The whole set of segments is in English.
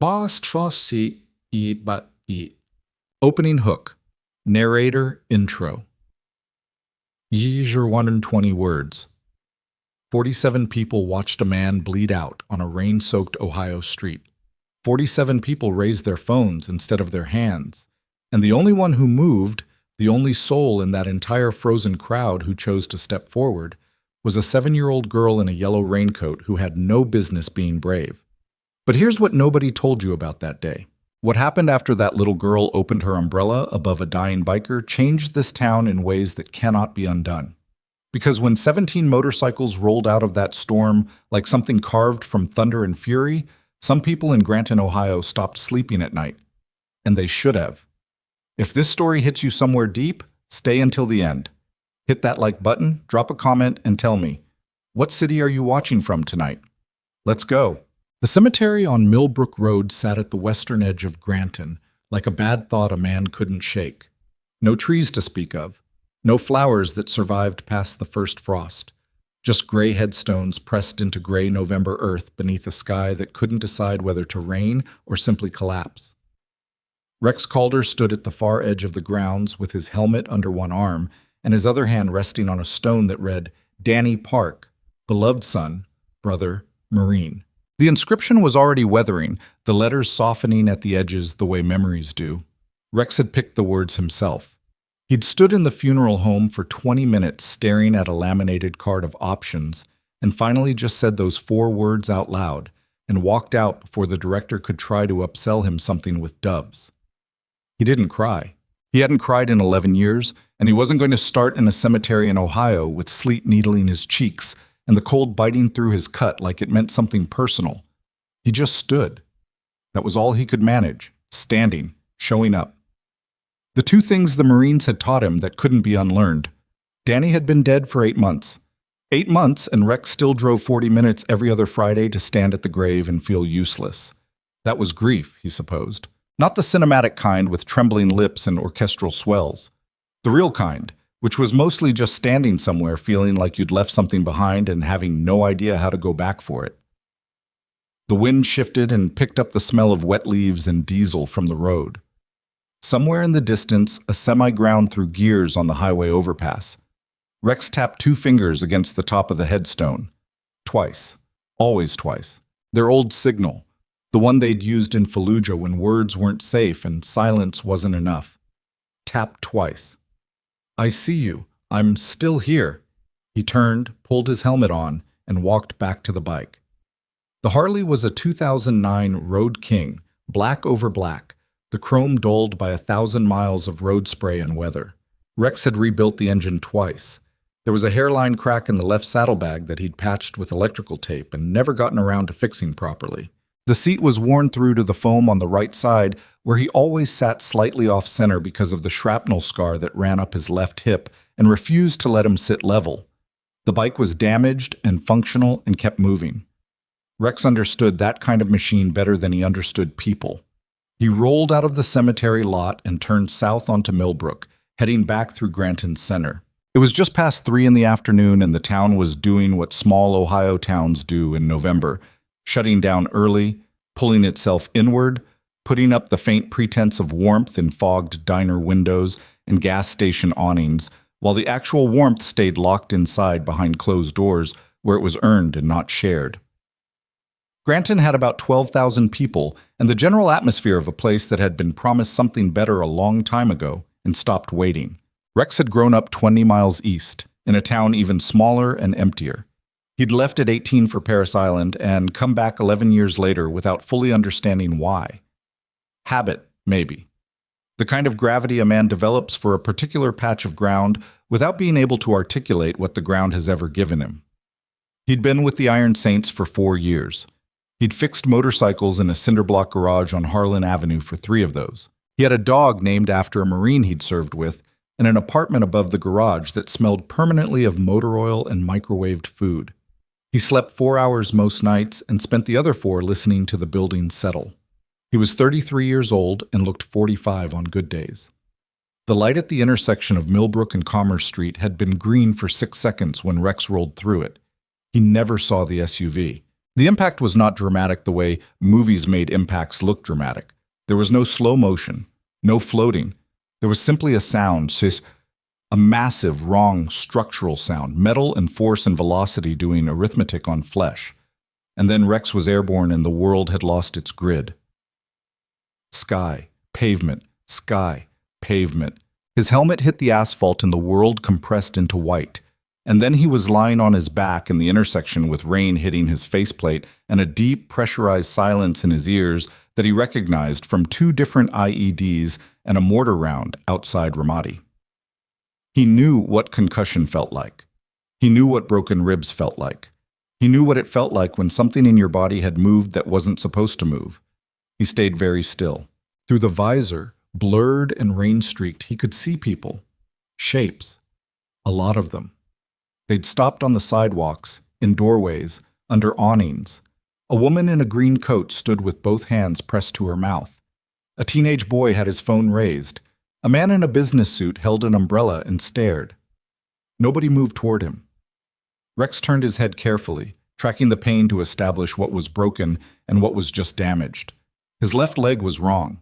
Bastrosi i. Opening hook. Narrator intro. Year 120 words. 47 people watched a man bleed out on a rain-soaked Ohio street. 47 people raised their phones instead of their hands. And the only one who moved, the only soul in that entire frozen crowd who chose to step forward, was a 7-year-old girl in a yellow raincoat who had no business being brave. But here's what nobody told you about that day. What happened after that little girl opened her umbrella above a dying biker changed this town in ways that cannot be undone. Because when 17 motorcycles rolled out of that storm like something carved from thunder and fury, some people in Granton, Ohio stopped sleeping at night. And they should have. If this story hits you somewhere deep, stay until the end. Hit that like button, drop a comment, and tell me, what city are you watching from tonight? Let's go. The cemetery on Millbrook Road sat at the western edge of Granton, like a bad thought a man couldn't shake. No trees to speak of. No flowers that survived past the first frost. Just gray headstones pressed into gray November earth beneath a sky that couldn't decide whether to rain or simply collapse. Rex Calder stood at the far edge of the grounds with his helmet under one arm and his other hand resting on a stone that read, Danny Park, beloved son, brother, Marine. The inscription was already weathering, the letters softening at the edges the way memories do. Rex had picked the words himself. He'd stood in the funeral home for 20 minutes staring at a laminated card of options and finally just said those 4 words out loud and walked out before the director could try to upsell him something with doves. He didn't cry. He hadn't cried in 11 years, and he wasn't going to start in a cemetery in Ohio with sleet needling his cheeks and the cold biting through his cut like it meant something personal. He just stood. That was all he could manage, standing, showing up. The 2 things the Marines had taught him that couldn't be unlearned. Danny had been dead for 8 months. 8 months, and Rex still drove 40 minutes every other Friday to stand at the grave and feel useless. That was grief, he supposed. Not the cinematic kind with trembling lips and orchestral swells. The real kind, which was mostly just standing somewhere feeling like you'd left something behind and having no idea how to go back for it. The wind shifted and picked up the smell of wet leaves and diesel from the road. Somewhere in the distance, a semi ground through gears on the highway overpass. Rex tapped 2 fingers against the top of the headstone. Twice. Always twice. Their old signal. The one they'd used in Fallujah when words weren't safe and silence wasn't enough. Tap twice. I see you. I'm still here. He turned, pulled his helmet on, and walked back to the bike. The Harley was a 2009 Road King, black over black, the chrome dulled by 1,000 miles of road spray and weather. Rex had rebuilt the engine twice. There was a hairline crack in the left saddlebag that he'd patched with electrical tape and never gotten around to fixing properly. The seat was worn through to the foam on the right side, where he always sat slightly off-center because of the shrapnel scar that ran up his left hip and refused to let him sit level. The bike was damaged and functional and kept moving. Rex understood that kind of machine better than he understood people. He rolled out of the cemetery lot and turned south onto Millbrook, heading back through Granton Center. It was just past 3 in the afternoon and the town was doing what small Ohio towns do in November, shutting down early, pulling itself inward, putting up the faint pretense of warmth in fogged diner windows and gas station awnings, while the actual warmth stayed locked inside behind closed doors where it was earned and not shared. Granton had about 12,000 people and the general atmosphere of a place that had been promised something better a long time ago and stopped waiting. Rex had grown up 20 miles east, in a town even smaller and emptier. He'd left at 18 for Paris Island and come back 11 years later without fully understanding why. Habit, maybe. The kind of gravity a man develops for a particular patch of ground without being able to articulate what the ground has ever given him. He'd been with the Iron Saints for 4 years. He'd fixed motorcycles in a cinderblock garage on Harlan Avenue for 3 of those. He had a dog named after a Marine he'd served with and an apartment above the garage that smelled permanently of motor oil and microwaved food. He slept 4 hours most nights and spent the other 4 listening to the building settle. He was 33 years old and looked 45 on good days. The light at the intersection of Millbrook and Commerce Street had been green for 6 seconds when Rex rolled through it. He never saw the SUV. The impact was not dramatic the way movies made impacts look dramatic. There was no slow motion, no floating. There was simply a sound, a massive, wrong, structural sound, metal and force and velocity doing arithmetic on flesh. And then Rex was airborne and the world had lost its grid. Sky, pavement, sky, pavement. His helmet hit the asphalt and the world compressed into white. And then he was lying on his back in the intersection with rain hitting his faceplate and a deep, pressurized silence in his ears that he recognized from 2 different IEDs and a mortar round outside Ramadi. He knew what concussion felt like. He knew what broken ribs felt like. He knew what it felt like when something in your body had moved that wasn't supposed to move. He stayed very still. Through the visor, blurred and rain-streaked, he could see people. Shapes. A lot of them. They'd stopped on the sidewalks, in doorways, under awnings. A woman in a green coat stood with both hands pressed to her mouth. A teenage boy had his phone raised. A man in a business suit held an umbrella and stared. Nobody moved toward him. Rex turned his head carefully, tracking the pain to establish what was broken and what was just damaged. His left leg was wrong.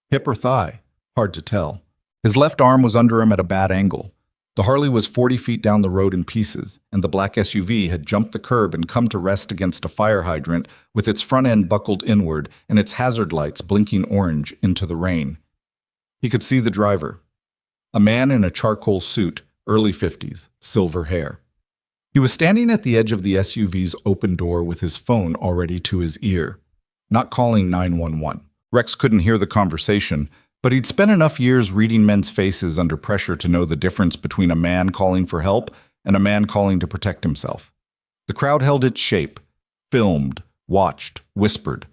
Hip or thigh? Hard to tell. His left arm was under him at a bad angle. The Harley was 40 feet down the road in pieces, and the black SUV had jumped the curb and come to rest against a fire hydrant with its front end buckled inward and its hazard lights blinking orange into the rain. He could see the driver. A man in a charcoal suit, early 50s, silver hair. He was standing at the edge of the SUV's open door with his phone already to his ear, not calling 911. Rex couldn't hear the conversation, but he'd spent enough years reading men's faces under pressure to know the difference between a man calling for help and a man calling to protect himself. The crowd held its shape, filmed, watched, whispered.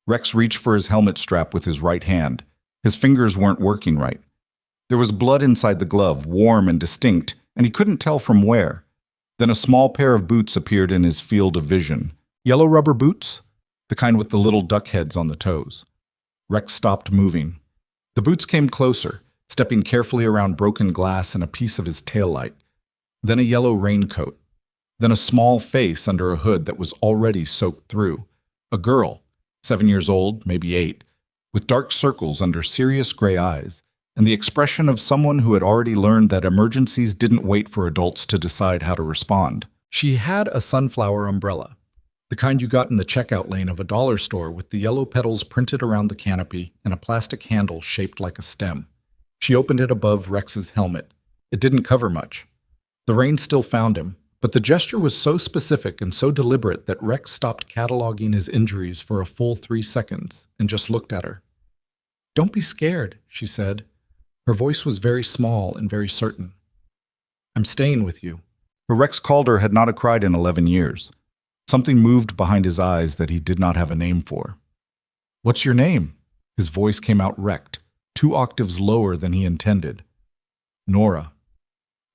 Rex reached for his helmet strap with his right hand. His fingers weren't working right. There was blood inside the glove, warm and distinct, and he couldn't tell from where. Then a small pair of boots appeared in his field of vision. Yellow rubber boots? The kind with the little duck heads on the toes. Rex stopped moving. The boots came closer, stepping carefully around broken glass and a piece of his taillight. Then a yellow raincoat. Then a small face under a hood that was already soaked through. A girl, 7 years old, maybe 8, with dark circles under serious gray eyes, and the expression of someone who had already learned that emergencies didn't wait for adults to decide how to respond. She had a sunflower umbrella, the kind you got in the checkout lane of a dollar store with the yellow petals printed around the canopy and a plastic handle shaped like a stem. She opened it above Rex's helmet. It didn't cover much. The rain still found him, but the gesture was so specific and so deliberate that Rex stopped cataloging his injuries for a full 3 seconds and just looked at her. "Don't be scared," she said. Her voice was very small and very certain. "I'm staying with you." For Rex Calder had not cried in 11 years. Something moved behind his eyes that he did not have a name for. "What's your name?" His voice came out wrecked, 2 octaves lower than he intended. "Nora."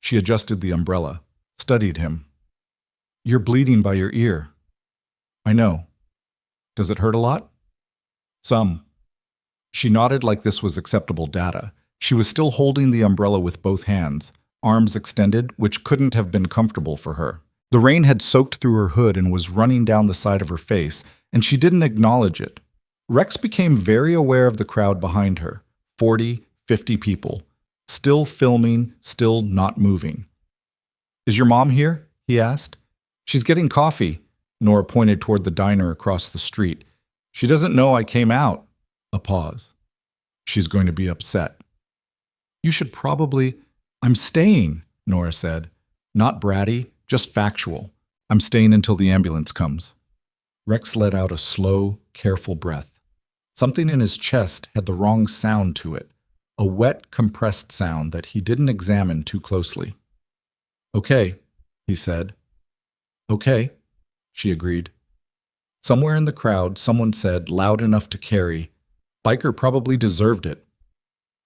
She adjusted the umbrella, studied him. "You're bleeding by your ear." "I know. Does it hurt a lot?" "Some." She nodded like this was acceptable data. She was still holding the umbrella with both hands, arms extended, which couldn't have been comfortable for her. The rain had soaked through her hood and was running down the side of her face, and she didn't acknowledge it. Rex became very aware of the crowd behind her, 40, 50 people, still filming, still not moving. "Is your mom here?" he asked. "She's getting coffee." Nora pointed toward the diner across the street. "She doesn't know I came out." A pause. "She's going to be upset." "You should probably—" "I'm staying," Nora said. Not bratty, just factual. "I'm staying until the ambulance comes." Rex let out a slow, careful breath. Something in his chest had the wrong sound to it, a wet, compressed sound that he didn't examine too closely. "Okay," he said. "Okay," she agreed. Somewhere in the crowd, someone said, loud enough to carry, "Biker probably deserved it."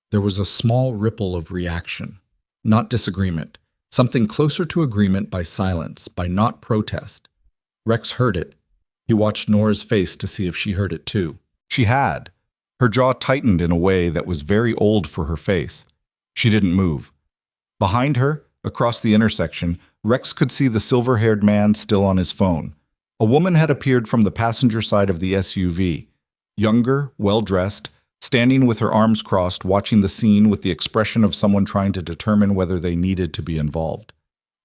There was a small ripple of reaction, not disagreement. Something closer to agreement by silence, by not protest. Rex heard it. He watched Nora's face to see if she heard it too. She had. Her jaw tightened in a way that was very old for her face. She didn't move. Behind her, across the intersection, Rex could see the silver-haired man still on his phone. A woman had appeared from the passenger side of the SUV, younger, well-dressed, standing with her arms crossed, watching the scene with the expression of someone trying to determine whether they needed to be involved.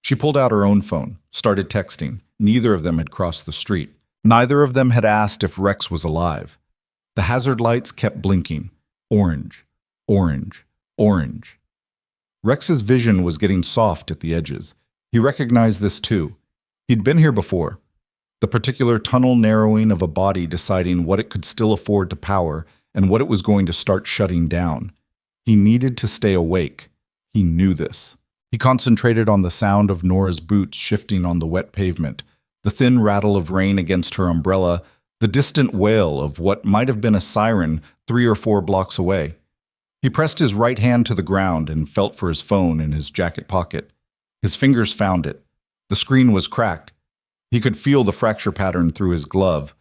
She pulled out her own phone, started texting. Neither of them had crossed the street. Neither of them had asked if Rex was alive. The hazard lights kept blinking. Orange, orange, orange. Rex's vision was getting soft at the edges. He recognized this too. He'd been here before. The particular tunnel narrowing of a body deciding what it could still afford to power and what it was going to start shutting down. He needed to stay awake. He knew this. He concentrated on the sound of Nora's boots shifting on the wet pavement, the thin rattle of rain against her umbrella, the distant wail of what might have been a siren 3 or 4 blocks away. He pressed his right hand to the ground and felt for his phone in his jacket pocket. His fingers found it. The screen was cracked. He could feel the fracture pattern through his glove,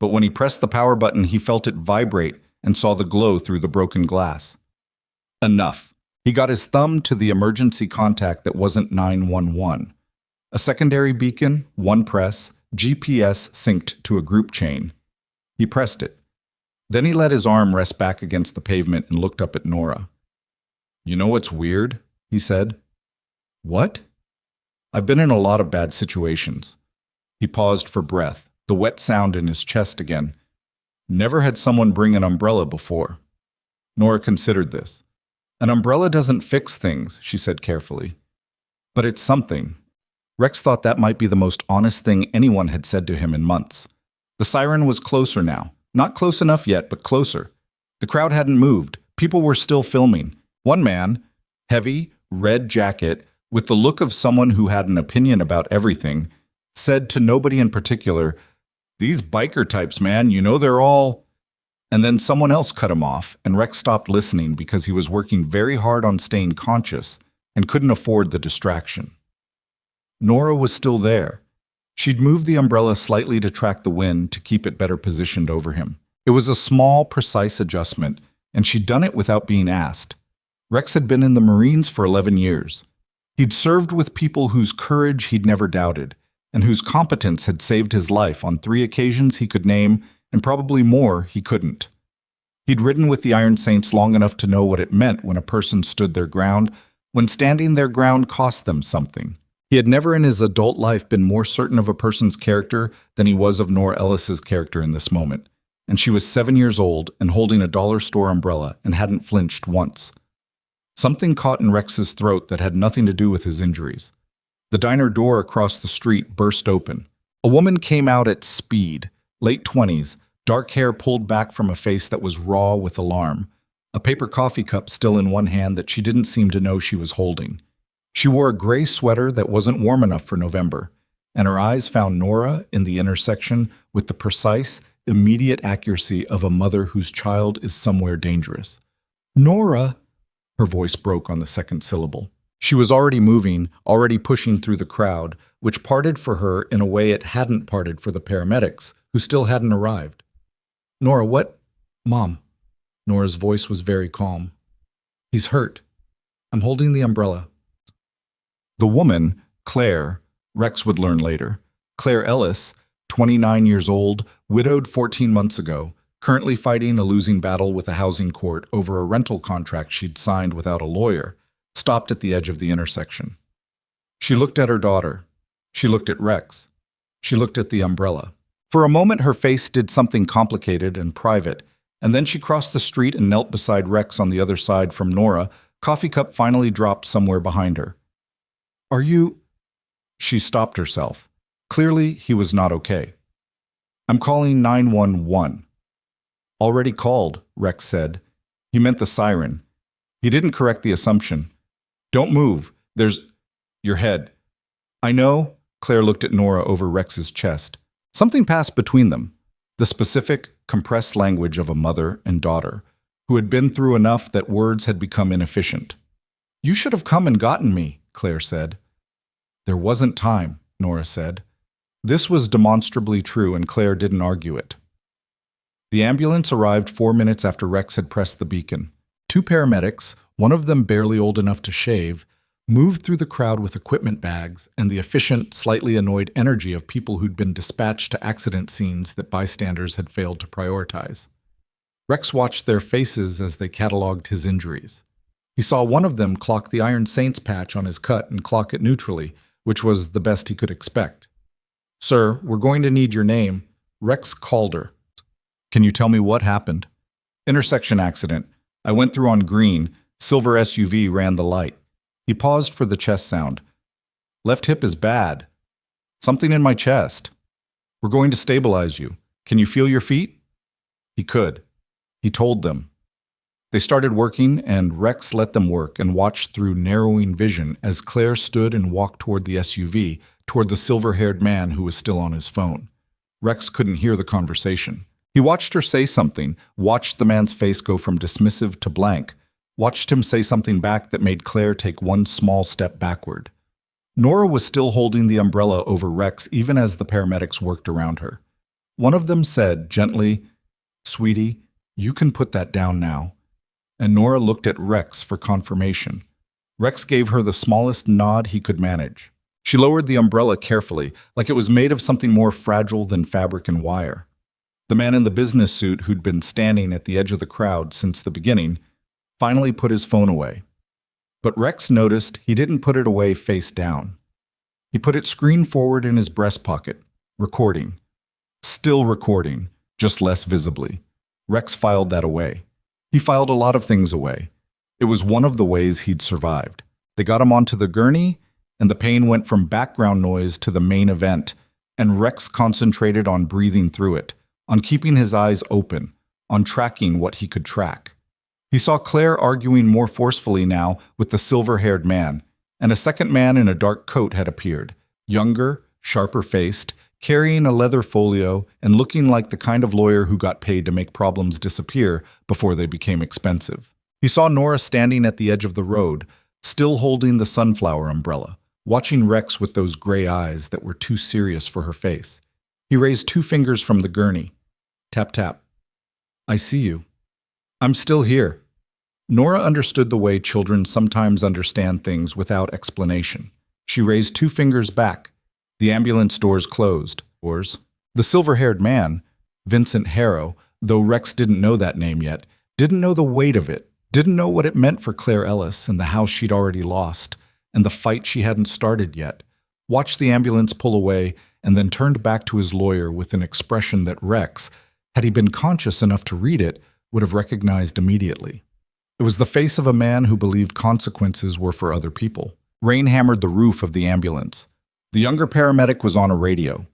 but when he pressed the power button, he felt it vibrate and saw the glow through the broken glass. Enough. He got his thumb to the emergency contact that wasn't 911. A secondary beacon, one press, GPS synced to a group chain. He pressed it. Then he let his arm rest back against the pavement and looked up at Nora. "You know what's weird?" he said. "What?" "I've been in a lot of bad situations." He paused for breath, the wet sound in his chest again. Never had someone bring an umbrella before. Nora considered this. "An umbrella doesn't fix things," she said carefully. "But it's something." Rex thought that might be the most honest thing anyone had said to him in months. The siren was closer now. Not close enough yet, but closer. The crowd hadn't moved. People were still filming. One man, heavy, red jacket, with the look of someone who had an opinion about everything, said to nobody in particular, "These biker types, man, you know they're all..." And then someone else cut him off, and Rex stopped listening because he was working very hard on staying conscious and couldn't afford the distraction. Nora was still there. She'd moved the umbrella slightly to track the wind to keep it better positioned over him. It was a small, precise adjustment, and she'd done it without being asked. Rex had been in the Marines for 11 years. He'd served with people whose courage he'd never doubted, and whose competence had saved his life on 3 occasions he could name, and probably more he couldn't. He'd ridden with the Iron Saints long enough to know what it meant when a person stood their ground, when standing their ground cost them something. He had never in his adult life been more certain of a person's character than he was of Nora Ellis's character in this moment, and she was 7 years old and holding a dollar store umbrella and hadn't flinched once. Something caught in Rex's throat that had nothing to do with his injuries. The diner door across the street burst open. A woman came out at speed, late 20s, dark hair pulled back from a face that was raw with alarm, a paper coffee cup still in one hand that she didn't seem to know she was holding. She wore a gray sweater that wasn't warm enough for November, and her eyes found Nora in the intersection with the precise, immediate accuracy of a mother whose child is somewhere dangerous. "Nora!" Her voice broke on the second syllable. She was already moving, already pushing through the crowd, which parted for her in a way it hadn't parted for the paramedics, who still hadn't arrived. "Nora, what?" "Mom." Nora's voice was very calm. "He's hurt. I'm holding the umbrella." The woman, Claire, Rex would learn later, Claire Ellis, 29 years old, widowed 14 months ago, currently fighting a losing battle with a housing court over a rental contract she'd signed without a lawyer, stopped at the edge of the intersection. She looked at her daughter. She looked at Rex. She looked at the umbrella. For a moment, her face did something complicated and private, and then she crossed the street and knelt beside Rex on the other side from Nora, coffee cup finally dropped somewhere behind her. "Are you..." She stopped herself. Clearly, he was not okay. "I'm calling 911. "Already called," Rex said. He meant the siren. He didn't correct the assumption. "Don't move. There's... your head." "I know." Claire looked at Nora over Rex's chest. Something passed between them. The specific, compressed language of a mother and daughter, who had been through enough that words had become inefficient. "You should have come and gotten me," Claire said. "There wasn't time," Nora said. This was demonstrably true, and Claire didn't argue it. The ambulance arrived 4 minutes after Rex had pressed the beacon. 2 paramedics, one of them barely old enough to shave, moved through the crowd with equipment bags and the efficient, slightly annoyed energy of people who'd been dispatched to accident scenes that bystanders had failed to prioritize. Rex watched their faces as they cataloged his injuries. He saw one of them clock the Iron Saints patch on his cut and clock it neutrally, which was the best he could expect. "Sir, we're going to need your name." Rex Calder. "Can you tell me what happened?" "Intersection accident. I went through on green. Silver SUV ran the light." He paused for the chest sound. "Left hip is bad. Something in my chest. We're going to stabilize you. Can you feel your feet?" He could. He told them. They started working, and Rex let them work and watched through narrowing vision as Claire stood and walked toward the SUV, toward the silver-haired man who was still on his phone. Rex couldn't hear the conversation. He watched her say something, watched the man's face go from dismissive to blank, watched him say something back that made Claire take one small step backward. Nora was still holding the umbrella over Rex even as the paramedics worked around her. One of them said gently, "Sweetie, you can put that down now." And Nora looked at Rex for confirmation. Rex gave her the smallest nod he could manage. She lowered the umbrella carefully, like it was made of something more fragile than fabric and wire. The man in the business suit who'd been standing at the edge of the crowd since the beginning finally put his phone away. But Rex noticed he didn't put it away face down. He put it screen forward in his breast pocket, recording. Still recording, just less visibly. Rex filed that away. He filed a lot of things away. It was one of the ways he'd survived. They got him onto the gurney, and the pain went from background noise to the main event, and Rex concentrated on breathing through it, on keeping his eyes open, on tracking what he could track. He saw Claire arguing more forcefully now with the silver-haired man, and a second man in a dark coat had appeared, younger, sharper-faced, carrying a leather folio and looking like the kind of lawyer who got paid to make problems disappear before they became expensive. He saw Nora standing at the edge of the road, still holding the sunflower umbrella, watching Rex with those gray eyes that were too serious for her face. He raised 2 fingers from the gurney. Tap, tap. "I see you. I'm still here." Nora understood the way children sometimes understand things without explanation. She raised 2 fingers back. The ambulance doors closed. The silver-haired man, Vincent Harrow, though Rex didn't know that name yet, didn't know the weight of it, didn't know what it meant for Claire Ellis and the house she'd already lost, and the fight she hadn't started yet, watched the ambulance pull away and then turned back to his lawyer with an expression that Rex, had he been conscious enough to read it, would have recognized immediately. It was the face of a man who believed consequences were for other people. Rain hammered the roof of the ambulance. The younger paramedic was on a radio.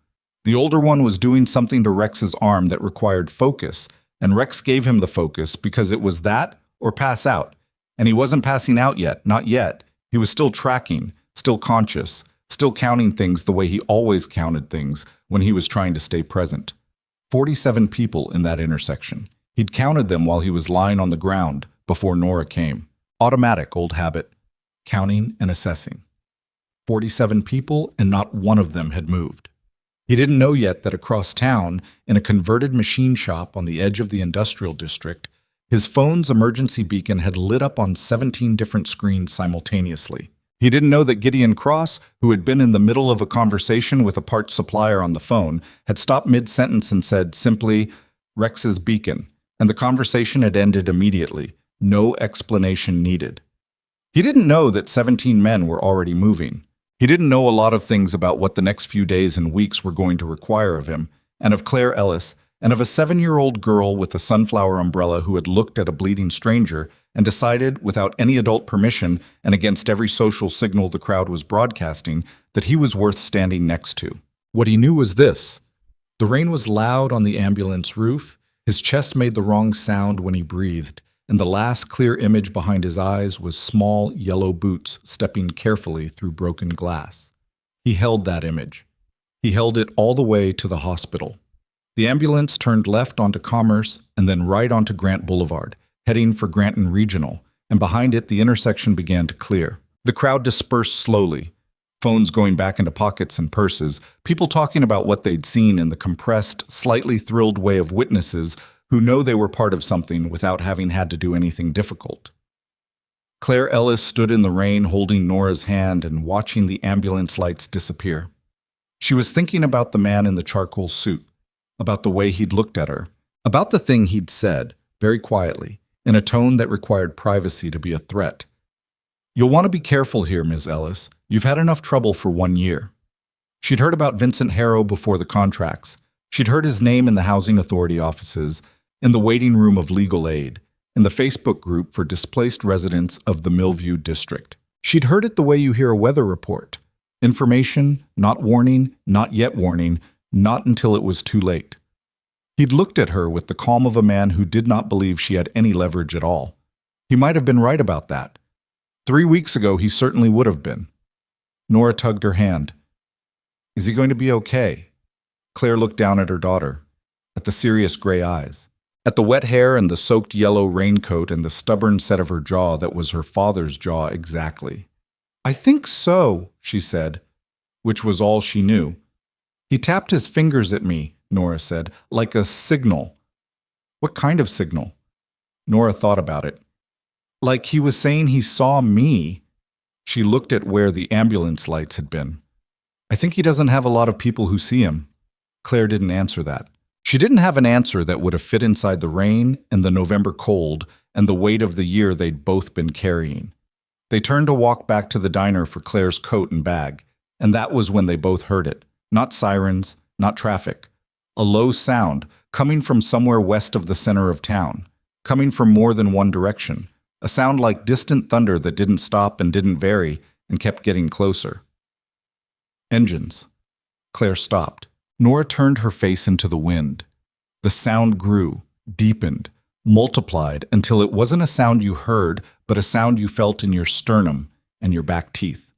The older one was doing something to Rex's arm that required focus, and Rex gave him the focus because it was that or pass out. And he wasn't passing out yet, not yet. He was still tracking, still conscious, still counting things the way he always counted things when he was trying to stay present. 47 people in that intersection. He'd counted them while he was lying on the ground before Nora came. Automatic old habit, counting and assessing. 47 people, and not one of them had moved. He didn't know yet that across town, in a converted machine shop on the edge of the industrial district, his phone's emergency beacon had lit up on 17 different screens simultaneously. He didn't know that Gideon Cross, who had been in the middle of a conversation with a parts supplier on the phone, had stopped mid-sentence and said simply, "Rex's beacon," and the conversation had ended immediately. No explanation needed. He didn't know that 17 men were already moving. He didn't know a lot of things about what the next few days and weeks were going to require of him, and of Claire Ellis, and of a 7-year-old girl with a sunflower umbrella who had looked at a bleeding stranger and decided, without any adult permission and against every social signal the crowd was broadcasting, that he was worth standing next to. What he knew was this. The rain was loud on the ambulance roof, his chest made the wrong sound when he breathed, and the last clear image behind his eyes was small yellow boots stepping carefully through broken glass. He held that image. He held it all the way to the hospital. The ambulance turned left onto Commerce and then right onto Grant Boulevard, heading for Granton Regional, and behind it the intersection began to clear. The crowd dispersed slowly, phones going back into pockets and purses, people talking about what they'd seen in the compressed, slightly thrilled way of witnesses who know they were part of something without having had to do anything difficult. Claire Ellis stood in the rain holding Nora's hand and watching the ambulance lights disappear. She was thinking about the man in the charcoal suit, about the way he'd looked at her, about the thing he'd said, very quietly, in a tone that required privacy to be a threat. "You'll want to be careful here, Ms. Ellis. You've had enough trouble for 1 year." She'd heard about Vincent Harrow before the contracts. She'd heard his name in the housing authority offices, in the waiting room of legal aid, in the Facebook group for displaced residents of the Millview district. She'd heard it the way you hear a weather report. Information, not warning, not yet warning, not until it was too late. He'd looked at her with the calm of a man who did not believe she had any leverage at all. He might have been right about that. 3 weeks ago, he certainly would have been. Nora tugged her hand. "Is he going to be okay?" Claire looked down at her daughter, at the serious gray eyes, at the wet hair and the soaked yellow raincoat and the stubborn set of her jaw that was her father's jaw exactly. "I think so," she said, which was all she knew. "He tapped his fingers at me," Nora said, "like a signal." "What kind of signal?" Nora thought about it. "Like he was saying he saw me." She looked at where the ambulance lights had been. "I think he doesn't have a lot of people who see him." Claire didn't answer that. She didn't have an answer that would have fit inside the rain and the November cold and the weight of the year they'd both been carrying. They turned to walk back to the diner for Claire's coat and bag, and that was when they both heard it. Not sirens, not traffic. A low sound, coming from somewhere west of the center of town, coming from more than one direction. A sound like distant thunder that didn't stop and didn't vary and kept getting closer. Engines. Claire stopped. Nora turned her face into the wind. The sound grew, deepened, multiplied until it wasn't a sound you heard, but a sound you felt in your sternum and your back teeth.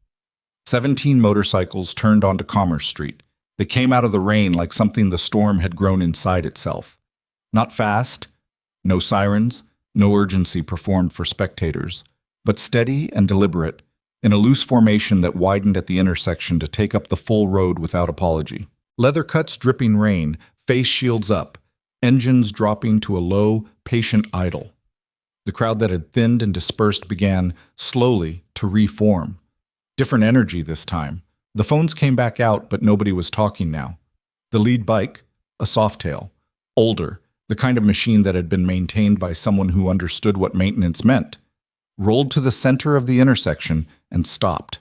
17 motorcycles turned onto Commerce Street. They came out of the rain like something the storm had grown inside itself. Not fast, no sirens, no urgency performed for spectators, but steady and deliberate, in a loose formation that widened at the intersection to take up the full road without apology. Leather cuts dripping rain, face shields up, engines dropping to a low, patient idle. The crowd that had thinned and dispersed began, slowly, to reform. Different energy this time. The phones came back out, but nobody was talking now. The lead bike, a Softail, older, the kind of machine that had been maintained by someone who understood what maintenance meant, rolled to the center of the intersection and stopped.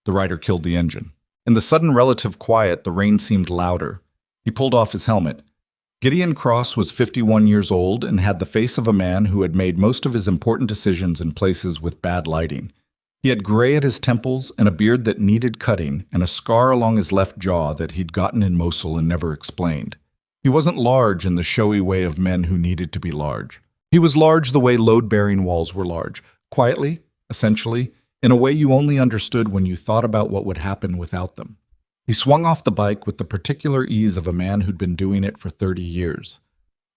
The rider killed the engine. In the sudden relative quiet, the rain seemed louder. He pulled off his helmet. Gideon Cross was 51 years old and had the face of a man who had made most of his important decisions in places with bad lighting. He had gray at his temples and a beard that needed cutting and a scar along his left jaw that he'd gotten in Mosul and never explained. He wasn't large in the showy way of men who needed to be large. He was large the way load-bearing walls were large, quietly, essentially, in a way you only understood when you thought about what would happen without them. He swung off the bike with the particular ease of a man who'd been doing it for 30 years.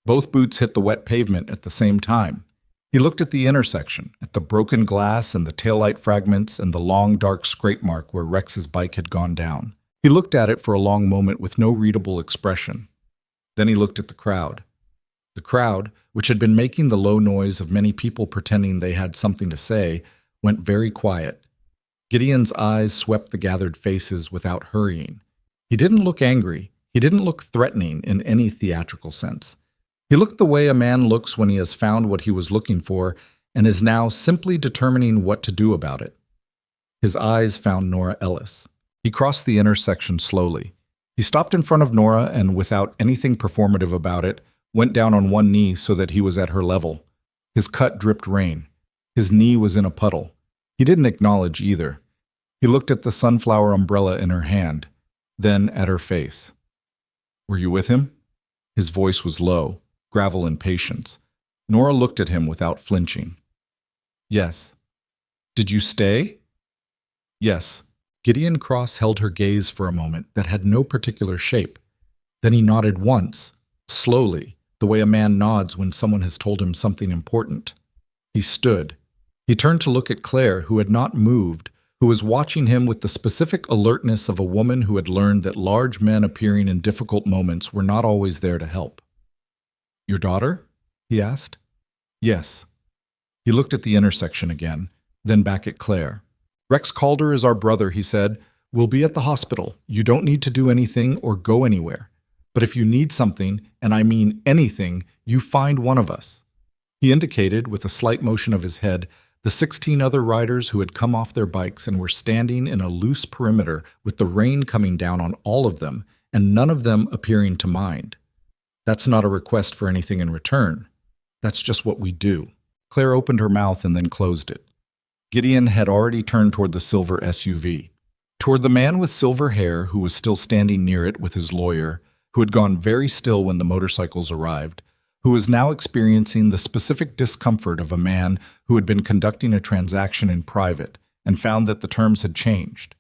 Both boots hit the wet pavement at the same time. He looked at the intersection, at the broken glass and the taillight fragments and the long, dark scrape mark where Rex's bike had gone down. He looked at it for a long moment with no readable expression. Then he looked at the crowd. The crowd, which had been making the low noise of many people pretending they had something to say, went very quiet. Gideon's eyes swept the gathered faces without hurrying. He didn't look angry. He didn't look threatening in any theatrical sense. He looked the way a man looks when he has found what he was looking for and is now simply determining what to do about it. His eyes found Nora Ellis. He crossed the intersection slowly. He stopped in front of Nora and, without anything performative about it, went down on one knee so that he was at her level. His cut dripped rain. His knee was in a puddle. He didn't acknowledge either. He looked at the sunflower umbrella in her hand, then at her face. "Were you with him?" His voice was low, gravel and patience. Nora looked at him without flinching. "Yes." "Did you stay?" "Yes." Gideon Cross held her gaze for a moment that had no particular shape. Then he nodded once, slowly, the way a man nods when someone has told him something important. He stood. He turned to look at Claire, who had not moved, who was watching him with the specific alertness of a woman who had learned that large men appearing in difficult moments were not always there to help. "Your daughter?" he asked. "Yes." He looked at the intersection again. then back at Claire. "Rex Calder is our brother," he said. "We'll be at the hospital. You don't need to do anything or go anywhere. But if you need something, and I mean anything, you find one of us." He indicated, with a slight motion of his head, the 16 other riders who had come off their bikes and were standing in a loose perimeter with the rain coming down on all of them, and none of them appearing to mind. "That's not a request for anything in return. That's just what we do." Claire opened her mouth and then closed it. Gideon had already turned toward the silver SUV. Toward the man with silver hair who was still standing near it with his lawyer, who had gone very still when the motorcycles arrived, who was now experiencing the specific discomfort of a man who had been conducting a transaction in private and found that the terms had changed.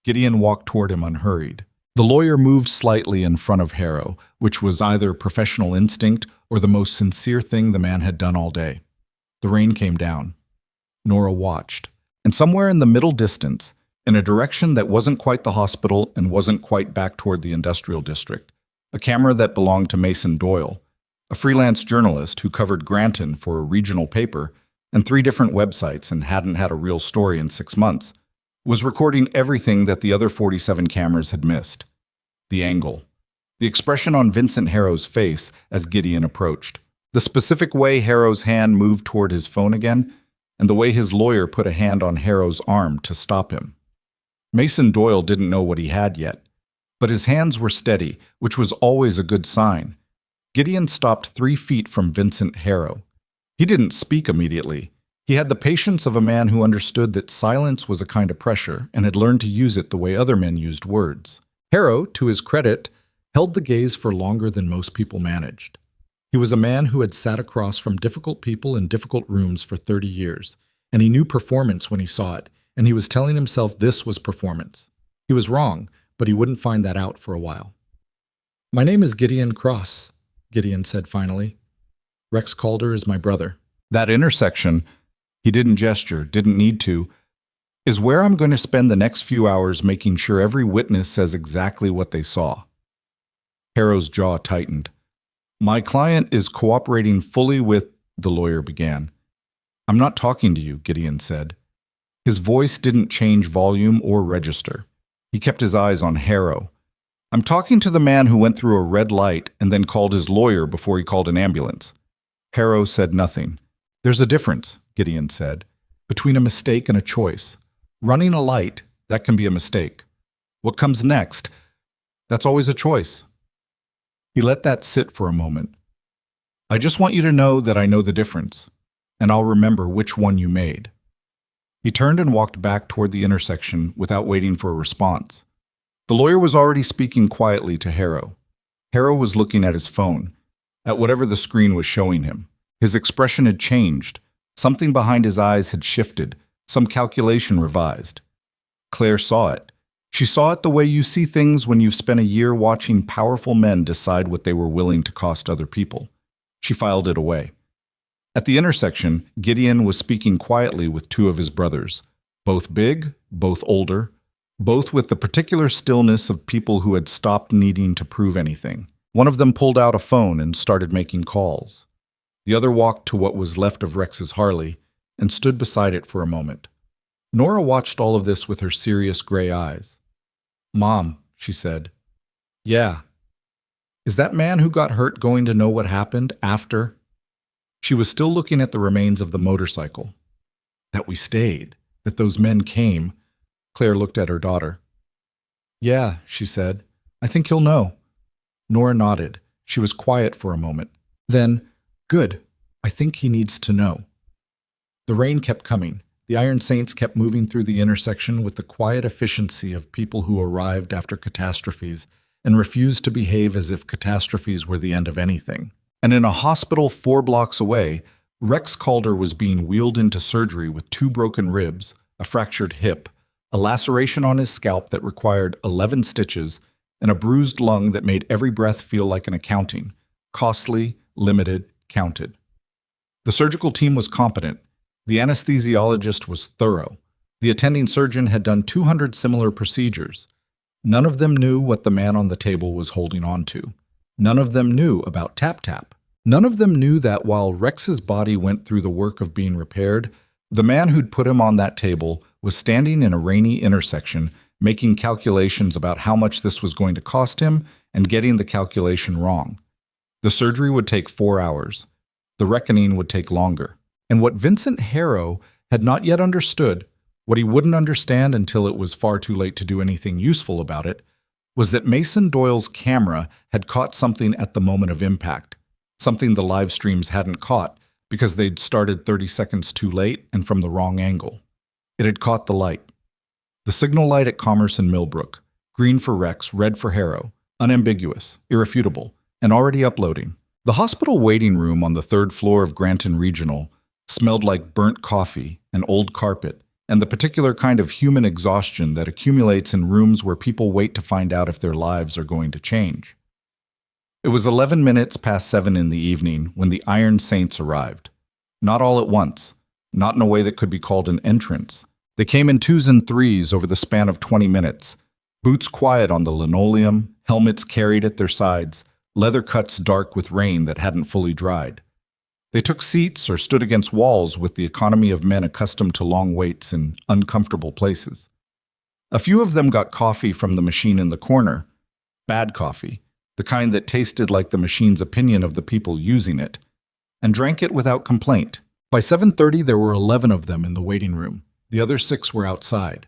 Gideon walked toward him unhurried. The lawyer moved slightly in front of Harrow, which was either professional instinct or the most sincere thing the man had done all day. The rain came down. Nora watched, and somewhere in the middle distance, in a direction that wasn't quite the hospital and wasn't quite back toward the industrial district, a camera that belonged to Mason Doyle, a freelance journalist who covered Granton for a regional paper and 3 different websites and hadn't had a real story in 6 months, was recording everything that the other 47 cameras had missed. The angle, the expression on Vincent Harrow's face as Gideon approached, the specific way Harrow's hand moved toward his phone again, and the way his lawyer put a hand on Harrow's arm to stop him. Mason Doyle didn't know what he had yet, but his hands were steady, which was always a good sign. Gideon stopped 3 feet from Vincent Harrow. He didn't speak immediately. He had the patience of a man who understood that silence was a kind of pressure and had learned to use it the way other men used words. Harrow, to his credit, held the gaze for longer than most people managed. He was a man who had sat across from difficult people in difficult rooms for 30 years, and he knew performance when he saw it, and he was telling himself this was performance. He was wrong, but he wouldn't find that out for a while. "My name is Gideon Cross," Gideon said finally. "Rex Calder is my brother." "That intersection," he didn't gesture, didn't need to, "is where I'm going to spend the next few hours making sure every witness says exactly what they saw." Harrow's jaw tightened. "My client is cooperating fully with," the lawyer began. "I'm not talking to you," Gideon said. His voice didn't change volume or register. He kept his eyes on Harrow. "I'm talking to the man who went through a red light and then called his lawyer before he called an ambulance." Harrow said nothing. "There's a difference," Gideon said, "between a mistake and a choice. Running a light, that can be a mistake. What comes next, that's always a choice." He let that sit for a moment. "I just want you to know that I know the difference, and I'll remember which one you made." He turned and walked back toward the intersection without waiting for a response. The lawyer was already speaking quietly to Harrow. Harrow was looking at his phone, at whatever the screen was showing him. His expression had changed. Something behind his eyes had shifted, some calculation revised. Claire saw it. She saw it the way you see things when you've spent a year watching powerful men decide what they were willing to cost other people. She filed it away. At the intersection, Gideon was speaking quietly with 2 of his brothers, both big, both older, both with the particular stillness of people who had stopped needing to prove anything. One of them pulled out a phone and started making calls. The other walked to what was left of Rex's Harley and stood beside it for a moment. Nora watched all of this with her serious gray eyes. "Mom," she said. "Yeah. Is that man who got hurt going to know what happened after?" She was still looking at the remains of the motorcycle. "That we stayed, that those men came." Claire looked at her daughter. "Yeah," she said. "I think he'll know." Nora nodded. She was quiet for a moment. Then, "Good. I think he needs to know." The rain kept coming. The Iron Saints kept moving through the intersection with the quiet efficiency of people who arrived after catastrophes and refused to behave as if catastrophes were the end of anything. And in a hospital 4 blocks away, Rex Calder was being wheeled into surgery with 2 broken ribs, a fractured hip, a laceration on his scalp that required 11 stitches, and a bruised lung that made every breath feel like an accounting. Costly, limited, counted. The surgical team was competent. The anesthesiologist was thorough. The attending surgeon had done 200 similar procedures. None of them knew what the man on the table was holding on to. None of them knew about tap-tap. None of them knew that while Rex's body went through the work of being repaired, The man who'd put him on that table was standing in a rainy intersection, making calculations about how much this was going to cost him and getting the calculation wrong. The surgery would take 4 hours. The reckoning would take longer. And what Vincent Harrow had not yet understood, what he wouldn't understand until it was far too late to do anything useful about it, was that Mason Doyle's camera had caught something at the moment of impact, something the live streams hadn't caught because they'd started 30 seconds too late and from the wrong angle. It had caught the light. The signal light at Commerce and Millbrook, green for Rex, red for Harrow, unambiguous, irrefutable, and already uploading. The hospital waiting room on the 3rd floor of Granton Regional smelled like burnt coffee and old carpet and the particular kind of human exhaustion that accumulates in rooms where people wait to find out if their lives are going to change. It was 11 minutes past 7 in the evening when the Iron Saints arrived. Not all at once, not in a way that could be called an entrance. They came in 2s and 3s over the span of 20 minutes, boots quiet on the linoleum, helmets carried at their sides, leather cuts dark with rain that hadn't fully dried. They took seats or stood against walls with the economy of men accustomed to long waits in uncomfortable places. A few of them got coffee from the machine in the corner, bad coffee, the kind that tasted like the machine's opinion of the people using it, and drank it without complaint. By 7:30, there were 11 of them in the waiting room. The other 6 were outside.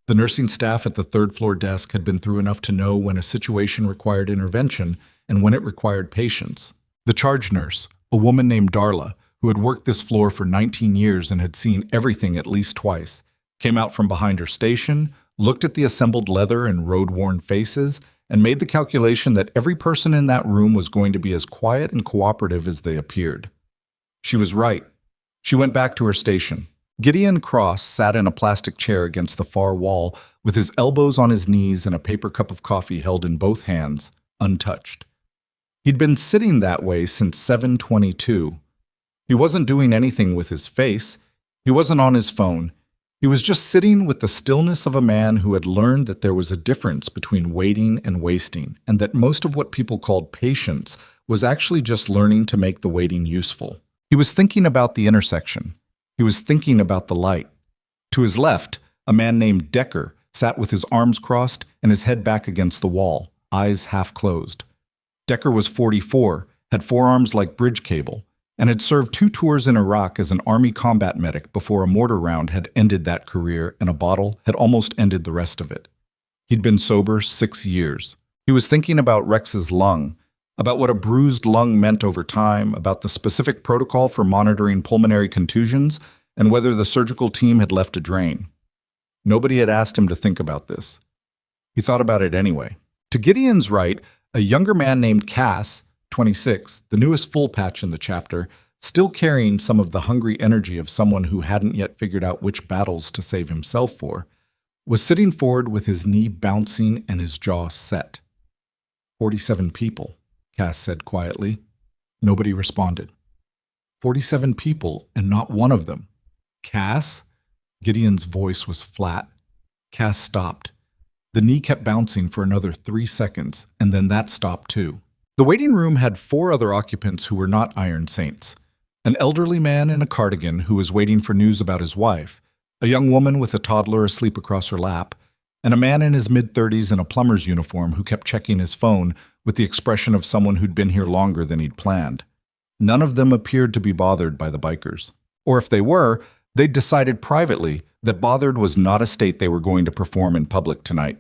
The nursing staff at the 3rd floor desk had been through enough to know when a situation required intervention and when it required patience. The charge nurse, a woman named Darla, who had worked this floor for 19 years and had seen everything at least twice, came out from behind her station, looked at the assembled leather and road-worn faces, and made the calculation that every person in that room was going to be as quiet and cooperative as they appeared. She was right. She went back to her station. Gideon Cross sat in a plastic chair against the far wall with his elbows on his knees and a paper cup of coffee held in both hands, untouched. He'd been sitting that way since 7:22. He wasn't doing anything with his face. He wasn't on his phone. He was just sitting with the stillness of a man who had learned that there was a difference between waiting and wasting, and that most of what people called patience was actually just learning to make the waiting useful. He was thinking about the intersection. He was thinking about the light. To his left, a man named Decker sat with his arms crossed and his head back against the wall, eyes half closed. Decker was 44, had forearms like bridge cable, and had served 2 tours in Iraq as an Army combat medic before a mortar round had ended that career and a bottle had almost ended the rest of it. He'd been sober 6 years. He was thinking about Rex's lung, about what a bruised lung meant over time, about the specific protocol for monitoring pulmonary contusions, and whether the surgical team had left a drain. Nobody had asked him to think about this. He thought about it anyway. To Gideon's right, a younger man named Cass, 26, the newest full patch in the chapter, still carrying some of the hungry energy of someone who hadn't yet figured out which battles to save himself for, was sitting forward with his knee bouncing and his jaw set. 47 people, Cass said quietly. Nobody responded. 47 people, and not one of them. Cass? Gideon's voice was flat. Cass stopped. The knee kept bouncing for another 3 seconds, and then that stopped too. The waiting room had 4 other occupants who were not Iron Saints. An elderly man in a cardigan who was waiting for news about his wife, a young woman with a toddler asleep across her lap, and a man in his mid-30s in a plumber's uniform who kept checking his phone with the expression of someone who'd been here longer than he'd planned. None of them appeared to be bothered by the bikers. Or if they were, they'd decided privately that bothered was not a state they were going to perform in public tonight.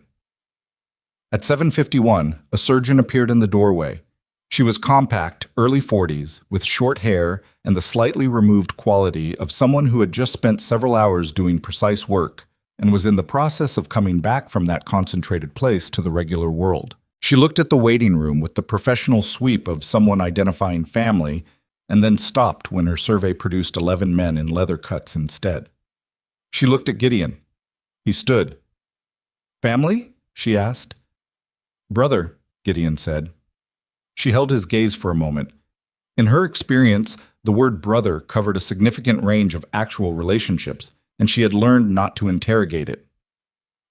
At 7:51, a surgeon appeared in the doorway. She was compact, early 40s, with short hair and the slightly removed quality of someone who had just spent several hours doing precise work and was in the process of coming back from that concentrated place to the regular world. She looked at the waiting room with the professional sweep of someone identifying family and then stopped when her survey produced 11 men in leather cuts instead. She looked at Gideon. He stood. "Family?" she asked. "Brother," Gideon said. She held his gaze for a moment. In her experience, the word brother covered a significant range of actual relationships, and she had learned not to interrogate it.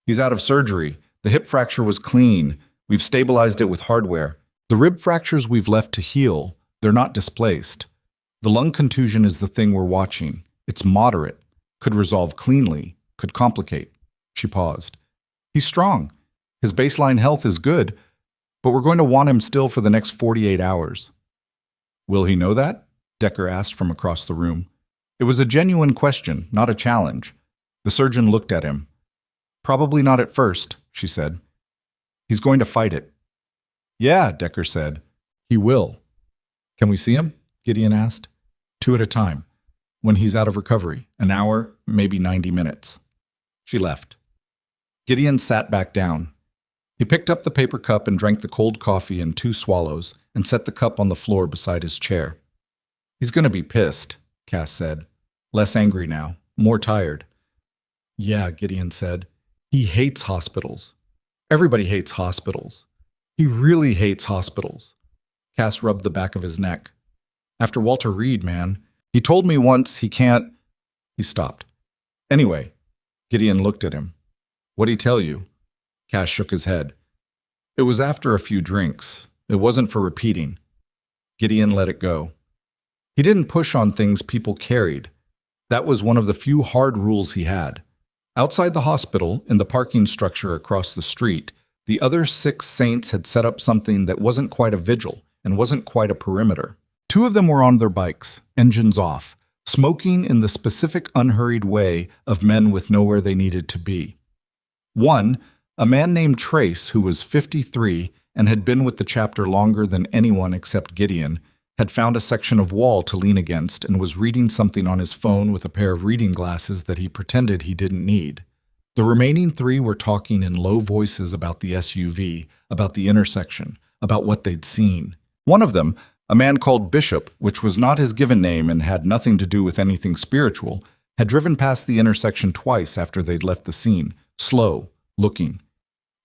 "He's out of surgery. The hip fracture was clean. We've stabilized it with hardware. The rib fractures we've left to heal, they're not displaced. The lung contusion is the thing we're watching. It's moderate. could resolve cleanly, could complicate. She paused. He's strong. His baseline health is good, but we're going to want him still for the next 48 hours. Will he know that? Decker asked from across the room. It was a genuine question, not a challenge. The surgeon looked at him. Probably not at first, she said. He's going to fight it. Yeah, Decker said. He will. Can we see him? Gideon asked. 2 at a time. When he's out of recovery, an hour, maybe 90 minutes. She left. Gideon sat back down. He picked up the paper cup and drank the cold coffee in 2 swallows and set the cup on the floor beside his chair. He's going to be pissed, Cass said. Less angry now, more tired. Yeah, Gideon said. He hates hospitals. Everybody hates hospitals. He really hates hospitals. Cass rubbed the back of his neck. After Walter Reed, man. He told me once he can't... He stopped. Anyway, Gideon looked at him. What'd he tell you? Cass shook his head. It was after a few drinks. It wasn't for repeating. Gideon let it go. He didn't push on things people carried. That was one of the few hard rules he had. Outside the hospital, in the parking structure across the street, the other 6 saints had set up something that wasn't quite a vigil and wasn't quite a perimeter. 2 of them were on their bikes, engines off, smoking in the specific unhurried way of men with nowhere they needed to be. One, a man named Trace, who was 53 and had been with the chapter longer than anyone except Gideon, had found a section of wall to lean against and was reading something on his phone with a pair of reading glasses that he pretended he didn't need. The remaining 3 were talking in low voices about the SUV, about the intersection, about what they'd seen. One of them, a man called Bishop, which was not his given name and had nothing to do with anything spiritual, had driven past the intersection twice after they'd left the scene, slow, looking.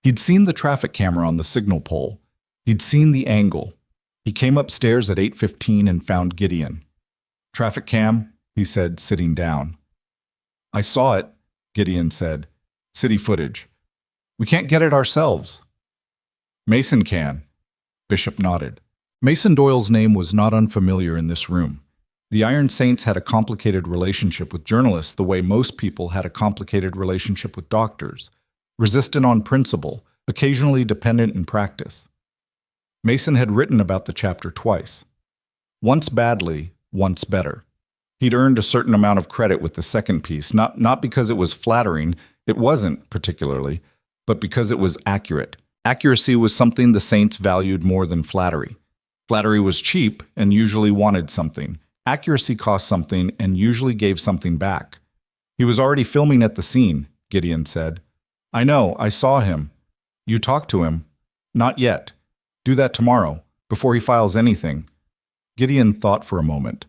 He'd seen the traffic camera on the signal pole. He'd seen the angle. He came upstairs at 8:15 and found Gideon. Traffic cam, he said, sitting down. I saw it, Gideon said. City footage. We can't get it ourselves. Mason can. Bishop nodded. Mason Doyle's name was not unfamiliar in this room. The Iron Saints had a complicated relationship with journalists the way most people had a complicated relationship with doctors. Resistant on principle, occasionally dependent in practice. Mason had written about the chapter twice. Once badly, once better. He'd earned a certain amount of credit with the second piece, not because it was flattering, it wasn't particularly, but because it was accurate. Accuracy was something the Saints valued more than flattery. Flattery was cheap and usually wanted something. Accuracy cost something and usually gave something back. He was already filming at the scene, Gideon said. I know, I saw him. You talked to him? Not yet. Do that tomorrow, before he files anything. Gideon thought for a moment.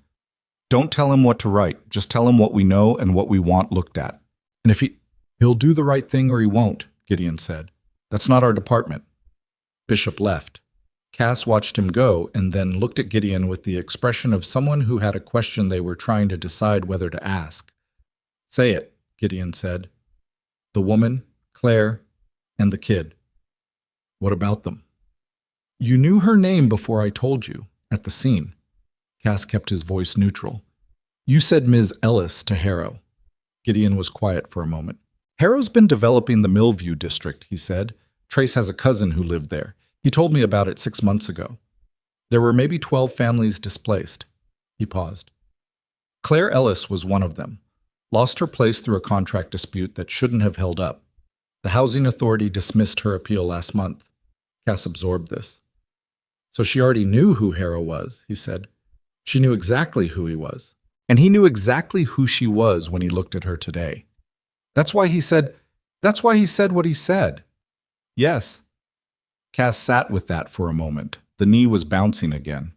Don't tell him what to write, just tell him what we know and what we want looked at. And if he'll do the right thing or he won't, Gideon said. That's not our department. Bishop left. Cass watched him go and then looked at Gideon with the expression of someone who had a question they were trying to decide whether to ask. Say it, Gideon said. The woman, Claire, and the kid. What about them? You knew her name before I told you, at the scene. Cass kept his voice neutral. You said Ms. Ellis to Harrow. Gideon was quiet for a moment. Harrow's been developing the Millview district, he said. Trace has a cousin who lived there. He told me about it 6 months ago. There were maybe 12 families displaced. He paused. Claire Ellis was one of them. Lost her place through a contract dispute that shouldn't have held up. The housing authority dismissed her appeal last month. Cass absorbed this. So she already knew who Harrow was, he said. She knew exactly who he was. And he knew exactly who she was when he looked at her today. That's why he said what he said. Yes. Cass sat with that for a moment. The knee was bouncing again.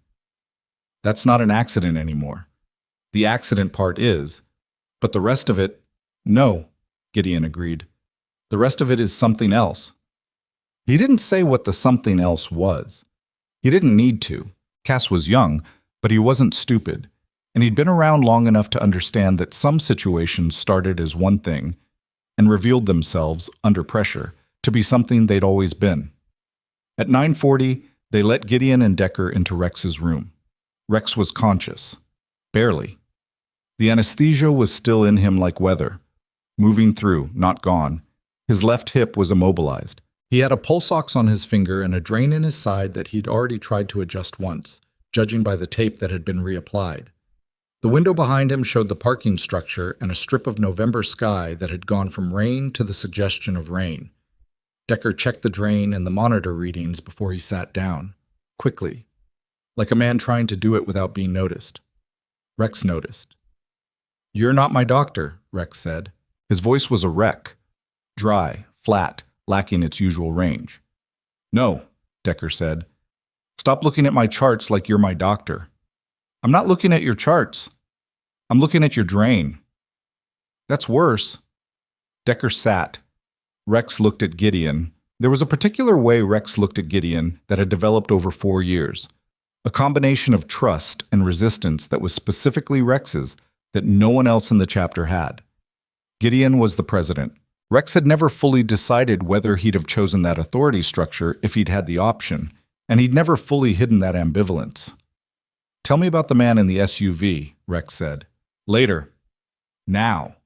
That's not an accident anymore. The accident part is. But the rest of it, no, Gideon agreed. The rest of it is something else. He didn't say what the something else was. He didn't need to. Cass was young, but he wasn't stupid, and he'd been around long enough to understand that some situations started as one thing and revealed themselves, under pressure, to be something they'd always been. At 9:40, they let Gideon and Decker into Rex's room. Rex was conscious. Barely. The anesthesia was still in him like weather, moving through, not gone. His left hip was immobilized. He had a pulse ox on his finger and a drain in his side that he'd already tried to adjust once, judging by the tape that had been reapplied. The window behind him showed the parking structure and a strip of November sky that had gone from rain to the suggestion of rain. Decker checked the drain and the monitor readings before he sat down, quickly, like a man trying to do it without being noticed. Rex noticed. "You're not my doctor," Rex said. His voice was a wreck, dry, flat, lacking its usual range. "No," Decker said. "Stop looking at my charts like you're my doctor." "I'm not looking at your charts. I'm looking at your drain." "That's worse." Decker sat. Rex looked at Gideon. There was a particular way Rex looked at Gideon that had developed over 4 years. A combination of trust and resistance that was specifically Rex's that no one else in the chapter had. Gideon was the president. Rex had never fully decided whether he'd have chosen that authority structure if he'd had the option, and he'd never fully hidden that ambivalence. "Tell me about the man in the SUV," Rex said. "Later." "Now."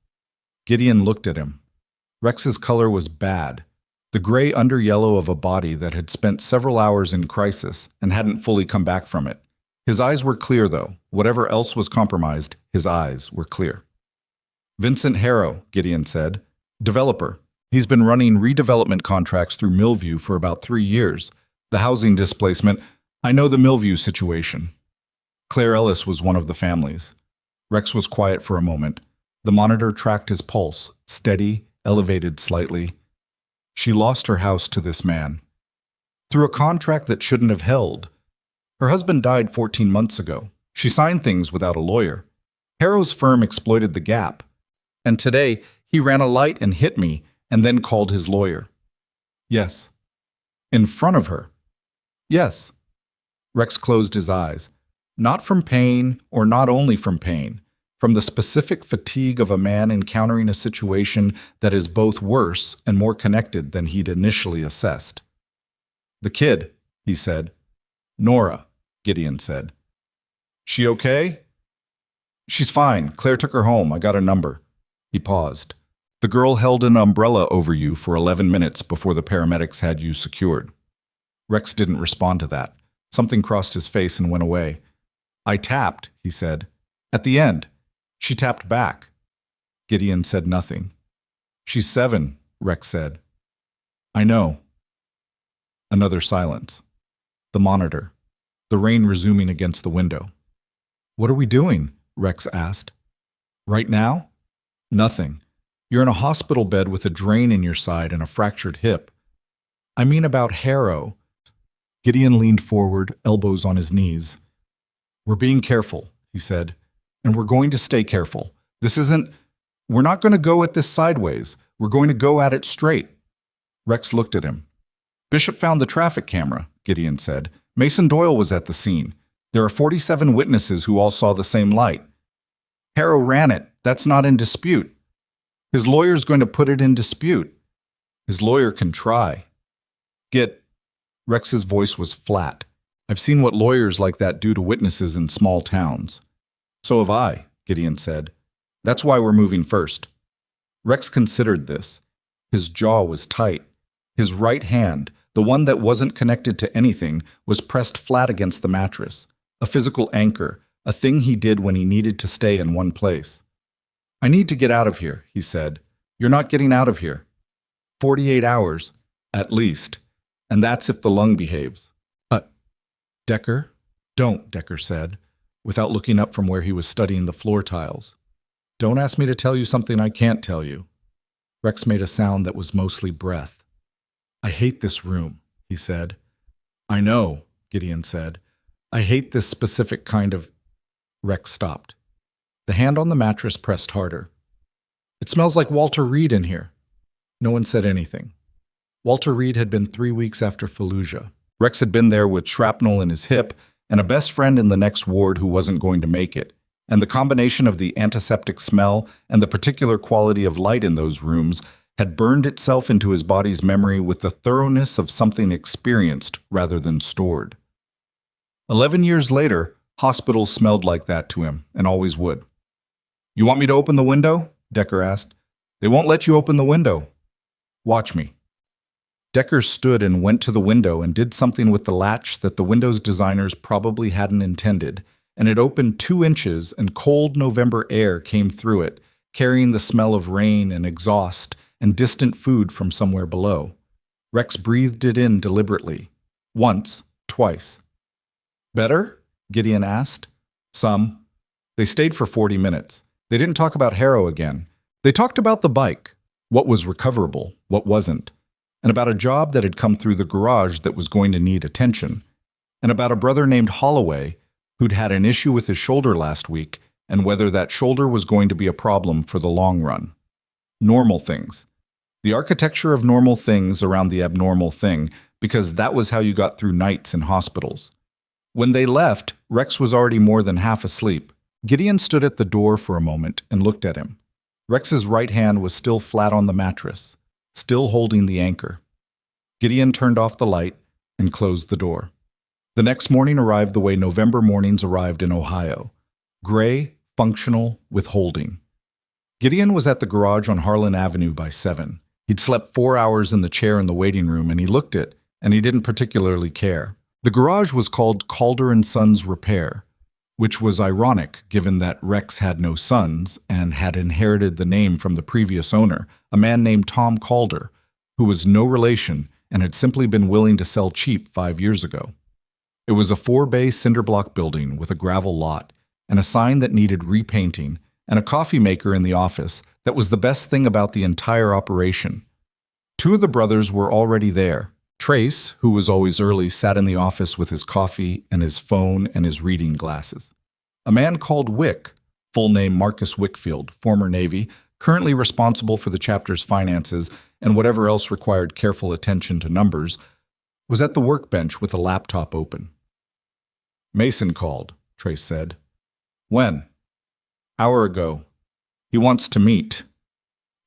Gideon looked at him. Rex's color was bad, the gray underyellow of a body that had spent several hours in crisis and hadn't fully come back from it. His eyes were clear, though. Whatever else was compromised, his eyes were clear. "Vincent Harrow," Gideon said. "Developer. He's been running redevelopment contracts through Millview for about 3 years. The housing displacement, I know the Millview situation." Claire Ellis was one of the families. Rex was quiet for a moment. The monitor tracked his pulse, steady, elevated slightly. She lost her house to this man. Through a contract that shouldn't have held. Her husband died 14 months ago. She signed things without a lawyer. Harrow's firm exploited the gap. And today, he ran a light and hit me, and then called his lawyer. "Yes." "In front of her?" "Yes." Rex closed his eyes. Not from pain, or not only from pain, from the specific fatigue of a man encountering a situation that is both worse and more connected than he'd initially assessed. "The kid," he said. "Nora," Gideon said. "She okay?" "She's fine. Claire took her home. I got a number." He paused. "The girl held an umbrella over you for 11 minutes before the paramedics had you secured." Rex didn't respond to that. Something crossed his face and went away. "I tapped," he said. "At the end. She tapped back." Gideon said nothing. "She's 7, Rex said. "I know." Another silence. The monitor. The rain resuming against the window. "What are we doing?" Rex asked. "Right now?" "Nothing. You're in a hospital bed with a drain in your side and a fractured hip." "I mean about Harrow." Gideon leaned forward, elbows on his knees. "We're being careful," he said. "And we're going to stay careful. We're not going to go at this sideways. We're going to go at it straight." Rex looked at him. "Bishop found the traffic camera," Gideon said. "Mason Doyle was at the scene. There are 47 witnesses who all saw the same light. Harrow ran it. That's not in dispute. His lawyer's going to put it in dispute. His lawyer can try." Rex's voice was flat. "I've seen what lawyers like that do to witnesses in small towns." "So have I," Gideon said. "That's why we're moving first." Rex considered this. His jaw was tight. His right hand, the one that wasn't connected to anything, was pressed flat against the mattress, a physical anchor, a thing he did when he needed to stay in one place. "I need to get out of here," he said. "You're not getting out of here. 48 hours, at least. And that's if the lung behaves." Decker?" "Don't," Decker said, without looking up from where he was studying the floor tiles. "Don't ask me to tell you something I can't tell you." Rex made a sound that was mostly breath. "I hate this room," he said. "I know," Gideon said. "I hate this specific kind of—" Rex stopped. The hand on the mattress pressed harder. "It smells like Walter Reed in here." No one said anything. Walter Reed had been 3 weeks after Fallujah. Rex had been there with shrapnel in his hip and a best friend in the next ward who wasn't going to make it. And the combination of the antiseptic smell and the particular quality of light in those rooms had burned itself into his body's memory with the thoroughness of something experienced rather than stored. 11 years later, hospitals smelled like that to him, and always would. You want me to open the window? Decker asked. They won't let you open the window. Watch me. Decker stood and went to the window and did something with the latch that the window's designers probably hadn't intended, and it opened 2 inches and cold November air came through it, carrying the smell of rain and exhaust and distant food from somewhere below. Rex breathed it in deliberately. Once, twice. Better? Gideon asked. Some. They stayed for 40 minutes. They didn't talk about Harrow again. They talked about the bike, what was recoverable, what wasn't, and about a job that had come through the garage that was going to need attention, and about a brother named Holloway who'd had an issue with his shoulder last week and whether that shoulder was going to be a problem for the long run. Normal things. The architecture of normal things around the abnormal thing, because that was how you got through nights in hospitals. When they left, Rex was already more than half asleep. Gideon stood at the door for a moment and looked at him. Rex's right hand was still flat on the mattress, still holding the anchor. Gideon turned off the light and closed the door. The next morning arrived the way November mornings arrived in Ohio. Gray, functional, withholding. Gideon was at the garage on Harlan Avenue by 7. He'd slept 4 hours in the chair in the waiting room, and he looked it, and he didn't particularly care. The garage was called Calder & Sons Repair, which was ironic given that Rex had no sons and had inherited the name from the previous owner, a man named Tom Calder, who was no relation and had simply been willing to sell cheap 5 years ago. It was a 4-bay cinder block building with a gravel lot and a sign that needed repainting and a coffee maker in the office that was the best thing about the entire operation. 2 of the brothers were already there. Trace, who was always early, sat in the office with his coffee and his phone and his reading glasses. A man called Wick, full name Marcus Wickfield, former Navy, currently responsible for the chapter's finances and whatever else required careful attention to numbers, was at the workbench with a laptop open. Mason called, Trace said. When? Hour ago. He wants to meet.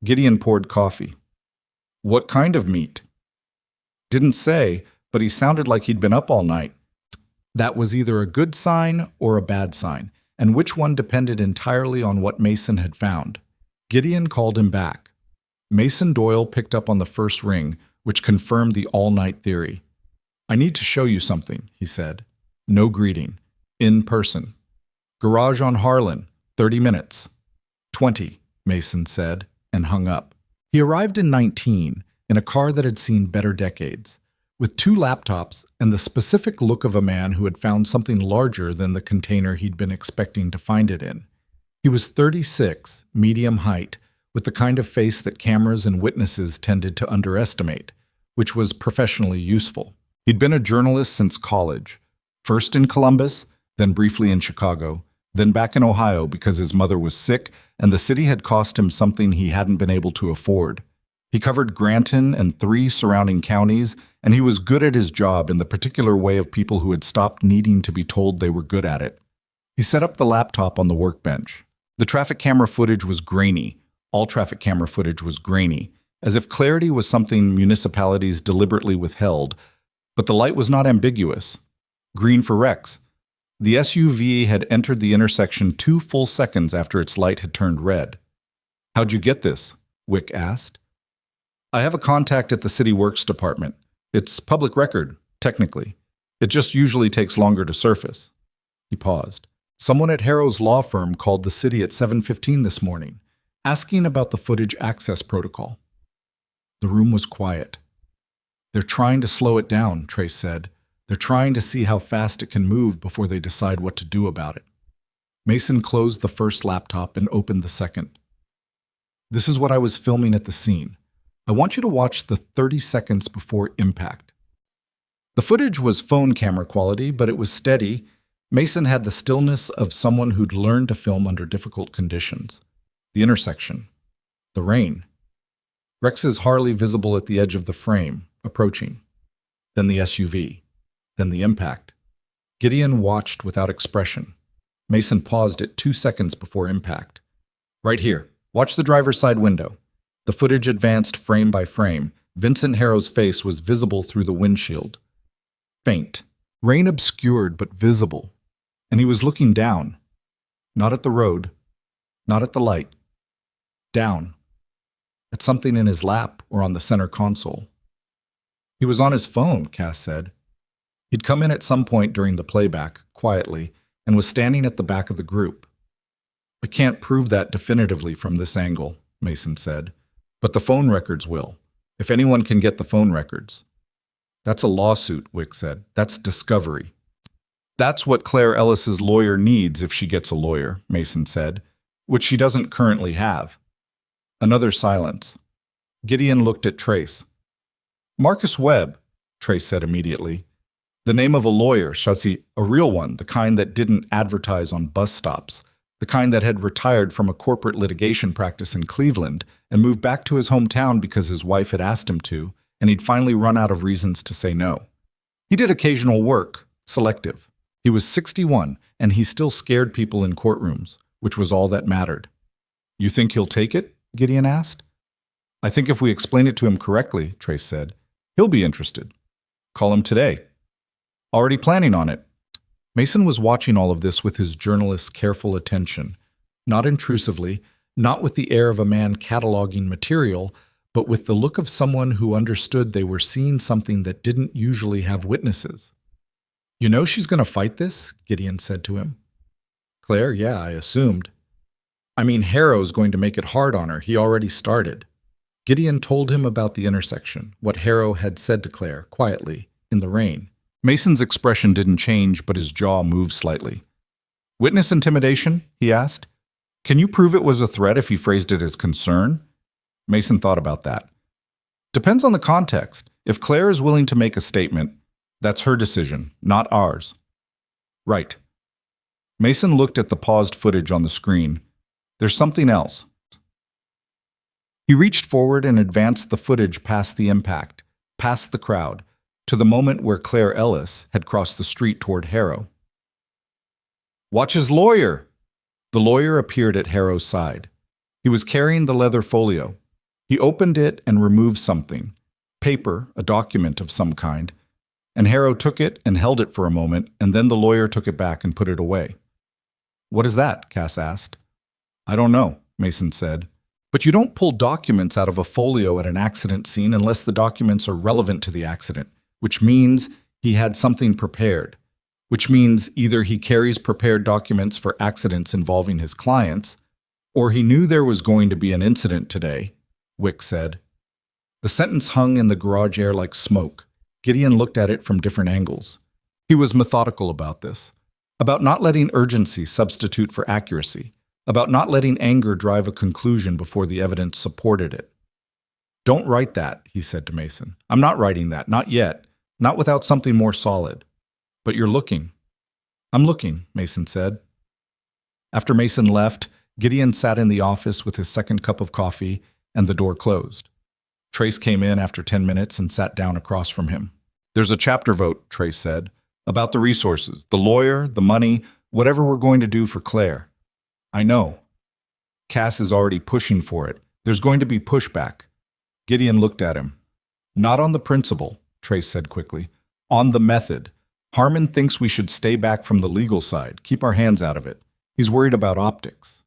Gideon poured coffee. What kind of meet? Didn't say, but he sounded like he'd been up all night. That was either a good sign or a bad sign, and which one depended entirely on what Mason had found. Gideon called him back. Mason Doyle picked up on the first ring, which confirmed the all-night theory. I need to show you something, he said. No greeting. In person. Garage on Harlan. 30 minutes. 20, Mason said, and hung up. He arrived in 19, in a car that had seen better decades, with 2 laptops and the specific look of a man who had found something larger than the container he'd been expecting to find it in. He was 36, medium height, with the kind of face that cameras and witnesses tended to underestimate, which was professionally useful. He'd been a journalist since college, first in Columbus, then briefly in Chicago, then back in Ohio because his mother was sick and the city had cost him something he hadn't been able to afford. He covered Granton and 3 surrounding counties, and he was good at his job in the particular way of people who had stopped needing to be told they were good at it. He set up the laptop on the workbench. The traffic camera footage was grainy. All traffic camera footage was grainy, as if clarity was something municipalities deliberately withheld, but the light was not ambiguous. Green for Rex. The SUV had entered the intersection 2 full seconds after its light had turned red. How'd you get this? Wick asked. I have a contact at the City Works Department. It's public record, technically. It just usually takes longer to surface. He paused. Someone at Harrow's law firm called the city at 7:15 this morning, asking about the footage access protocol. The room was quiet. They're trying to slow it down, Trace said. They're trying to see how fast it can move before they decide what to do about it. Mason closed the first laptop and opened the second. This is what I was filming at the scene. I want you to watch the 30 seconds before impact. The footage was phone camera quality, but it was steady. Mason had the stillness of someone who'd learned to film under difficult conditions. The intersection. The rain. Rex's Harley visible at the edge of the frame, approaching. Then the SUV. Then the impact. Gideon watched without expression. Mason paused at 2 seconds before impact. Right here. Watch the driver's side window. The footage advanced frame by frame. Vincent Harrow's face was visible through the windshield. Faint. Rain obscured but visible. And he was looking down. Not at the road. Not at the light. Down. At something in his lap or on the center console. He was on his phone, Cass said. He'd come in at some point during the playback, quietly, and was standing at the back of the group. I can't prove that definitively from this angle, Mason said, but the phone records will, if anyone can get the phone records. That's a lawsuit, Wick said. That's discovery. That's what Claire Ellis's lawyer needs if she gets a lawyer, Mason said, which she doesn't currently have. Another silence. Gideon looked at Trace. Marcus Webb, Trace said immediately. The name of a lawyer, Shotzi, a real one, the kind that didn't advertise on bus stops, the kind that had retired from a corporate litigation practice in Cleveland and moved back to his hometown because his wife had asked him to, and he'd finally run out of reasons to say no. He did occasional work, selective. He was 61, and he still scared people in courtrooms, which was all that mattered. You think he'll take it? Gideon asked. I think if we explain it to him correctly, Trace said, he'll be interested. Call him today. Already planning on it. Mason was watching all of this with his journalist's careful attention, not intrusively, not with the air of a man cataloging material, but with the look of someone who understood they were seeing something that didn't usually have witnesses. You know she's going to fight this? Gideon said to him. Claire, yeah, I assumed. I mean, Harrow's going to make it hard on her. He already started. Gideon told him about the intersection, what Harrow had said to Claire, quietly, in the rain. Mason's expression didn't change, but his jaw moved slightly. Witness intimidation? He asked. Can you prove it was a threat if he phrased it as concern? Mason thought about that. Depends on the context. If Claire is willing to make a statement, that's her decision, not ours. Right. Mason looked at the paused footage on the screen. There's something else. He reached forward and advanced the footage past the impact, past the crowd, to the moment where Claire Ellis had crossed the street toward Harrow. Watch his lawyer! The lawyer appeared at Harrow's side. He was carrying the leather folio. He opened it and removed something, paper, a document of some kind, and Harrow took it and held it for a moment, and then the lawyer took it back and put it away. What is that? Cass asked. I don't know, Mason said. But you don't pull documents out of a folio at an accident scene unless the documents are relevant to the accident, which means he had something prepared, which means either he carries prepared documents for accidents involving his clients, or he knew there was going to be an incident today, Wick said. The sentence hung in the garage air like smoke. Gideon looked at it from different angles. He was methodical about this, about not letting urgency substitute for accuracy, about not letting anger drive a conclusion before the evidence supported it. Don't write that, he said to Mason. I'm not writing that, not yet, not without something more solid. But you're looking. I'm looking, Mason said. After Mason left, Gideon sat in the office with his second cup of coffee, and the door closed. Trace came in after 10 minutes and sat down across from him. There's a chapter vote, Trace said, about the resources, the lawyer, the money, whatever we're going to do for Claire. I know. Cass is already pushing for it. There's going to be pushback. Gideon looked at him. Not on the principle, Trace said quickly. On the method. Harmon thinks we should stay back from the legal side, keep our hands out of it. He's worried about optics.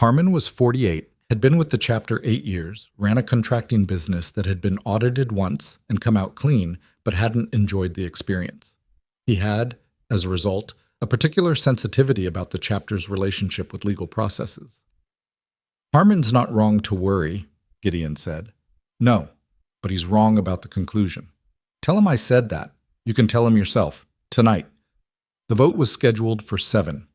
Harmon was 48, had been with the chapter 8 years, ran a contracting business that had been audited once and come out clean, but hadn't enjoyed the experience. He had, as a result, a particular sensitivity about the chapter's relationship with legal processes. Harmon's not wrong to worry, Gideon said. No, but he's wrong about the conclusion. Tell him I said that. You can tell him yourself. Tonight. The vote was scheduled for 7,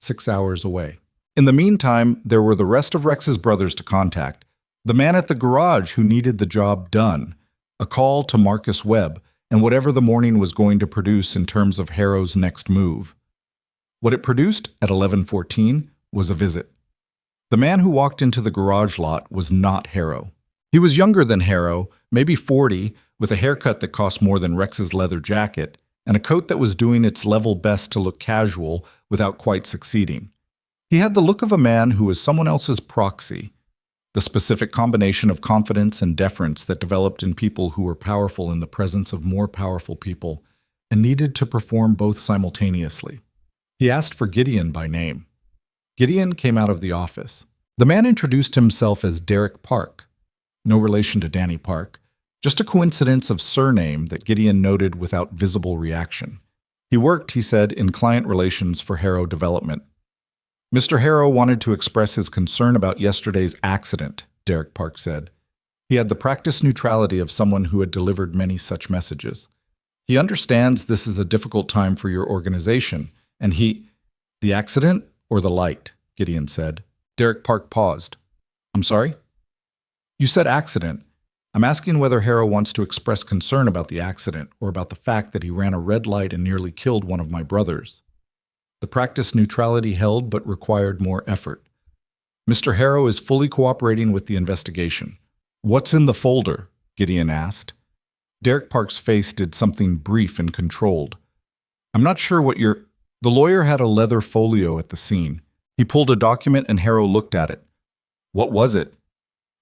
6 hours away. In the meantime, there were the rest of Rex's brothers to contact, the man at the garage who needed the job done, a call to Marcus Webb, and whatever the morning was going to produce in terms of Harrow's next move. What it produced at 11:14 was a visit. The man who walked into the garage lot was not Harrow. He was younger than Harrow, maybe 40, with a haircut that cost more than Rex's leather jacket, and a coat that was doing its level best to look casual without quite succeeding. He had the look of a man who was someone else's proxy, the specific combination of confidence and deference that developed in people who were powerful in the presence of more powerful people and needed to perform both simultaneously. He asked for Gideon by name. Gideon came out of the office. The man introduced himself as Derek Park. No relation to Danny Park. Just a coincidence of surname that Gideon noted without visible reaction. He worked, he said, in client relations for Harrow Development. Mr. Harrow wanted to express his concern about yesterday's accident, Derek Park said. He had the practiced neutrality of someone who had delivered many such messages. He understands this is a difficult time for your organization, and The accident or the light, Gideon said. Derek Park paused. I'm sorry? You said accident. I'm asking whether Harrow wants to express concern about the accident or about the fact that he ran a red light and nearly killed one of my brothers. The practiced neutrality held but required more effort. Mr. Harrow is fully cooperating with the investigation. What's in the folder? Gideon asked. Derek Park's face did something brief and controlled. I'm not sure what you're... The lawyer had a leather folio at the scene. He pulled a document and Harrow looked at it. What was it?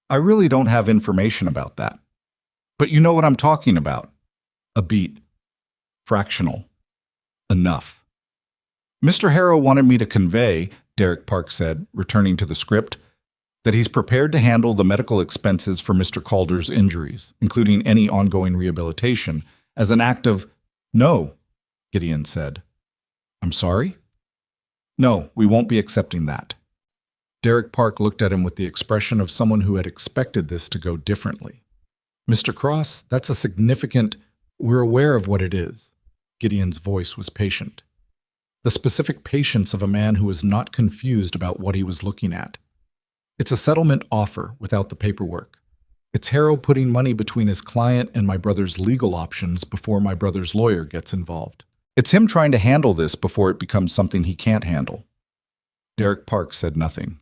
I really don't have information about that. But you know what I'm talking about. A beat. Fractional. Enough. Mr. Harrow wanted me to convey, Derek Park said, returning to the script, that he's prepared to handle the medical expenses for Mr. Calder's injuries, including any ongoing rehabilitation, as an act of... No, Gideon said. I'm sorry? No, we won't be accepting that. Derek Park looked at him with the expression of someone who had expected this to go differently. Mr. Cross, that's a significant... We're aware of what it is. Gideon's voice was patient. The specific patience of a man who was not confused about what he was looking at. It's a settlement offer without the paperwork. It's Harrow putting money between his client and my brother's legal options before my brother's lawyer gets involved. It's him trying to handle this before it becomes something he can't handle. Derek Park said nothing.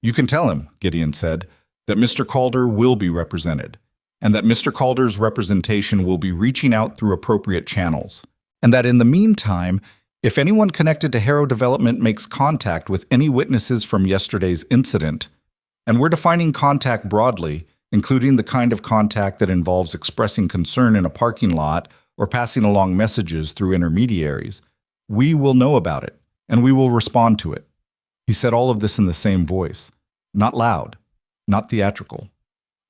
You can tell him, Gideon said, that Mr. Calder will be represented, and that Mr. Calder's representation will be reaching out through appropriate channels, and that in the meantime, if anyone connected to Harrow Development makes contact with any witnesses from yesterday's incident, and we're defining contact broadly, including the kind of contact that involves expressing concern in a parking lot or passing along messages through intermediaries, we will know about it, and we will respond to it. He said all of this in the same voice, not loud, not theatrical,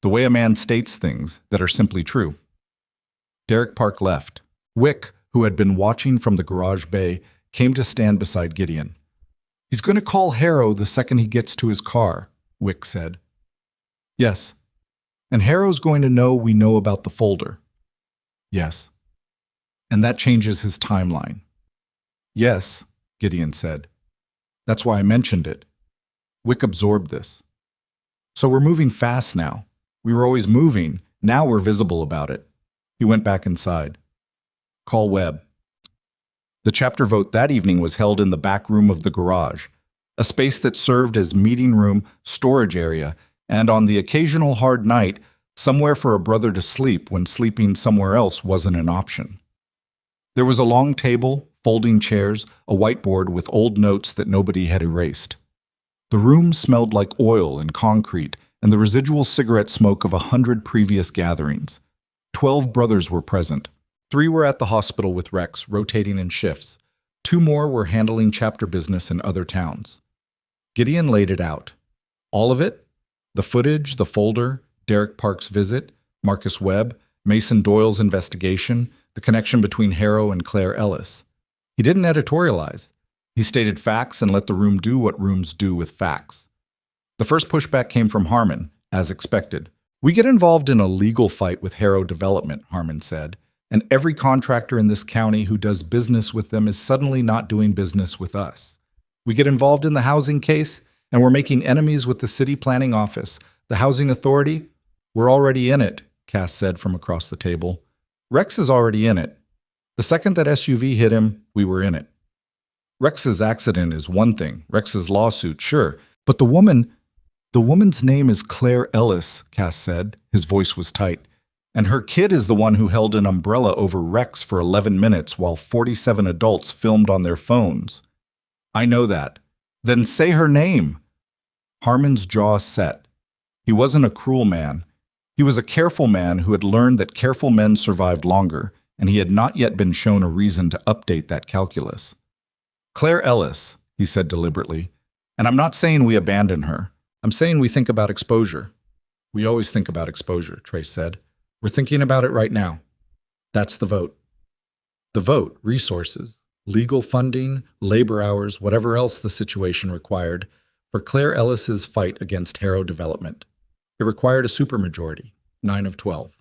the way a man states things that are simply true. Derek Park left. Wick, who had been watching from the garage bay, came to stand beside Gideon. He's going to call Harrow the second he gets to his car, Wick said. Yes. And Harrow's going to know we know about the folder. Yes. And that changes his timeline. Yes, Gideon said. That's why I mentioned it. Wick absorbed this. So we're moving fast now. We were always moving. Now we're visible about it. He went back inside. Call Webb. The chapter vote that evening was held in the back room of the garage, a space that served as meeting room, storage area, and on the occasional hard night, somewhere for a brother to sleep when sleeping somewhere else wasn't an option. There was a long table, folding chairs, a whiteboard with old notes that nobody had erased. The room smelled like oil and concrete and the residual cigarette smoke of 100 previous gatherings. 12 brothers were present. 3 were at the hospital with Rex, rotating in shifts. 2 more were handling chapter business in other towns. Gideon laid it out. All of it? The footage, the folder, Derek Park's visit, Marcus Webb, Mason Doyle's investigation, the connection between Harrow and Claire Ellis. He didn't editorialize. He stated facts and let the room do what rooms do with facts. The first pushback came from Harmon, as expected. We get involved in a legal fight with Harrow Development, Harmon said, and every contractor in this county who does business with them is suddenly not doing business with us. We get involved in the housing case, and we're making enemies with the city planning office. The housing authority? We're already in it, Cass said from across the table. Rex is already in it. The second that SUV hit him, we were in it. Rex's accident is one thing, Rex's lawsuit, sure, but the woman's name is Claire Ellis, Cass said. His voice was tight. And her kid is the one who held an umbrella over Rex for 11 minutes while 47 adults filmed on their phones. I know that. Then say her name. Harmon's jaw set. He wasn't a cruel man. He was a careful man who had learned that careful men survived longer, and he had not yet been shown a reason to update that calculus. Claire Ellis, he said deliberately, And I'm not saying we abandon her. I'm saying we think about exposure. We always think about exposure, Trace said. We're thinking about it right now. That's the vote. The vote, resources, legal funding, labor hours, whatever else the situation required, for Claire Ellis's fight against Harrow development. It required a supermajority, 9 of 12.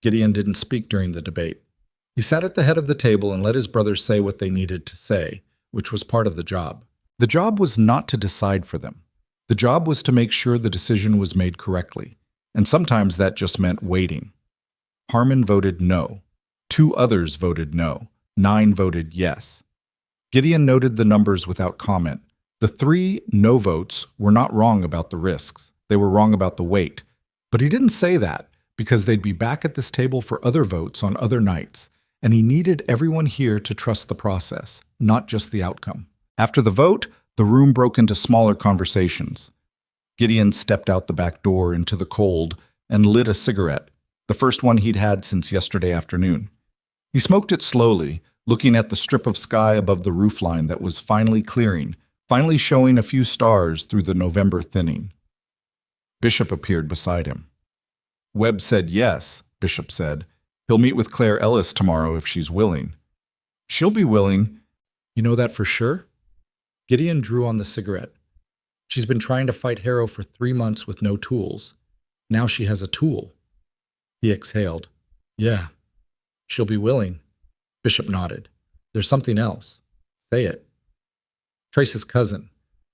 Gideon didn't speak during the debate. He sat at the head of the table and let his brothers say what they needed to say, which was part of the job. The job was not to decide for them. The job was to make sure the decision was made correctly, and sometimes that just meant waiting. Harmon voted no. 2 others voted no. 9 voted yes. Gideon noted the numbers without comment. The 3 no votes were not wrong about the risks. They were wrong about the weight. But he didn't say that because they'd be back at this table for other votes on other nights, and he needed everyone here to trust the process, not just the outcome. After the vote, the room broke into smaller conversations. Gideon stepped out the back door into the cold and lit a cigarette, the first one he'd had since yesterday afternoon. He smoked it slowly, looking at the strip of sky above the roofline that was finally clearing, finally showing a few stars through the November thinning. Bishop appeared beside him. Webb said yes, Bishop said. He'll meet with Claire Ellis tomorrow if she's willing. She'll be willing. You know that for sure? Gideon drew on the cigarette. She's been trying to fight Harrow for 3 months with no tools. Now she has a tool. He exhaled. Yeah, she'll be willing. Bishop nodded. There's something else. Say it. Trace's cousin,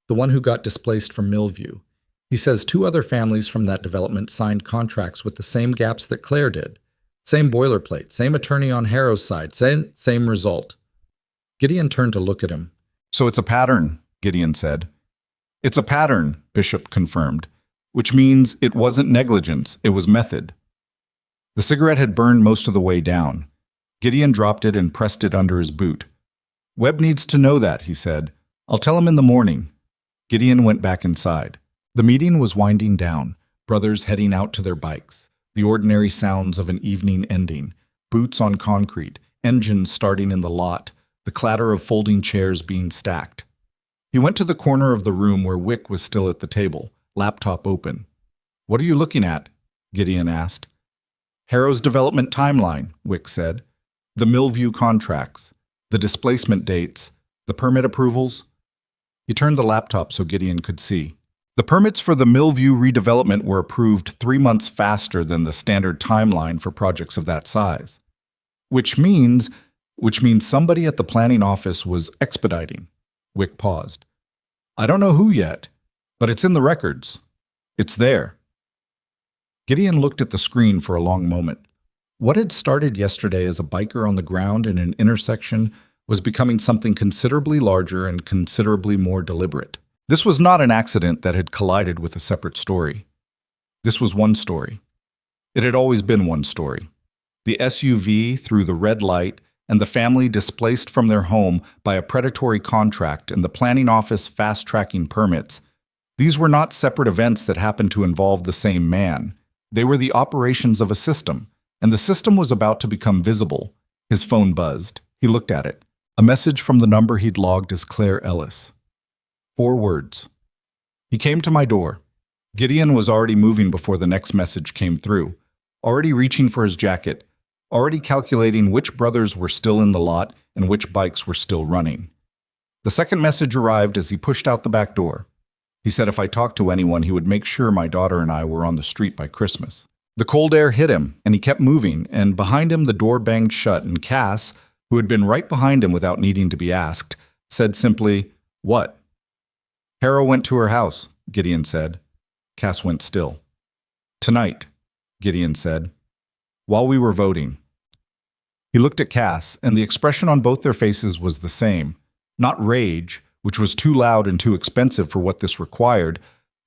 the one who got displaced from Millview. He says 2 other families from that development signed contracts with the same gaps that Claire did. Same boilerplate, same attorney on Harrow's side, same result. Gideon turned to look at him. So it's a pattern, Gideon said. It's a pattern, Bishop confirmed, which means it wasn't negligence, it was method. The cigarette had burned most of the way down. Gideon dropped it and pressed it under his boot. Webb needs to know that, he said. I'll tell him in the morning. Gideon went back inside. The meeting was winding down, brothers heading out to their bikes, the ordinary sounds of an evening ending, boots on concrete, engines starting in the lot, the clatter of folding chairs being stacked. He went to the corner of the room where Wick was still at the table, laptop open. What are you looking at? Gideon asked. Harrow's development timeline, Wick said. The Millview contracts, the displacement dates, the permit approvals. He turned the laptop so Gideon could see. The permits for the Millview redevelopment were approved 3 months faster than the standard timeline for projects of that size. Which means somebody at the planning office was expediting. Wick paused. I don't know who yet, but it's in the records. It's there. Gideon looked at the screen for a long moment. What had started yesterday as a biker on the ground in an intersection was becoming something considerably larger and considerably more deliberate. This was not an accident that had collided with a separate story. This was one story. It had always been one story. The SUV through the red light and the family displaced from their home by a predatory contract and the planning office fast-tracking permits. These were not separate events that happened to involve the same man. They were the operations of a system, and the system was about to become visible. His phone buzzed. He looked at it. A message from the number he'd logged as Claire Ellis. 4 words. He came to my door. Gideon was already moving before the next message came through, already reaching for his jacket, already calculating which brothers were still in the lot and which bikes were still running. The second message arrived as he pushed out the back door. He said if I talked to anyone, he would make sure my daughter and I were on the street by Christmas. The cold air hit him, and he kept moving, and behind him the door banged shut, and Cass, who had been right behind him without needing to be asked, said simply, "What?" Harrow went to her house, Gideon said. Cass went still. Tonight, Gideon said, while we were voting. He looked at Cass, and the expression on both their faces was the same. Not rage, which was too loud and too expensive for what this required,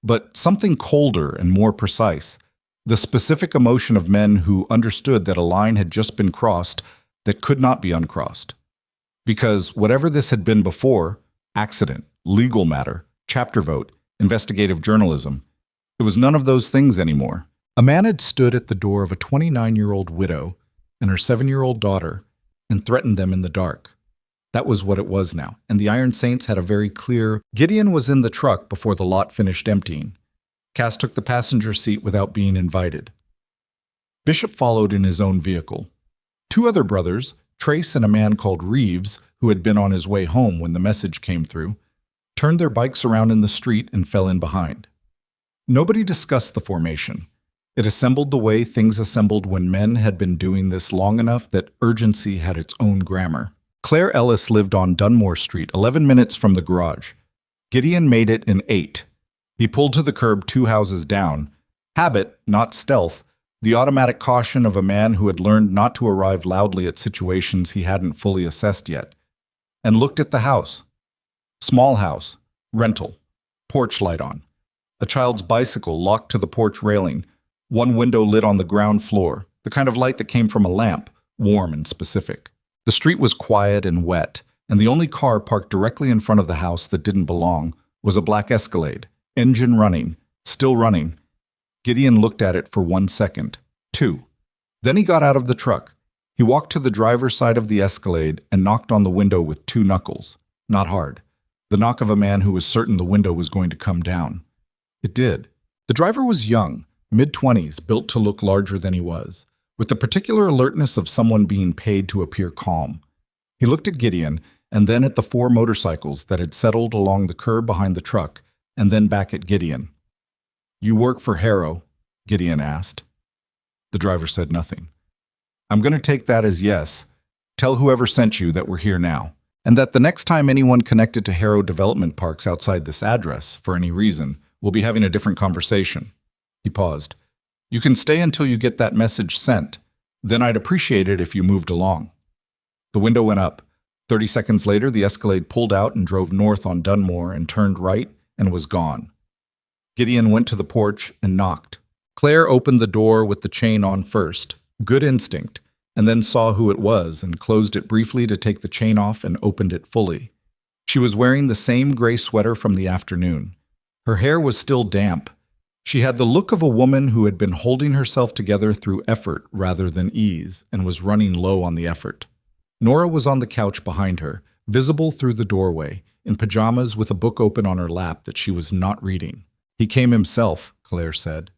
but something colder and more precise. The specific emotion of men who understood that a line had just been crossed that could not be uncrossed. Because whatever this had been before, accident, legal matter, chapter vote, investigative journalism, it was none of those things anymore. A man had stood at the door of a 29-year-old widow and her 7-year-old daughter and threatened them in the dark. That was what it was now, and the Iron Saints had a very clear... Gideon was in the truck before the lot finished emptying. Cass took the passenger seat without being invited. Bishop followed in his own vehicle. Two other brothers, Trace and a man called Reeves, who had been on his way home when the message came through, turned their bikes around in the street and fell in behind. Nobody discussed the formation. It assembled the way things assembled when men had been doing this long enough that urgency had its own grammar. Claire Ellis lived on Dunmore Street, 11 minutes from the garage. Gideon made it in 8. He pulled to the curb 2 houses down. Habit, not stealth, the automatic caution of a man who had learned not to arrive loudly at situations he hadn't fully assessed yet. And looked at the house. Small house, rental, porch light on. A child's bicycle locked to the porch railing, one window lit on the ground floor, the kind of light that came from a lamp, warm and specific. The street was quiet and wet, and the only car parked directly in front of the house that didn't belong was a black Escalade, engine running, still running. Gideon looked at it for 1 second, 2. Then he got out of the truck. He walked to the driver's side of the Escalade and knocked on the window with 2 knuckles. Not hard. The knock of a man who was certain the window was going to come down. It did. The driver was young, mid-20s, built to look larger than he was, with the particular alertness of someone being paid to appear calm. He looked at Gideon, and then at the 4 motorcycles that had settled along the curb behind the truck, and then back at Gideon. "You work for Harrow?" Gideon asked. The driver said nothing. "I'm going to take that as yes. Tell whoever sent you that we're here now, and that the next time anyone connected to Harrow Development Parks outside this address, for any reason, we'll be having a different conversation." He paused. "You can stay until you get that message sent. Then I'd appreciate it if you moved along." The window went up. 30 seconds later, the Escalade pulled out and drove north on Dunmore and turned right and was gone. Gideon went to the porch and knocked. Claire opened the door with the chain on first, good instinct, and then saw who it was and closed it briefly to take the chain off and opened it fully. She was wearing the same gray sweater from the afternoon. Her hair was still damp. She had the look of a woman who had been holding herself together through effort rather than ease and was running low on the effort. Nora was on the couch behind her, visible through the doorway, in pajamas with a book open on her lap that she was not reading. "He came himself," Claire said.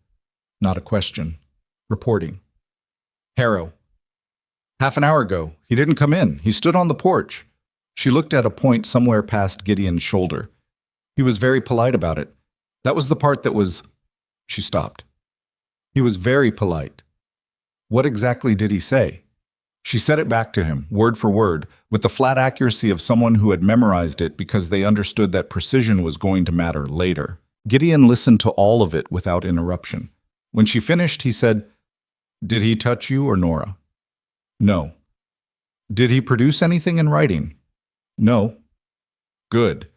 Not a question. Reporting. "Harrow. Half an hour ago. He didn't come in. He stood on the porch." She looked at a point somewhere past Gideon's shoulder. "He was very polite about it. That was the part that was..." She stopped. "He was very polite." "What exactly did he say?" She said it back to him, word for word, with the flat accuracy of someone who had memorized it because they understood that precision was going to matter later. Gideon listened to all of it without interruption. When she finished, he said, "Did he touch you or Nora?" "No." "Did he produce anything in writing?" "No." "Good.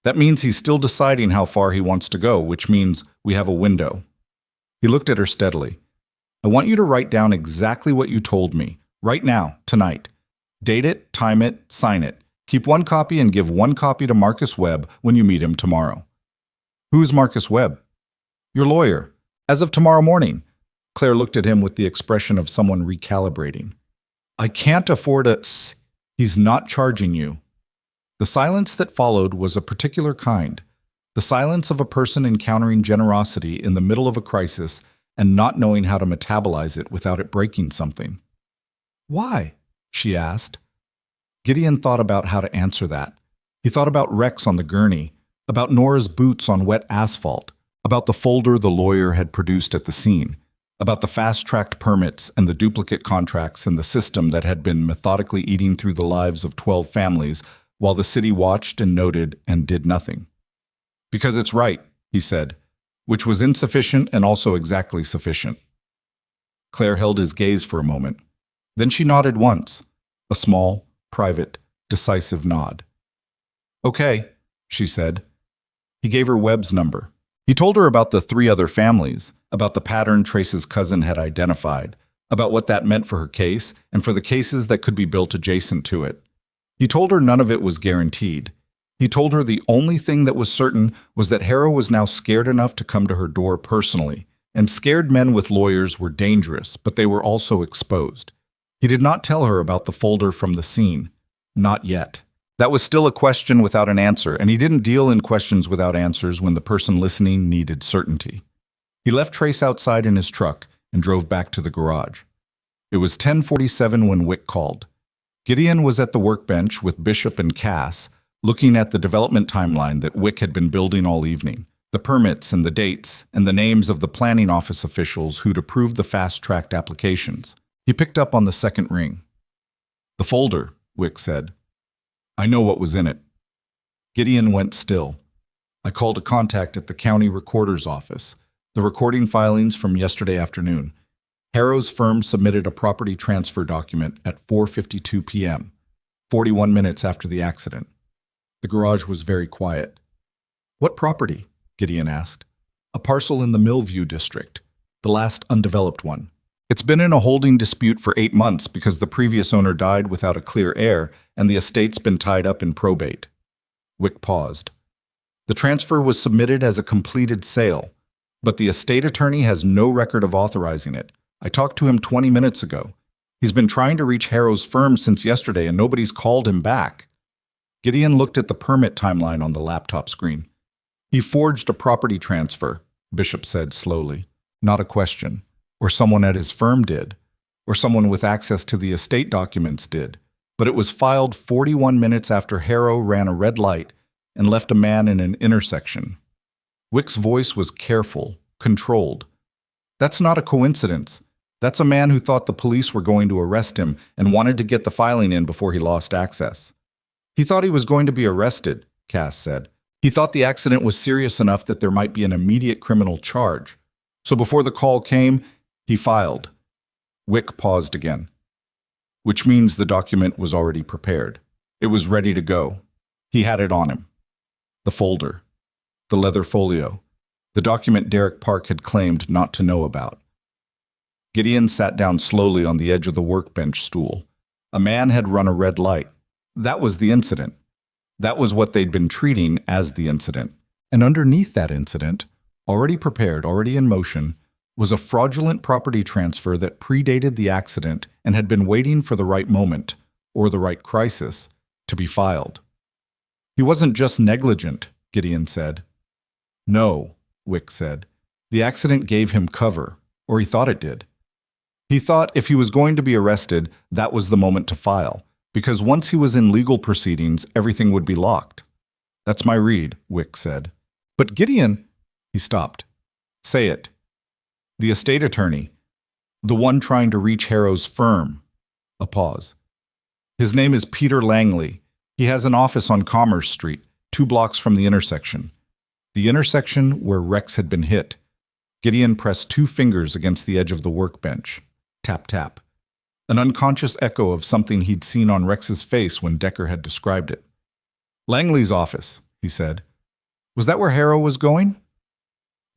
That means he's still deciding how far he wants to go, which means we have a window." He looked at her steadily. "I want you to write down exactly what you told me, right now, tonight. Date it, time it, sign it. Keep 1 copy and give 1 copy to Marcus Webb when you meet him tomorrow." "Who's Marcus Webb?" "Your lawyer. As of tomorrow morning." Claire looked at him with the expression of someone recalibrating. "I can't afford a... He's not charging you." The silence that followed was a particular kind. The silence of a person encountering generosity in the middle of a crisis and not knowing how to metabolize it without it breaking something. "Why?" she asked. Gideon thought about how to answer that. He thought about Rex on the gurney, about Nora's boots on wet asphalt, about the folder the lawyer had produced at the scene, about the fast-tracked permits and the duplicate contracts and the system that had been methodically eating through the lives of 12 families while the city watched and noted and did nothing. "Because it's right," he said, which was insufficient and also exactly sufficient. Claire held his gaze for a moment. Then she nodded once, a small, private, decisive nod. "Okay," she said. He gave her Webb's number. He told her about the 3 other families, about the pattern Trace's cousin had identified, about what that meant for her case and for the cases that could be built adjacent to it. He told her none of it was guaranteed. He told her the only thing that was certain was that Harrow was now scared enough to come to her door personally, and scared men with lawyers were dangerous, but they were also exposed. He did not tell her about the folder from the scene. Not yet. That was still a question without an answer, and he didn't deal in questions without answers when the person listening needed certainty. He left Trace outside in his truck and drove back to the garage. It was 10:47 when Wick called. Gideon was at the workbench with Bishop and Cass, looking at the development timeline that Wick had been building all evening, the permits and the dates and the names of the planning office officials who'd approved the fast-tracked applications. He picked up on the second ring. "The folder," Wick said. "I know what was in it." Gideon went still. "I called a contact at the county recorder's office. The recording filings from yesterday afternoon. Harrow's firm submitted a property transfer document at 4:52 p.m., 41 minutes after the accident." The garage was very quiet. "What property?" Gideon asked. "A parcel in the Millview district, the last undeveloped one. It's been in a holding dispute for 8 months because the previous owner died without a clear heir and the estate's been tied up in probate." Wick paused. "The transfer was submitted as a completed sale, but the estate attorney has no record of authorizing it. I talked to him 20 minutes ago. He's been trying to reach Harrow's firm since yesterday and nobody's called him back." Gideon looked at the permit timeline on the laptop screen. "He forged a property transfer," Bishop said slowly. "Not a question. Or someone at his firm did. Or someone with access to the estate documents did. But it was filed 41 minutes after Harrow ran a red light and left a man in an intersection." Wick's voice was careful, controlled. "That's not a coincidence. That's a man who thought the police were going to arrest him and wanted to get the filing in before he lost access." "He thought he was going to be arrested," Cass said. "He thought the accident was serious enough that there might be an immediate criminal charge. So before the call came, he filed." Wick paused again. "Which means the document was already prepared. It was ready to go. He had it on him. The folder. The leather folio. The document Derek Park had claimed not to know about." Gideon sat down slowly on the edge of the workbench stool. A man had run a red light. That was the incident. That was what they'd been treating as the incident. And underneath that incident, already prepared, already in motion, was a fraudulent property transfer that predated the accident and had been waiting for the right moment, or the right crisis, to be filed. "He wasn't just negligent," Gideon said. "No," Wick said. "The accident gave him cover, or he thought it did. He thought if he was going to be arrested, that was the moment to file, because once he was in legal proceedings, everything would be locked." "That's my read," Wick said. "But Gideon—" He stopped. "Say it." "The estate attorney. The one trying to reach Harrow's firm." A pause. "His name is Peter Langley. He has an office on Commerce Street, 2 blocks from the intersection. The intersection where Rex had been hit." Gideon pressed 2 fingers against the edge of the workbench. Tap, tap. An unconscious echo of something he'd seen on Rex's face when Decker had described it. "Langley's office," he said. "Was that where Harrow was going?"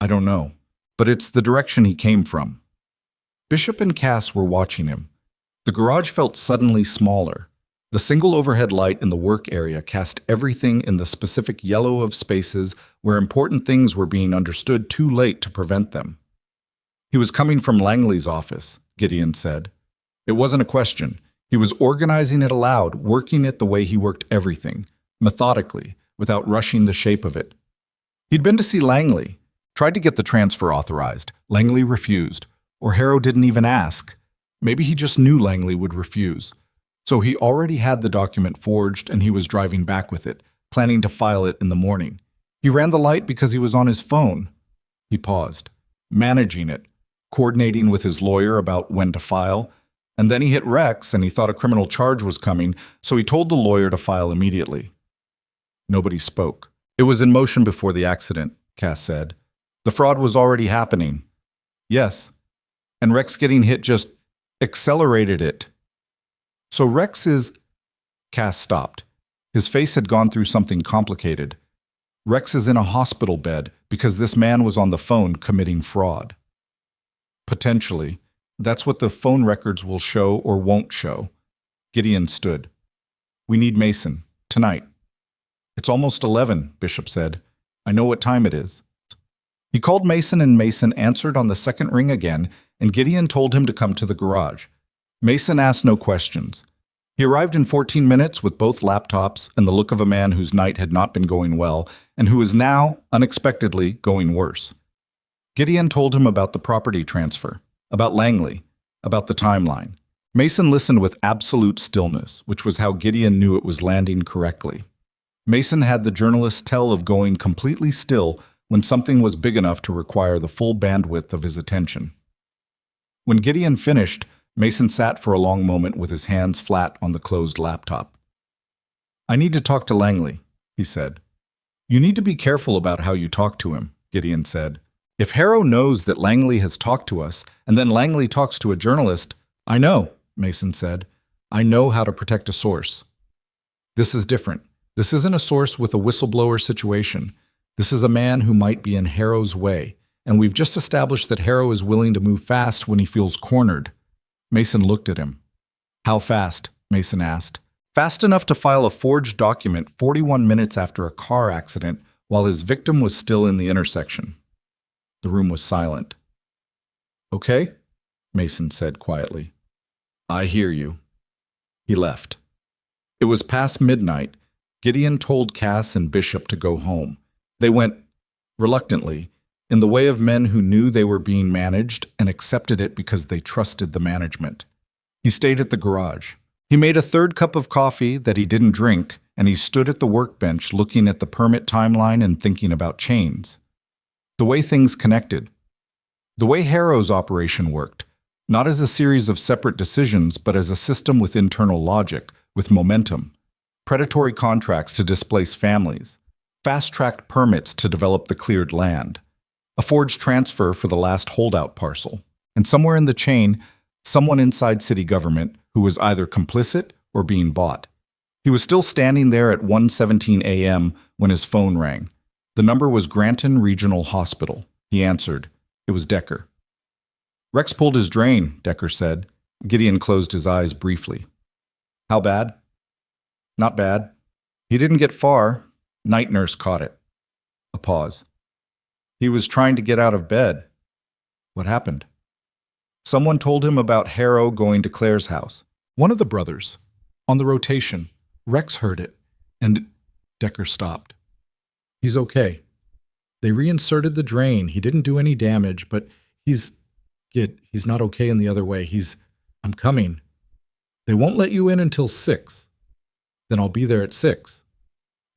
"I don't know, but it's the direction he came from." Bishop and Cass were watching him. The garage felt suddenly smaller. The single overhead light in the work area cast everything in the specific yellow of spaces where important things were being understood too late to prevent them. "He was coming from Langley's office," Gideon said. It wasn't a question. He was organizing it aloud, working it the way he worked everything, methodically, without rushing the shape of it. He'd been to see Langley, tried to get the transfer authorized. Langley refused, or Harrow didn't even ask. Maybe he just knew Langley would refuse. So he already had the document forged and he was driving back with it, planning to file it in the morning. He ran the light because he was on his phone. He paused, managing it, coordinating with his lawyer about when to file, and then he hit Rex and he thought a criminal charge was coming, so he told the lawyer to file immediately. Nobody spoke. "It was in motion before the accident," Cass said. "The fraud was already happening." "Yes. And Rex getting hit just accelerated it." "So Rex is—" Cass stopped. His face had gone through something complicated. "Rex is in a hospital bed because this man was on the phone committing fraud." "Potentially. That's what the phone records will show or won't show." Gideon stood. "We need Mason. Tonight." "It's almost 11, Bishop said. "I know what time it is." He called Mason and Mason answered on the second ring again, and Gideon told him to come to the garage. Mason asked no questions. He arrived in 14 minutes with both laptops and the look of a man whose night had not been going well and who is now, unexpectedly, going worse. Gideon told him about the property transfer, about Langley, about the timeline. Mason listened with absolute stillness, which was how Gideon knew it was landing correctly. Mason had the journalist's tell of going completely still when something was big enough to require the full bandwidth of his attention. When Gideon finished, Mason sat for a long moment with his hands flat on the closed laptop. "I need to talk to Langley," he said. "You need to be careful about how you talk to him," Gideon said. "If Harrow knows that Langley has talked to us, and then Langley talks to a journalist—" "I know," Mason said. "I know how to protect a source. This is different. This isn't a source with a whistleblower situation. This is a man who might be in Harrow's way, and we've just established that Harrow is willing to move fast when he feels cornered." Mason looked at him. "How fast?" Mason asked. "Fast enough to file a forged document 41 minutes after a car accident while his victim was still in the intersection." The room was silent. "Okay," Mason said quietly. "I hear you." He left. It was past midnight. Gideon told Cass and Bishop to go home. They went, reluctantly, in the way of men who knew they were being managed and accepted it because they trusted the management. He stayed at the garage. He made a third cup of coffee that he didn't drink, and he stood at the workbench looking at the permit timeline and thinking about chains. The way things connected. The way Harrow's operation worked, not as a series of separate decisions, but as a system with internal logic, with momentum. Predatory contracts to displace families. Fast-tracked permits to develop the cleared land. A forged transfer for the last holdout parcel. And somewhere in the chain, someone inside city government who was either complicit or being bought. He was still standing there at 1:17 a.m. when his phone rang. The number was Granton Regional Hospital. He answered. It was Decker. "Rex pulled his drain," Decker said. Gideon closed his eyes briefly. "How bad?" "Not bad. He didn't get far. Night nurse caught it." A pause. "He was trying to get out of bed." "What happened?" "Someone told him about Harrow going to Claire's house. One of the brothers. On the rotation. Rex heard it, and—" Decker stopped. "He's okay. They reinserted the drain. He didn't do any damage, but he's not okay in the other way. I'm coming. They won't let you in until 6. Then I'll be there at 6.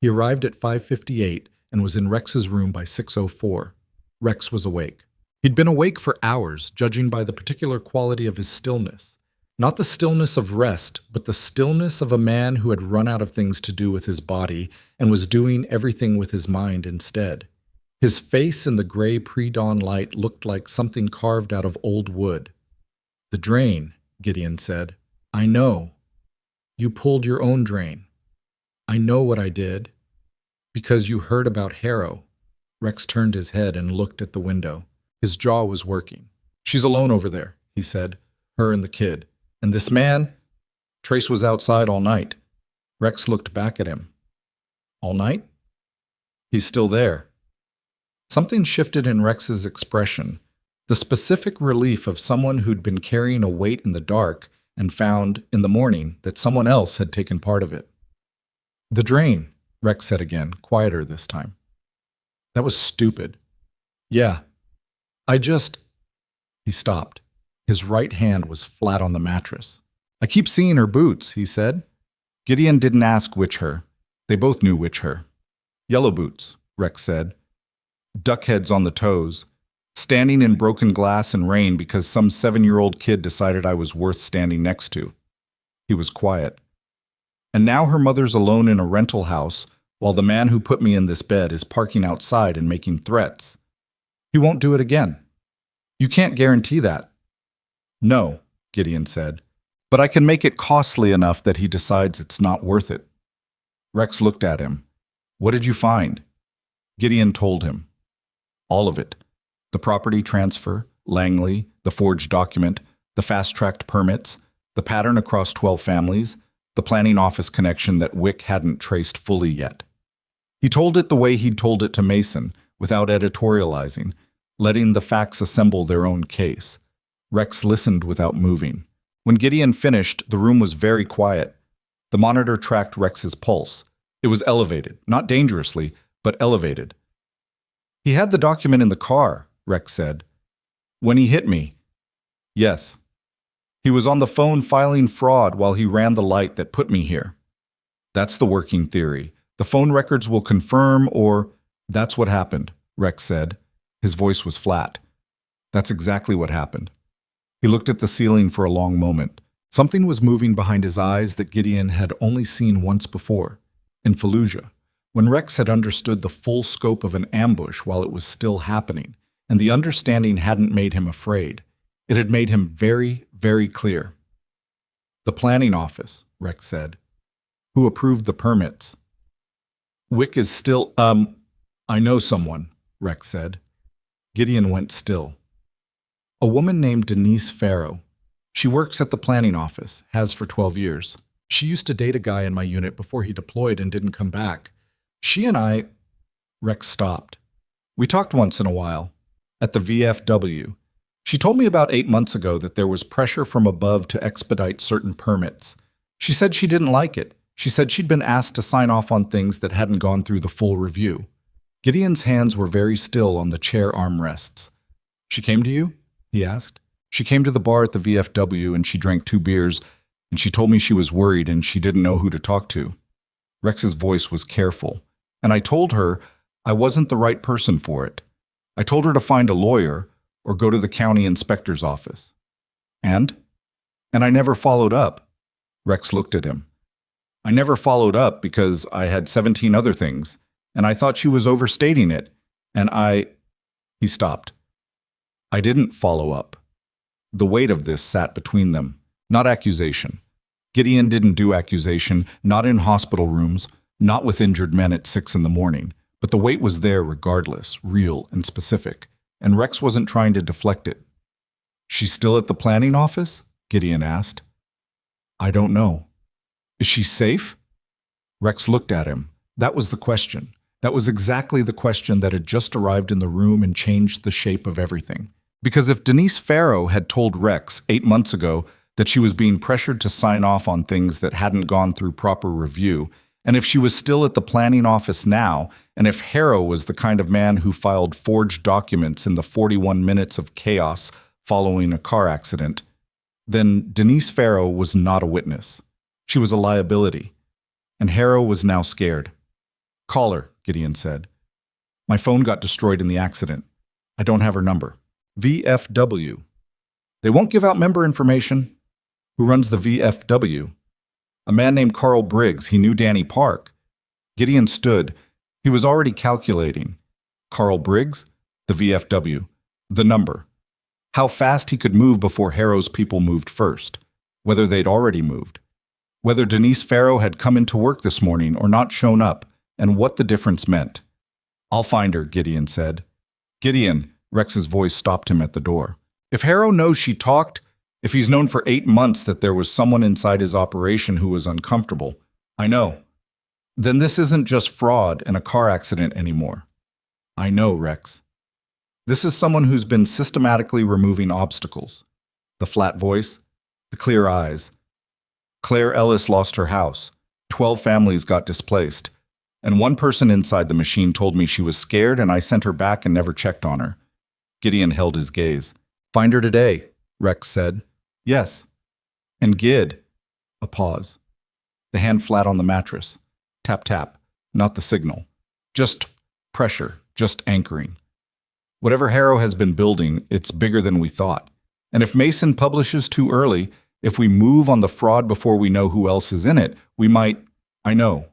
He arrived at 5:58 and was in Rex's room by 6:04. Rex was awake. He'd been awake for hours, judging by the particular quality of his stillness. Not the stillness of rest, but the stillness of a man who had run out of things to do with his body and was doing everything with his mind instead. His face in the gray pre-dawn light looked like something carved out of old wood. "The drain," Gideon said. "I know. You pulled your own drain. I know what I did. Because you heard about Harrow." Rex turned his head and looked at the window. His jaw was working. "She's alone over there," he said. "Her and the kid. And this man? Trace was outside all night." Rex looked back at him. "All night?" "He's still there." Something shifted in Rex's expression. The specific relief of someone who'd been carrying a weight in the dark and found, in the morning, that someone else had taken part of it. "The drain," Rex said again, quieter this time. "That was stupid." "Yeah. He stopped. His right hand was flat on the mattress. "I keep seeing her boots," he said. Gideon didn't ask which her. They both knew which her. "Yellow boots," Rex said. "Duck heads on the toes. Standing in broken glass and rain because some 7-year-old kid decided I was worth standing next to." He was quiet. "And now her mother's alone in a rental house while the man who put me in this bed is parking outside and making threats. He won't do it again." "You can't guarantee that." "No," Gideon said, "but I can make it costly enough that he decides it's not worth it." Rex looked at him. "What did you find?" Gideon told him. All of it. The property transfer, Langley, the forged document, the fast-tracked permits, the pattern across 12 families, the planning office connection that Wick hadn't traced fully yet. He told it the way he'd told it to Mason, without editorializing, letting the facts assemble their own case. Rex listened without moving. When Gideon finished, the room was very quiet. The monitor tracked Rex's pulse. It was elevated, not dangerously, but elevated. "He had the document in the car," Rex said. "When he hit me." "Yes. He was on the phone filing fraud while he ran the light that put me here." "That's the working theory. The phone records will confirm or—" "That's what happened," Rex said. His voice was flat. "That's exactly what happened." He looked at the ceiling for a long moment. Something was moving behind his eyes that Gideon had only seen once before, in Fallujah, when Rex had understood the full scope of an ambush while it was still happening, and the understanding hadn't made him afraid. It had made him very, very clear. "The planning office," Rex said. "Who approved the permits?" "Wick is still, I know someone," Rex said. Gideon went still. "A woman named Denise Farrow. She works at the planning office, has for 12 years. She used to date a guy in my unit before he deployed and didn't come back. She and I—" Rex stopped. "We talked once in a while, at the VFW. She told me about 8 months ago that there was pressure from above to expedite certain permits. She said she didn't like it. She said she'd been asked to sign off on things that hadn't gone through the full review." Gideon's hands were very still on the chair armrests. "She came to you?" he asked. "She came to the bar at the VFW and she drank 2 beers, and she told me she was worried and she didn't know who to talk to." Rex's voice was careful. "And I told her I wasn't the right person for it. I told her to find a lawyer or go to the county inspector's office." And I never followed up." Rex looked at him. "I never followed up because I had 17 other things, and I thought she was overstating it, and He stopped. "I didn't follow up." The weight of this sat between them, not accusation. Gideon didn't do accusation, not in hospital rooms, not with injured men at 6 in the morning, but the weight was there regardless, real and specific, and Rex wasn't trying to deflect it. "She's still at the planning office?" Gideon asked. "I don't know." "Is she safe?" Rex looked at him. That was the question. That was exactly the question that had just arrived in the room and changed the shape of everything. Because if Denise Farrow had told Rex 8 months ago that she was being pressured to sign off on things that hadn't gone through proper review, and if she was still at the planning office now, and if Harrow was the kind of man who filed forged documents in the 41 minutes of chaos following a car accident, then Denise Farrow was not a witness. She was a liability. And Harrow was now scared. "Call her," Gideon said. "My phone got destroyed in the accident. I don't have her number." VFW. "They won't give out member information." "Who runs the VFW?" "A man named Carl Briggs. He knew Danny Park." Gideon stood. He was already calculating. Carl Briggs? The VFW. The number. How fast he could move before Harrow's people moved first. Whether they'd already moved. Whether Denise Farrow had come into work this morning or not shown up, and what the difference meant. "I'll find her," Gideon said. "Gideon," Rex's voice stopped him at the door. "If Harrow knows she talked, if he's known for 8 months that there was someone inside his operation who was uncomfortable, I know, then this isn't just fraud and a car accident anymore." "I know, Rex. This is someone who's been systematically removing obstacles." The flat voice, the clear eyes. "Claire Ellis lost her house. 12 families got displaced. And one person inside the machine told me she was scared and I sent her back and never checked on her." Gideon held his gaze. "Find her today," Rex said. "Yes." "And Gid." A pause. The hand flat on the mattress. Tap, tap. Not the signal. Just pressure. Just anchoring. "Whatever Harrow has been building, it's bigger than we thought. And if Mason publishes too early, if we move on the fraud before we know who else is in it, we might—" "I know.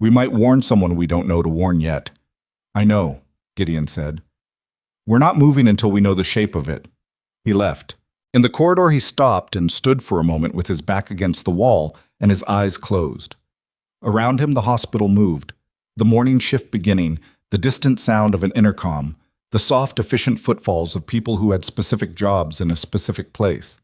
We might warn someone we don't know to warn yet." "I know," Gideon said. "We're not moving until we know the shape of it." He left. In the corridor he stopped and stood for a moment with his back against the wall and his eyes closed. Around him the hospital moved, the morning shift beginning, the distant sound of an intercom, the soft, efficient footfalls of people who had specific jobs in a specific place.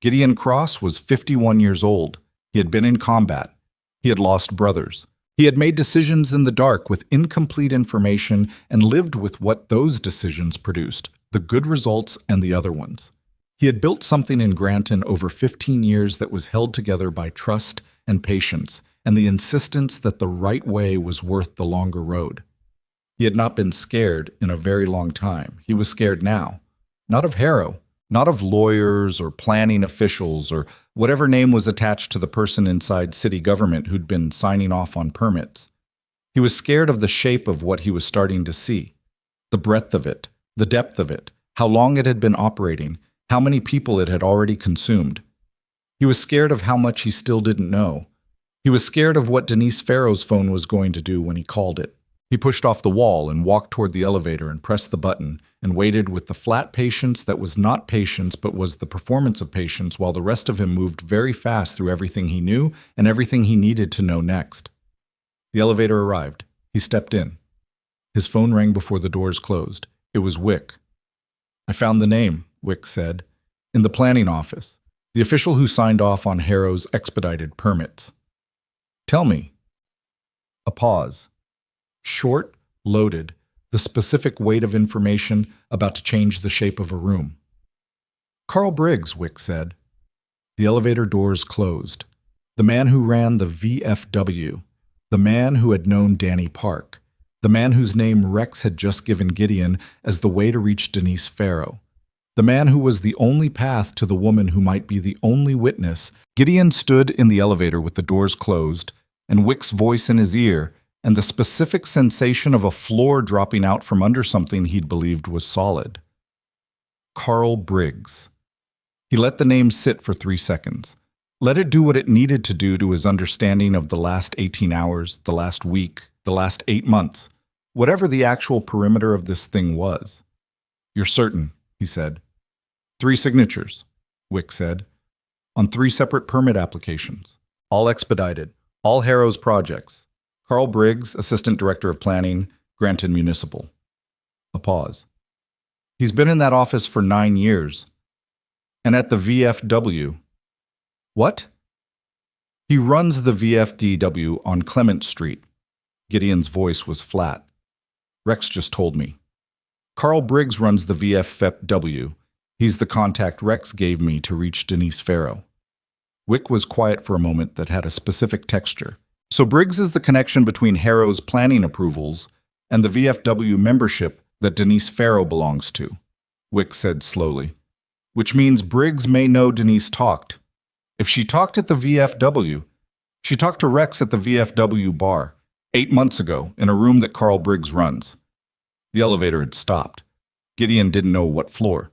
Gideon Cross was 51 years old. He had been in combat. He had lost brothers. He had made decisions in the dark with incomplete information and lived with what those decisions produced, the good results and the other ones. He had built something in Granton over 15 years that was held together by trust and patience, and the insistence that the right way was worth the longer road. He had not been scared in a very long time. He was scared now. Not of Harrow, not of lawyers or planning officials or whatever name was attached to the person inside city government who'd been signing off on permits. He was scared of the shape of what he was starting to see, the breadth of it, the depth of it, how long it had been operating, how many people it had already consumed. He was scared of how much he still didn't know. He was scared of what Denise Farrow's phone was going to do when he called it. He pushed off the wall and walked toward the elevator and pressed the button and waited with the flat patience that was not patience but was the performance of patience while the rest of him moved very fast through everything he knew and everything he needed to know next. The elevator arrived. He stepped in. His phone rang before the doors closed. It was Wick. "I found the name," Wick said, "in the planning office, the official who signed off on Harrow's expedited permits." "Tell me." A pause. Short, loaded, the specific weight of information about to change the shape of a room. "Carl Briggs," Wick said. The elevator doors closed. The man who ran the VFW, the man who had known Danny Park, the man whose name Rex had just given Gideon as the way to reach Denise Farrow, the man who was the only path to the woman who might be the only witness. Gideon stood in the elevator with the doors closed, and Wick's voice in his ear, and the specific sensation of a floor dropping out from under something he'd believed was solid. Carl Briggs. He let the name sit for 3 seconds. Let it do what it needed to do to his understanding of the last 18 hours, the last week, the last 8 months, whatever the actual perimeter of this thing was. "You're certain," he said. 3 signatures, Wick said, on 3 separate permit applications, all expedited, all Harrow's projects. Carl Briggs, Assistant Director of Planning, Granton Municipal. A pause. "He's been in that office for 9 years. And at the VFW. "What?" "He runs the VFDW on Clement Street." Gideon's voice was flat. "Rex just told me. Carl Briggs runs the VFW. He's the contact Rex gave me to reach Denise Farrow." Wick was quiet for a moment that had a specific texture. "So Briggs is the connection between Harrow's planning approvals and the VFW membership that Denise Farrow belongs to," Wick said slowly. "Which means Briggs may know Denise talked. If she talked at the VFW, she talked to Rex at the VFW bar 8 months ago in a room that Carl Briggs runs." The elevator had stopped. Gideon didn't know what floor.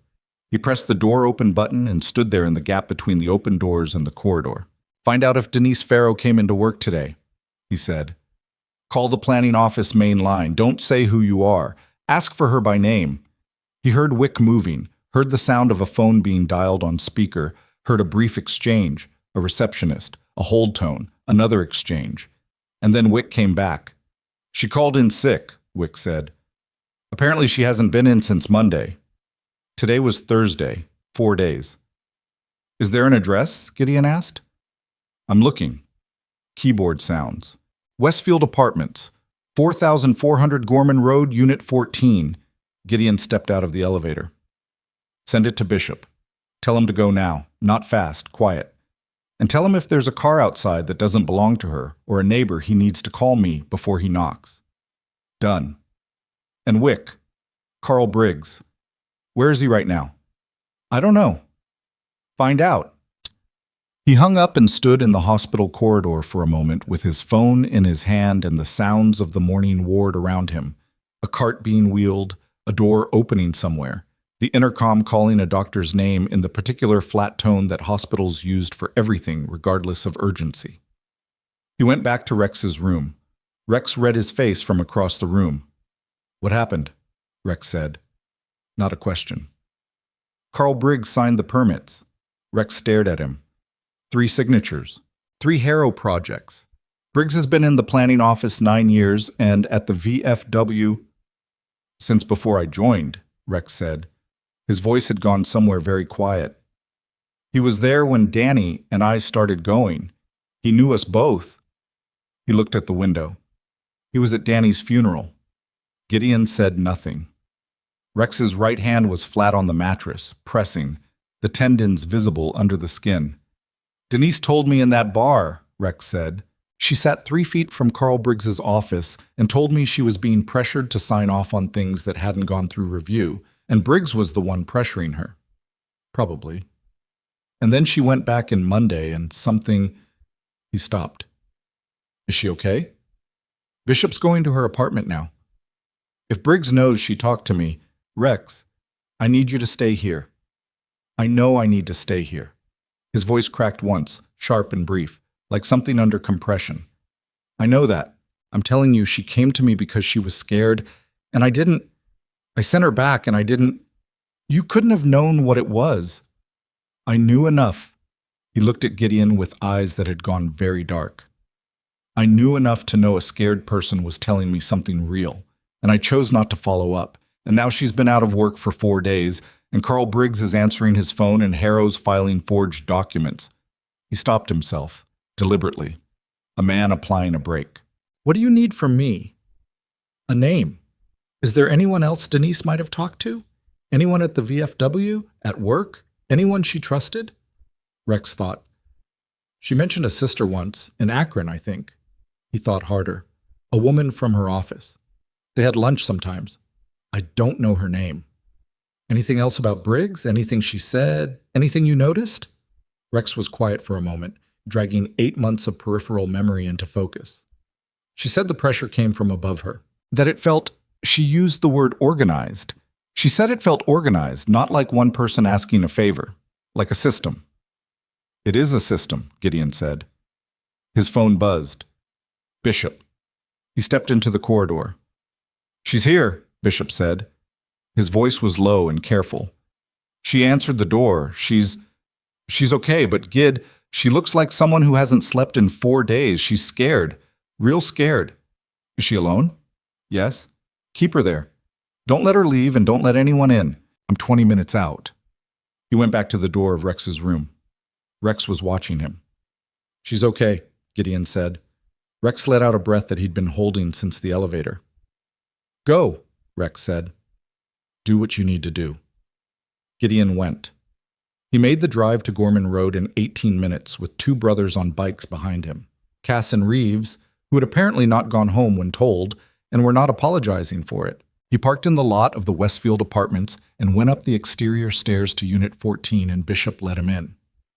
He pressed the door open button and stood there in the gap between the open doors and the corridor. "Find out if Denise Farrow came into work today," he said. "Call the planning office main line. Don't say who you are. Ask for her by name." He heard Wick moving, heard the sound of a phone being dialed on speaker, heard a brief exchange, a receptionist, a hold tone, another exchange. And then Wick came back. "She called in sick," Wick said. "Apparently she hasn't been in since Monday. Today was Thursday, 4 days." "Is there an address?" Gideon asked. "I'm looking." Keyboard sounds. "Westfield Apartments, 4400 Gorman Road, Unit 14. Gideon stepped out of the elevator. "Send it to Bishop. Tell him to go now. Not fast, quiet. And tell him if there's a car outside that doesn't belong to her or a neighbor, he needs to call me before he knocks." Done. "And Wick, Carl Briggs. Where is he right now?" "I don't know." "Find out." He hung up and stood in the hospital corridor for a moment with his phone in his hand and the sounds of the morning ward around him. A cart being wheeled, a door opening somewhere, the intercom calling a doctor's name in the particular flat tone that hospitals used for everything regardless of urgency. He went back to Rex's room. Rex read his face from across the room. "What happened?" Rex said. Not a question. "Carl Briggs signed the permits." Rex stared at him. 3 signatures. 3 Harrow projects. Briggs has been in the planning office 9 years and at the VFW since before I joined, Rex said. His voice had gone somewhere very quiet. "He was there when Danny and I started going. He knew us both." He looked at the window. "He was at Danny's funeral." Gideon said nothing. Rex's right hand was flat on the mattress, pressing, the tendons visible under the skin. "Denise told me in that bar," Rex said. She sat 3 feet from Carl Briggs's office and told me she was being pressured to sign off on things that hadn't gone through review, and Briggs was the one pressuring her. Probably. And then she went back in Monday and something... He stopped. Is she okay? Bishop's going to her apartment now. If Briggs knows she talked to me, Rex, I need you to stay here. I know I need to stay here. His voice cracked once, sharp and brief, like something under compression. I know that. I'm telling you, she came to me because she was scared, and I sent her back and I didn't... You couldn't have known what it was. I knew enough. He looked at Gideon with eyes that had gone very dark. I knew enough to know a scared person was telling me something real, and I chose not to follow up. And now she's been out of work for 4 days, and Carl Briggs is answering his phone and Harrow's filing forged documents. He stopped himself, deliberately, a man applying a brake. What do you need from me? A name. Is there anyone else Denise might have talked to? Anyone at the VFW? At work? Anyone she trusted? Rex thought. She mentioned a sister once, in Akron, I think. He thought harder. A woman from her office. They had lunch sometimes. I don't know her name. Anything else about Briggs? Anything she said? Anything you noticed? Rex was quiet for a moment, dragging 8 months of peripheral memory into focus. She said the pressure came from above her. That it felt, she used the word organized. She said it felt organized, not like one person asking a favor, like a system. It is a system, Gideon said. His phone buzzed. Bishop. He stepped into the corridor. She's here, Bishop said. His voice was low and careful. She answered the door. She's okay, but Gid, she looks like someone who hasn't slept in 4 days. She's scared. Real scared. Is she alone? Yes. Keep her there. Don't let her leave and don't let anyone in. I'm 20 minutes out. He went back to the door of Rex's room. Rex was watching him. She's okay, Gideon said. Rex let out a breath that he'd been holding since the elevator. Go, Rex said. Do what you need to do. Gideon went. He made the drive to Gorman Road in 18 minutes with 2 brothers on bikes behind him. Cass and Reeves, who had apparently not gone home when told, and were not apologizing for it. He parked in the lot of the Westfield Apartments and went up the exterior stairs to Unit 14, and Bishop let him in.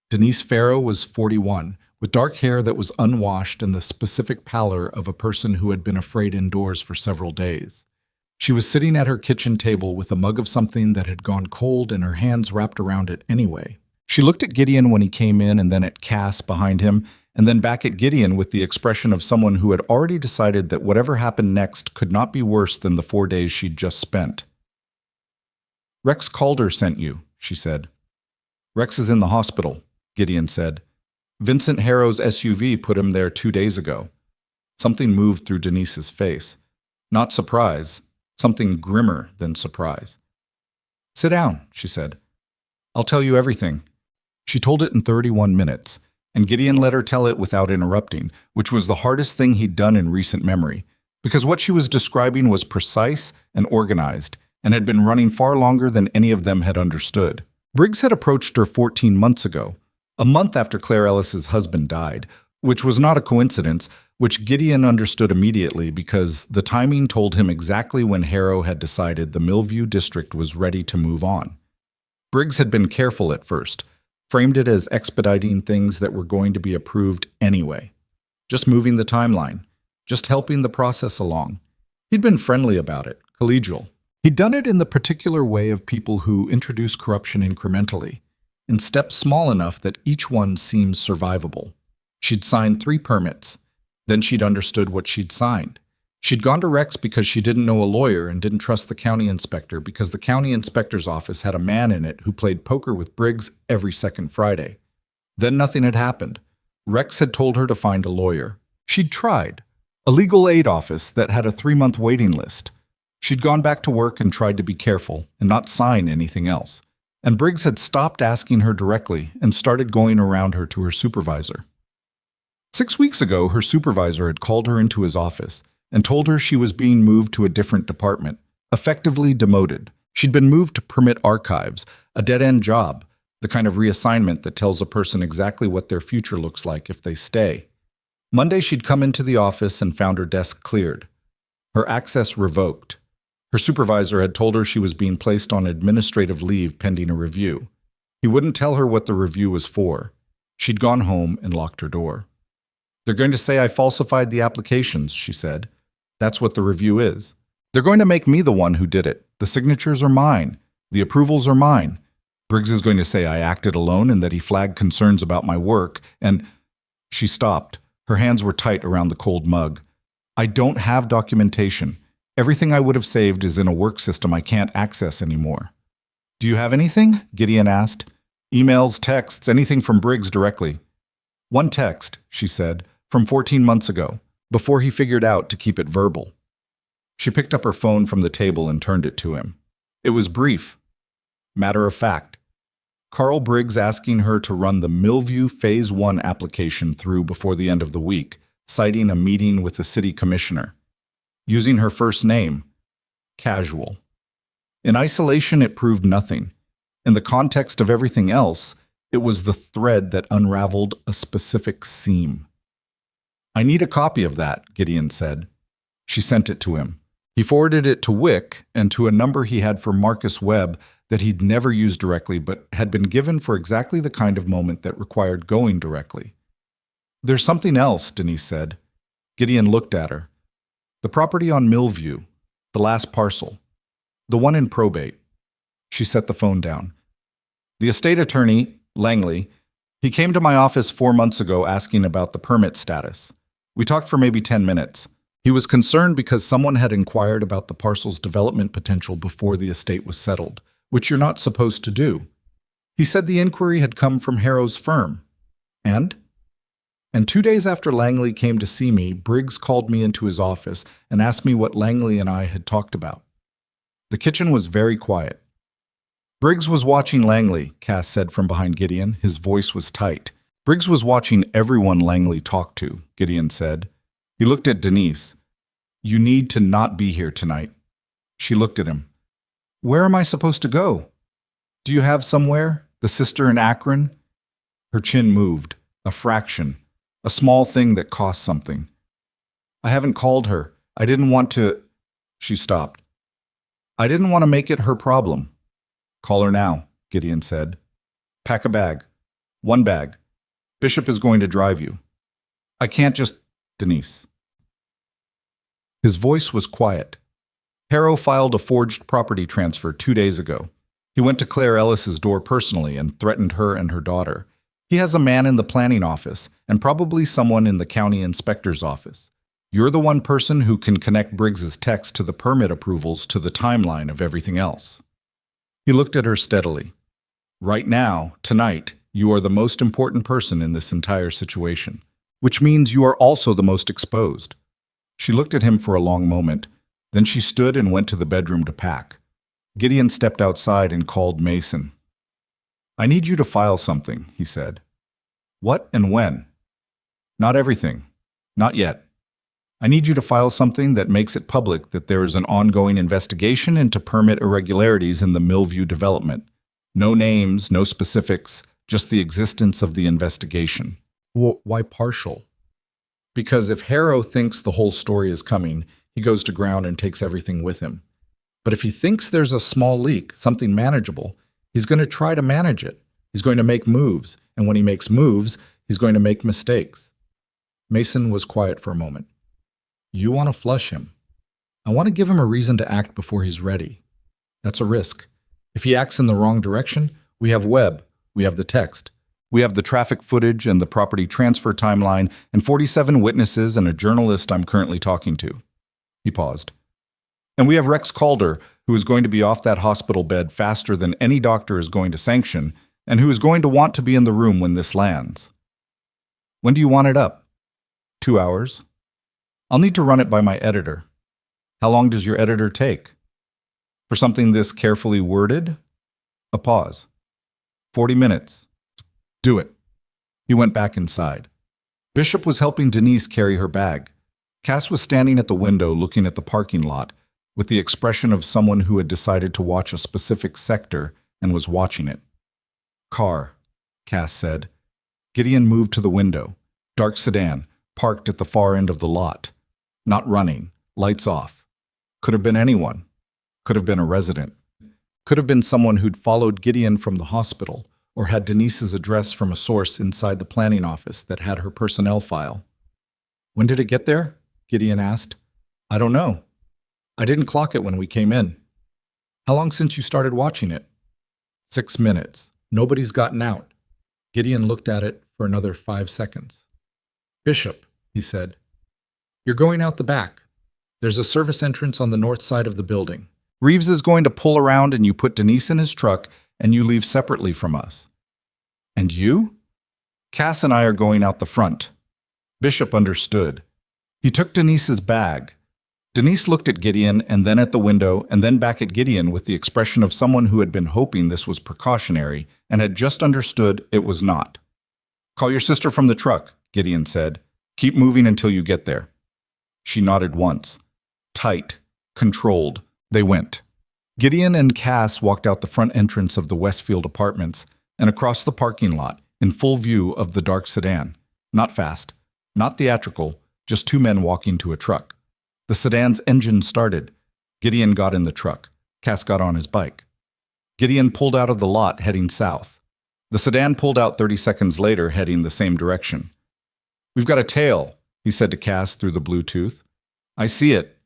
Denise Farrow was 41, with dark hair that was unwashed and the specific pallor of a person who had been afraid indoors for several days. She was sitting at her kitchen table with a mug of something that had gone cold and her hands wrapped around it anyway. She looked at Gideon when he came in, and then at Cass behind him, and then back at Gideon with the expression of someone who had already decided that whatever happened next could not be worse than the 4 days she'd just spent. Rex Calder sent you, she said. Rex is in the hospital, Gideon said. Vincent Harrow's SUV put him there 2 days ago. Something moved through Denise's face. Not surprise, something grimmer than surprise. Sit down, she said. I'll tell you everything. She told it in 31 minutes, and Gideon let her tell it without interrupting, which was the hardest thing he'd done in recent memory, because what she was describing was precise and organized, and had been running far longer than any of them had understood. Briggs had approached her 14 months ago, a month after Claire Ellis's husband died, which was not a coincidence, which Gideon understood immediately because the timing told him exactly when Harrow had decided the Millview district was ready to move on. Briggs had been careful at first, framed it as expediting things that were going to be approved anyway. Just moving the timeline, just helping the process along. He'd been friendly about it, collegial. He'd done it in the particular way of people who introduce corruption incrementally, in steps small enough that each one seems survivable. She'd signed 3 permits. Then she'd understood what she'd signed. She'd gone to Rex because she didn't know a lawyer and didn't trust the county inspector because the county inspector's office had a man in it who played poker with Briggs every second Friday. Then nothing had happened. Rex had told her to find a lawyer. She'd tried. A legal aid office that had a 3-month waiting list. She'd gone back to work and tried to be careful and not sign anything else. And Briggs had stopped asking her directly and started going around her to her supervisor. 6 weeks ago, her supervisor had called her into his office and told her she was being moved to a different department, effectively demoted. She'd been moved to permit archives, a dead-end job, the kind of reassignment that tells a person exactly what their future looks like if they stay. Monday, she'd come into the office and found her desk cleared, her access revoked. Her supervisor had told her she was being placed on administrative leave pending a review. He wouldn't tell her what the review was for. She'd gone home and locked her door. "They're going to say I falsified the applications," she said. "That's what the review is. They're going to make me the one who did it. The signatures are mine. The approvals are mine. Briggs is going to say I acted alone and that he flagged concerns about my work, and—" She stopped. Her hands were tight around the cold mug. "I don't have documentation. Everything I would have saved is in a work system I can't access anymore." "Do you have anything?" Gideon asked. "Emails, texts, anything from Briggs directly." "One text," she said, "from 14 months ago, before he figured out to keep it verbal." She picked up her phone from the table and turned it to him. It was brief, matter of fact. Carl Briggs asking her to run the Millview Phase 1 application through before the end of the week, citing a meeting with the city commissioner. Using her first name, casual. In isolation, it proved nothing. In the context of everything else, it was the thread that unraveled a specific seam. "I need a copy of that," Gideon said. She sent it to him. He forwarded it to Wick and to a number he had for Marcus Webb that he'd never used directly but had been given for exactly the kind of moment that required going directly. "There's something else," Denise said. Gideon looked at her. "The property on Millview, the last parcel, the one in probate." She set the phone down. "The estate attorney, Langley, he came to my office 4 months ago asking about the permit status. We talked for maybe 10 minutes. He was concerned because someone had inquired about the parcel's development potential before the estate was settled, which you're not supposed to do. He said the inquiry had come from Harrow's firm. And 2 days after Langley came to see me, Briggs called me into his office and asked me what Langley and I had talked about." The kitchen was very quiet. "Briggs was watching Langley," Cass said from behind Gideon. His voice was tight. "Briggs was watching everyone Langley talked to," Gideon said. He looked at Denise. "You need to not be here tonight." She looked at him. "Where am I supposed to go?" "Do you have somewhere? The sister in Akron?" Her chin moved. A fraction. A small thing that cost something. "I haven't called her. I didn't want to—" She stopped. "I didn't want to make it her problem." "Call her now," Gideon said. "Pack a bag. 1 bag. Bishop is going to drive you." "I can't just—" "Denise." His voice was quiet. "Harrow filed a forged property transfer 2 days ago. He went to Claire Ellis's door personally and threatened her and her daughter. He has a man in the planning office and probably someone in the county inspector's office. You're the one person who can connect Briggs's text to the permit approvals to the timeline of everything else." He looked at her steadily. "Right now, tonight, you are the most important person in this entire situation, which means you are also the most exposed." She looked at him for a long moment. Then she stood and went to the bedroom to pack. Gideon stepped outside and called Mason. "I need you to file something," he said. "What and when?" "Not everything. Not yet. I need you to file something that makes it public that there is an ongoing investigation into permit irregularities in the Millview development. No names, no specifics, just the existence of the investigation." "Why partial?" "Because if Harrow thinks the whole story is coming, he goes to ground and takes everything with him. But if he thinks there's a small leak, something manageable, he's going to try to manage it. He's going to make moves, and when he makes moves, he's going to make mistakes." Mason was quiet for a moment. "You want to flush him. I want to give him a reason to act before he's ready. That's a risk. If he acts in the wrong direction, we have Webb, we have the text. We have the traffic footage and the property transfer timeline and 47 witnesses and a journalist I'm currently talking to." He paused. "And we have Rex Calder, who is going to be off that hospital bed faster than any doctor is going to sanction, and who is going to want to be in the room when this lands." "When do you want it up?" 2 hours. "I'll need to run it by my editor." "How long does your editor take?" "For something this carefully worded?" A pause. 40 minutes. "Do it." He went back inside. Bishop was helping Denise carry her bag. Cass was standing at the window looking at the parking lot with the expression of someone who had decided to watch a specific sector and was watching it. "Car," Cass said. Gideon moved to the window. Dark sedan, parked at the far end of the lot. Not running, lights off. Could have been anyone. Could have been a resident. Could have been someone who'd followed Gideon from the hospital or had Denise's address from a source inside the planning office that had her personnel file. When did it get there? Gideon asked. I don't know. I didn't clock it when we came in. How long since you started watching it? 6 minutes. Nobody's gotten out. Gideon looked at it for another 5 seconds. Bishop, he said. You're going out the back. There's a service entrance on the north side of the building. Reeves is going to pull around and you put Denise in his truck and you leave separately from us. And you? Cass and I are going out the front. Bishop understood. He took Denise's bag. Denise looked at Gideon and then at the window and then back at Gideon with the expression of someone who had been hoping this was precautionary and had just understood it was not. Call your sister from the truck, Gideon said. Keep moving until you get there. She nodded once. Tight, controlled, they went. Gideon and Cass walked out the front entrance of the Westfield Apartments and across the parking lot in full view of the dark sedan. Not fast, not theatrical, just two men walking to a truck. The sedan's engine started. Gideon got in the truck. Cass got on his bike. Gideon pulled out of the lot, heading south. The sedan pulled out 30 seconds later, heading the same direction. We've got a tail, he said to Cass through the Bluetooth. I see it.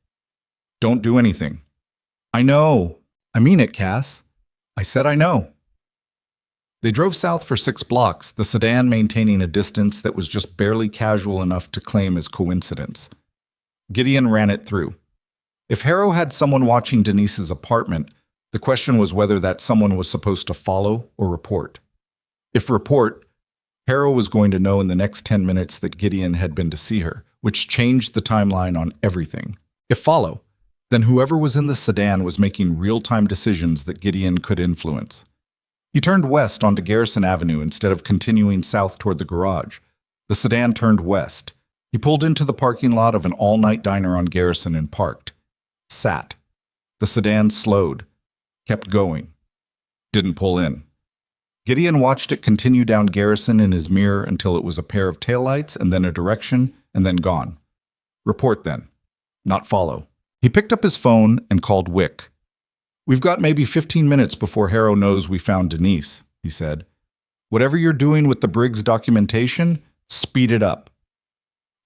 Don't do anything. I know. I mean it, Cass. I said I know. They drove south for 6 blocks, the sedan maintaining a distance that was just barely casual enough to claim as coincidence. Gideon ran it through. If Harrow had someone watching Denise's apartment, the question was whether that someone was supposed to follow or report. If report, Harrow was going to know in the next 10 minutes that Gideon had been to see her, which changed the timeline on everything. If follow, then whoever was in the sedan was making real-time decisions that Gideon could influence. He turned west onto Garrison Avenue instead of continuing south toward the garage. The sedan turned west. He pulled into the parking lot of an all-night diner on Garrison and parked. Sat. The sedan slowed. Kept going. Didn't pull in. Gideon watched it continue down Garrison in his mirror until it was a pair of taillights and then a direction and then gone. Report then. Not follow. He picked up his phone and called Wick. We've got maybe 15 minutes before Harrow knows we found Denise, he said. Whatever you're doing with the Briggs documentation, speed it up.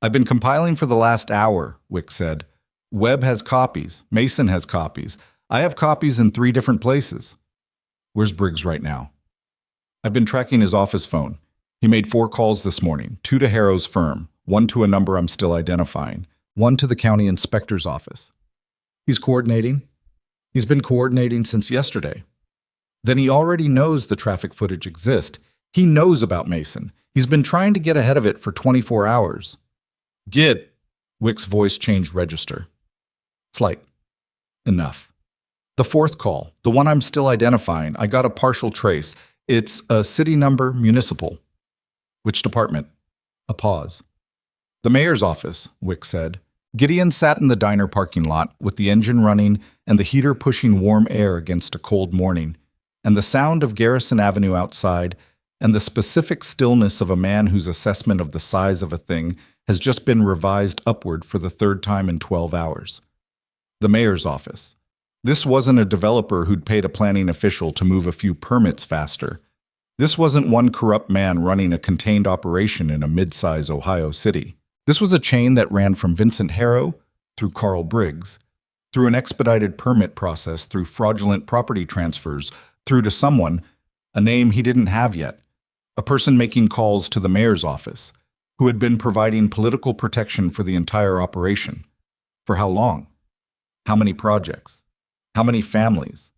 I've been compiling for the last hour, Wick said. Webb has copies. Mason has copies. I have copies in 3 different places. Where's Briggs right now? I've been tracking his office phone. He made 4 calls this morning, 2 to Harrow's firm, 1 to a number I'm still identifying, 1 to the county inspector's office. He's coordinating. He's been coordinating since yesterday. Then he already knows the traffic footage exists. He knows about Mason. He's been trying to get ahead of it for 24 hours. Gid, Wick's voice changed register. It's like, enough. The 4th call, the one I'm still identifying, I got a partial trace. It's a city number, municipal. Which department? A pause. The mayor's office, Wick said. Gideon sat in the diner parking lot with the engine running and the heater pushing warm air against a cold morning, and the sound of Garrison Avenue outside and the specific stillness of a man whose assessment of the size of a thing has just been revised upward for the 3rd time in 12 hours. The mayor's office. This wasn't a developer who'd paid a planning official to move a few permits faster. This wasn't one corrupt man running a contained operation in a mid-size Ohio city. This was a chain that ran from Vincent Harrow through Carl Briggs, through an expedited permit process, through fraudulent property transfers, through to someone, a name he didn't have yet, a person making calls to the mayor's office, who had been providing political protection for the entire operation. For how long? How many projects? How many families?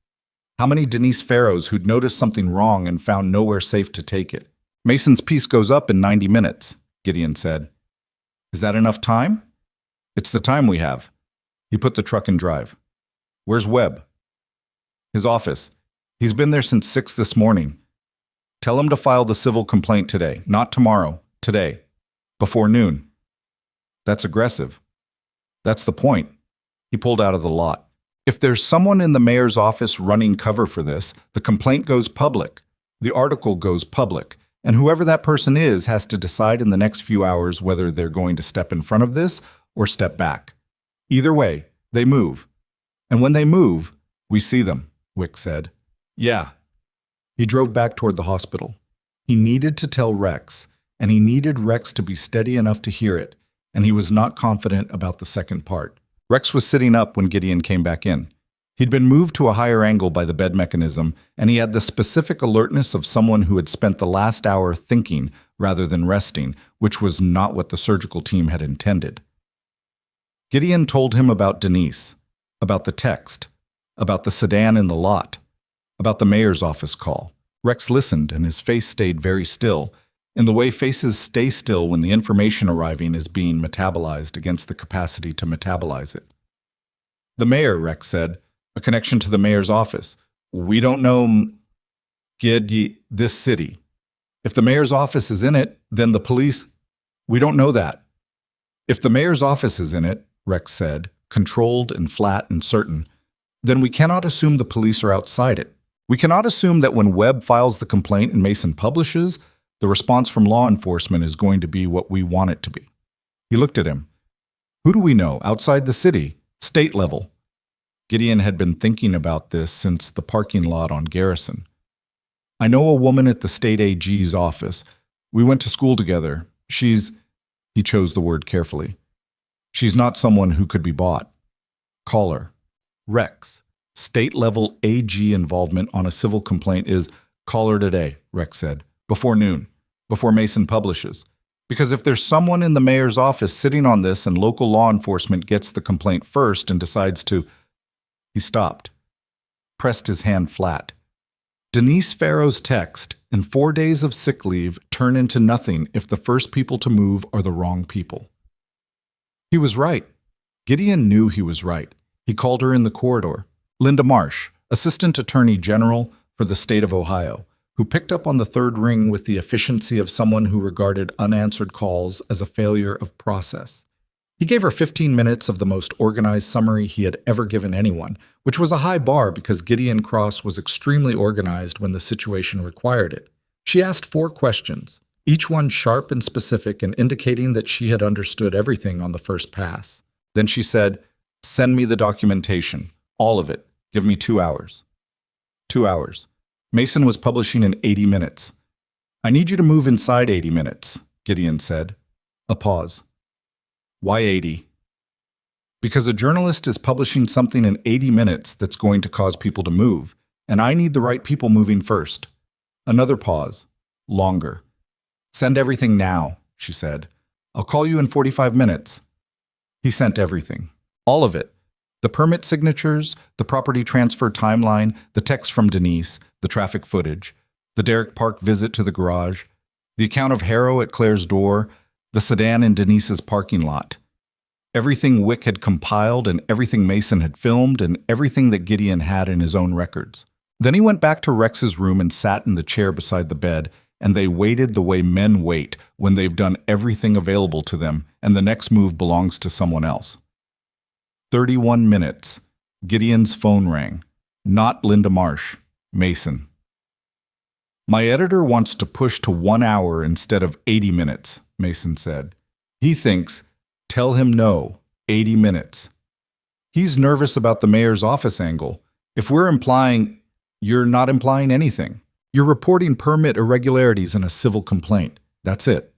How many Denise Farrows who'd noticed something wrong and found nowhere safe to take it? Mason's piece goes up in 90 minutes, Gideon said. Is that enough time? It's the time we have. He put the truck in drive. Where's Webb? His office. He's been there since 6 this morning. Tell him to file the civil complaint today, not tomorrow, today, before noon. That's aggressive. That's the point. He pulled out of the lot. If there's someone in the mayor's office running cover for this, the complaint goes public. The article goes public, And whoever that person is has to decide in the next few hours whether they're going to step in front of this or step back. Either way, they move. And when they move, we see them, Wick said. Yeah. He drove back toward the hospital. He needed to tell Rex, and he needed Rex to be steady enough to hear it, and he was not confident about the second part. Rex was sitting up when Gideon came back in. He'd been moved to a higher angle by the bed mechanism, and he had the specific alertness of someone who had spent the last hour thinking rather than resting, which was not what the surgical team had intended. Gideon told him about Denise, about the text, about the sedan in the lot, about the mayor's office call. Rex listened, and his face stayed very still, in the way faces stay still when the information arriving is being metabolized against the capacity to metabolize it. The mayor, Rex said, a connection to the mayor's office. We don't know this city. If the mayor's office is in it, then the police... We don't know that. If the mayor's office is in it, Rex said, controlled and flat and certain, then we cannot assume the police are outside it. We cannot assume that when Webb files the complaint and Mason publishes, the response from law enforcement is going to be what we want it to be. He looked at him. Who do we know outside the city, state level? Gideon had been thinking about this since the parking lot on Garrison. I know a woman at the state AG's office. We went to school together. He chose the word carefully. She's not someone who could be bought. Call her. Rex. State-level AG involvement on a civil complaint is call her today, Rex said, before noon, before Mason publishes. Because if there's someone in the mayor's office sitting on this and local law enforcement gets the complaint first and decides to... He stopped, pressed his hand flat. Denise Farrow's text and 4 days of sick leave turn into nothing if the first people to move are the wrong people. He was right. Gideon knew he was right. He called her in the corridor. Linda Marsh, Assistant Attorney General for the state of Ohio, who picked up on the third ring with the efficiency of someone who regarded unanswered calls as a failure of process. He gave her 15 minutes of the most organized summary he had ever given anyone, which was a high bar because Gideon Cross was extremely organized when the situation required it. She asked 4 questions, each one sharp and specific and indicating that she had understood everything on the first pass. Then she said, "Send me the documentation, all of it. Give me 2 hours." 2 hours. Mason was publishing in 80 minutes. I need you to move inside 80 minutes, Gideon said. A pause. Why 80? Because a journalist is publishing something in 80 minutes that's going to cause people to move, and I need the right people moving first. Another pause. Longer. Send everything now, she said. I'll call you in 45 minutes. He sent everything. All of it. The permit signatures, the property transfer timeline, the text from Denise, the traffic footage, the Derrick Park visit to the garage, the account of Harrow at Claire's door, the sedan in Denise's parking lot. Everything Wick had compiled and everything Mason had filmed and everything that Gideon had in his own records. Then he went back to Rex's room and sat in the chair beside the bed, and they waited the way men wait when they've done everything available to them and the next move belongs to someone else. 31 minutes. Gideon's phone rang. Not Linda Marsh. Mason. My editor wants to push to 1 hour instead of 80 minutes, Mason said. He thinks, tell him no, 80 minutes. He's nervous about the mayor's office angle. If we're implying, you're not implying anything. You're reporting permit irregularities in a civil complaint. That's it.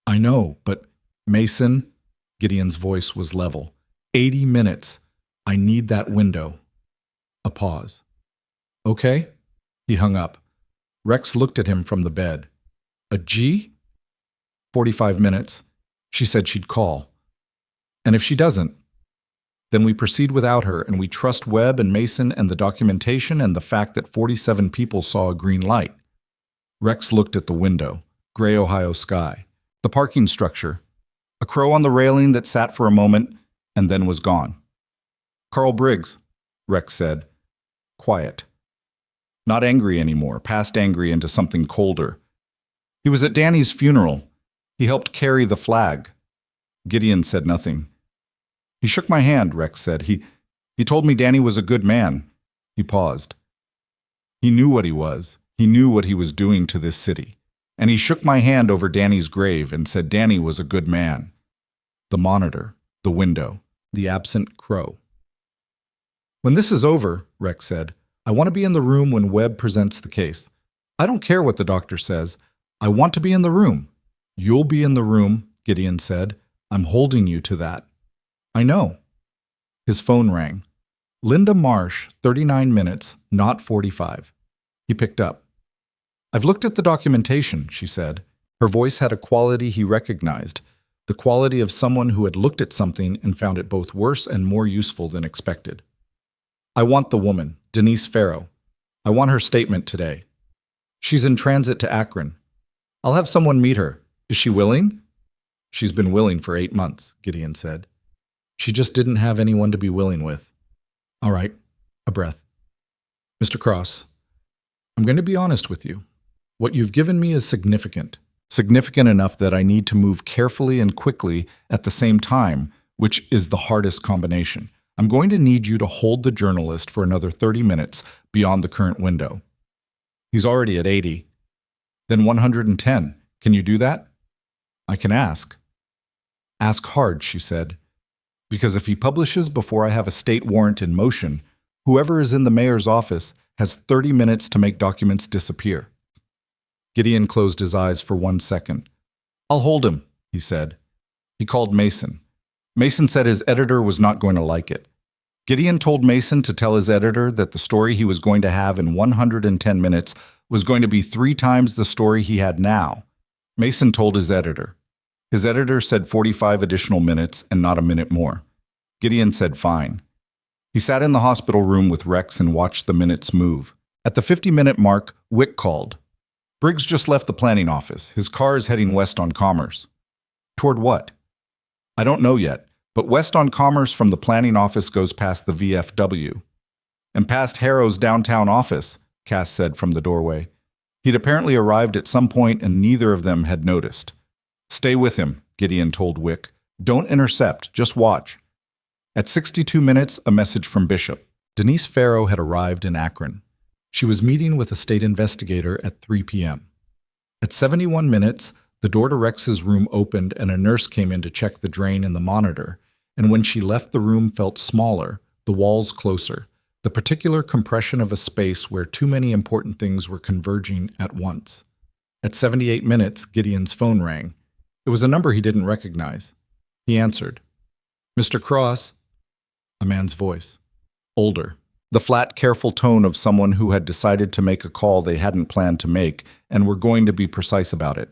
I know, but Mason, Gideon's voice was level. 80 minutes. I need that window. A pause. Okay? He hung up. Rex looked at him from the bed. A G? 45 minutes. She said she'd call. And if she doesn't, then we proceed without her and we trust Webb and Mason and the documentation and the fact that 47 people saw a green light. Rex looked at the window, gray Ohio sky, the parking structure, a crow on the railing that sat for a moment and then was gone. Carl Briggs, Rex said. Quiet. Not angry anymore, past angry into something colder. He was at Danny's funeral. He helped carry the flag. Gideon said nothing. He shook my hand, Rex said. He told me Danny was a good man. He paused. He knew what he was. He knew what he was doing to this city. And he shook my hand over Danny's grave and said Danny was a good man. The monitor, the window, the absent crow. When this is over, Rex said, I want to be in the room when Webb presents the case. I don't care what the doctor says. I want to be in the room. You'll be in the room, Gideon said. I'm holding you to that. I know. His phone rang. Linda Marsh, 39 minutes, not 45. He picked up. I've looked at the documentation, she said. Her voice had a quality he recognized, the quality of someone who had looked at something and found it both worse and more useful than expected. I want the woman, Denise Farrow. I want her statement today. She's in transit to Akron. I'll have someone meet her. Is she willing? She's been willing for 8 months, Gideon said. She just didn't have anyone to be willing with. All right, a breath. Mr. Cross, I'm going to be honest with you. What you've given me is significant. Significant enough that I need to move carefully and quickly at the same time, which is the hardest combination. I'm going to need you to hold the journalist for another 30 minutes beyond the current window. He's already at 80. Then 110. Can you do that? I can ask. Ask hard, she said. Because if he publishes before I have a state warrant in motion, whoever is in the mayor's office has 30 minutes to make documents disappear. Gideon closed his eyes for 1 second. I'll hold him, he said. He called Mason. Mason said his editor was not going to like it. Gideon told Mason to tell his editor that the story he was going to have in 110 minutes was going to be 3 times the story he had now. Mason told his editor. His editor said 45 additional minutes and not a minute more. Gideon said fine. He sat in the hospital room with Rex and watched the minutes move. At the 50-minute mark, Wick called. Briggs just left the planning office. His car is heading west on Commerce. Toward what? I don't know yet, but west on Commerce from the planning office goes past the VFW. And past Harrow's downtown office, Cass said from the doorway. He'd apparently arrived at some point and neither of them had noticed. Stay with him, Gideon told Wick. Don't intercept, just watch. At 62 minutes, a message from Bishop. Denise Farrow had arrived in Akron. She was meeting with a state investigator at 3 p.m. At 71 minutes, the door to Rex's room opened and a nurse came in to check the drain in the monitor, and when she left the room felt smaller, the walls closer, the particular compression of a space where too many important things were converging at once. At 78 minutes, Gideon's phone rang. It was a number he didn't recognize. He answered. Mr. Cross? A man's voice. Older. The flat, careful tone of someone who had decided to make a call they hadn't planned to make and were going to be precise about it.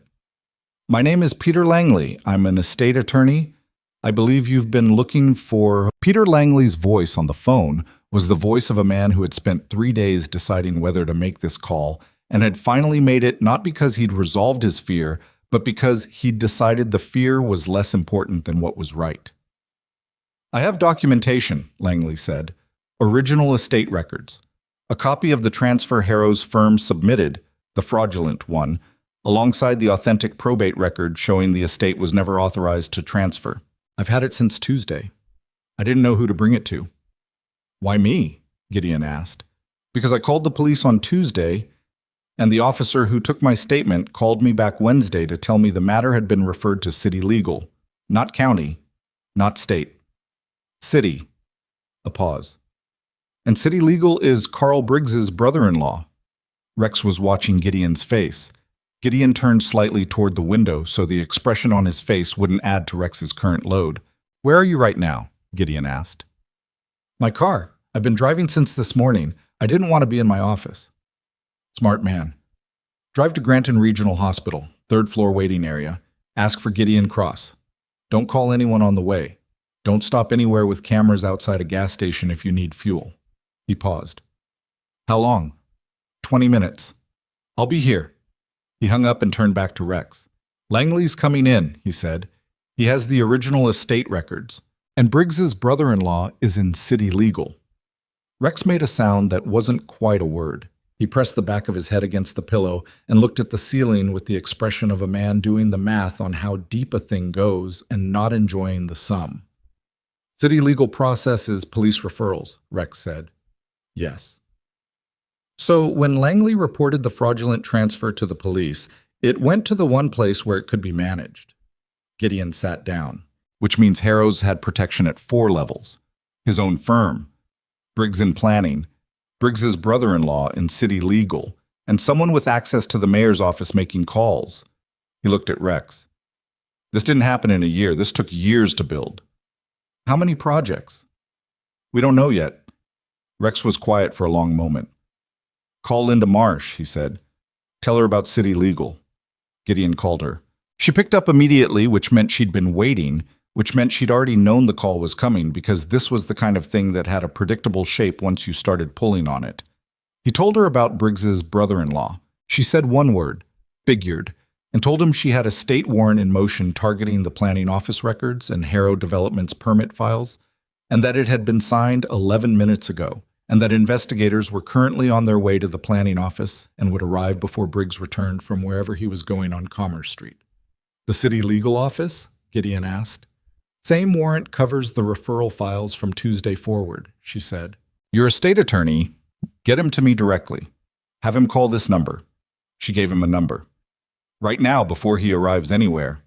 My name is Peter Langley. I'm an estate attorney. I believe you've been looking for... Peter Langley's voice on the phone was the voice of a man who had spent 3 days deciding whether to make this call and had finally made it not because he'd resolved his fear, but because he'd decided the fear was less important than what was right. I have documentation, Langley said. Original estate records. A copy of the transfer Harrow's firm submitted, the fraudulent one, alongside the authentic probate record showing the estate was never authorized to transfer. I've had it since Tuesday. I didn't know who to bring it to. Why me? Gideon asked. Because I called the police on Tuesday, and the officer who took my statement called me back Wednesday to tell me the matter had been referred to city legal, not county, not state. City. A pause. And city legal is Carl Briggs's brother-in-law. Rex was watching Gideon's face. Gideon turned slightly toward the window so the expression on his face wouldn't add to Rex's current load. Where are you right now? Gideon asked. My car. I've been driving since this morning. I didn't want to be in my office. Smart man. Drive to Granton Regional Hospital, 3rd floor waiting area. Ask for Gideon Cross. Don't call anyone on the way. Don't stop anywhere with cameras outside a gas station if you need fuel. He paused. How long? 20 minutes. I'll be here. He hung up and turned back to Rex. Langley's coming in, he said. He has the original estate records. And Briggs's brother-in-law is in city legal. Rex made a sound that wasn't quite a word. He pressed the back of his head against the pillow and looked at the ceiling with the expression of a man doing the math on how deep a thing goes and not enjoying the sum. City legal process is police referrals, Rex said. Yes. So when Langley reported the fraudulent transfer to the police, It went to the one place where it could be managed. Gideon sat down, which means Harrow's had protection at 4 levels. His own firm, Briggs in Planning, Briggs's brother-in-law in City Legal, and someone with access to the mayor's office making calls. He looked at Rex. This didn't happen in a year. This took years to build. How many projects? We don't know yet. Rex was quiet for a long moment. Call Linda Marsh, he said. Tell her about City Legal. Gideon called her. She picked up immediately, which meant she'd been waiting, which meant she'd already known the call was coming because this was the kind of thing that had a predictable shape once you started pulling on it. He told her about Briggs's brother-in-law. She said one word, figured, and told him she had a state warrant in motion targeting the planning office records and Harrow Development's permit files, and that it had been signed 11 minutes ago, and that investigators were currently on their way to the planning office and would arrive before Briggs returned from wherever he was going on Commerce Street. The city legal office? Gideon asked. Same warrant covers the referral files from Tuesday forward, she said. You're a state attorney. Get him to me directly. Have him call this number. She gave him a number. Right now, before he arrives anywhere.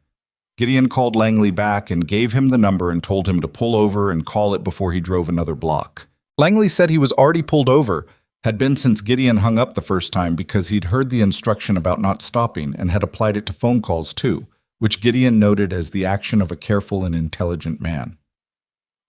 Gideon called Langley back and gave him the number and told him to pull over and call it before he drove another block. Langley said he was already pulled over, had been since Gideon hung up the first time because he'd heard the instruction about not stopping and had applied it to phone calls too, which Gideon noted as the action of a careful and intelligent man.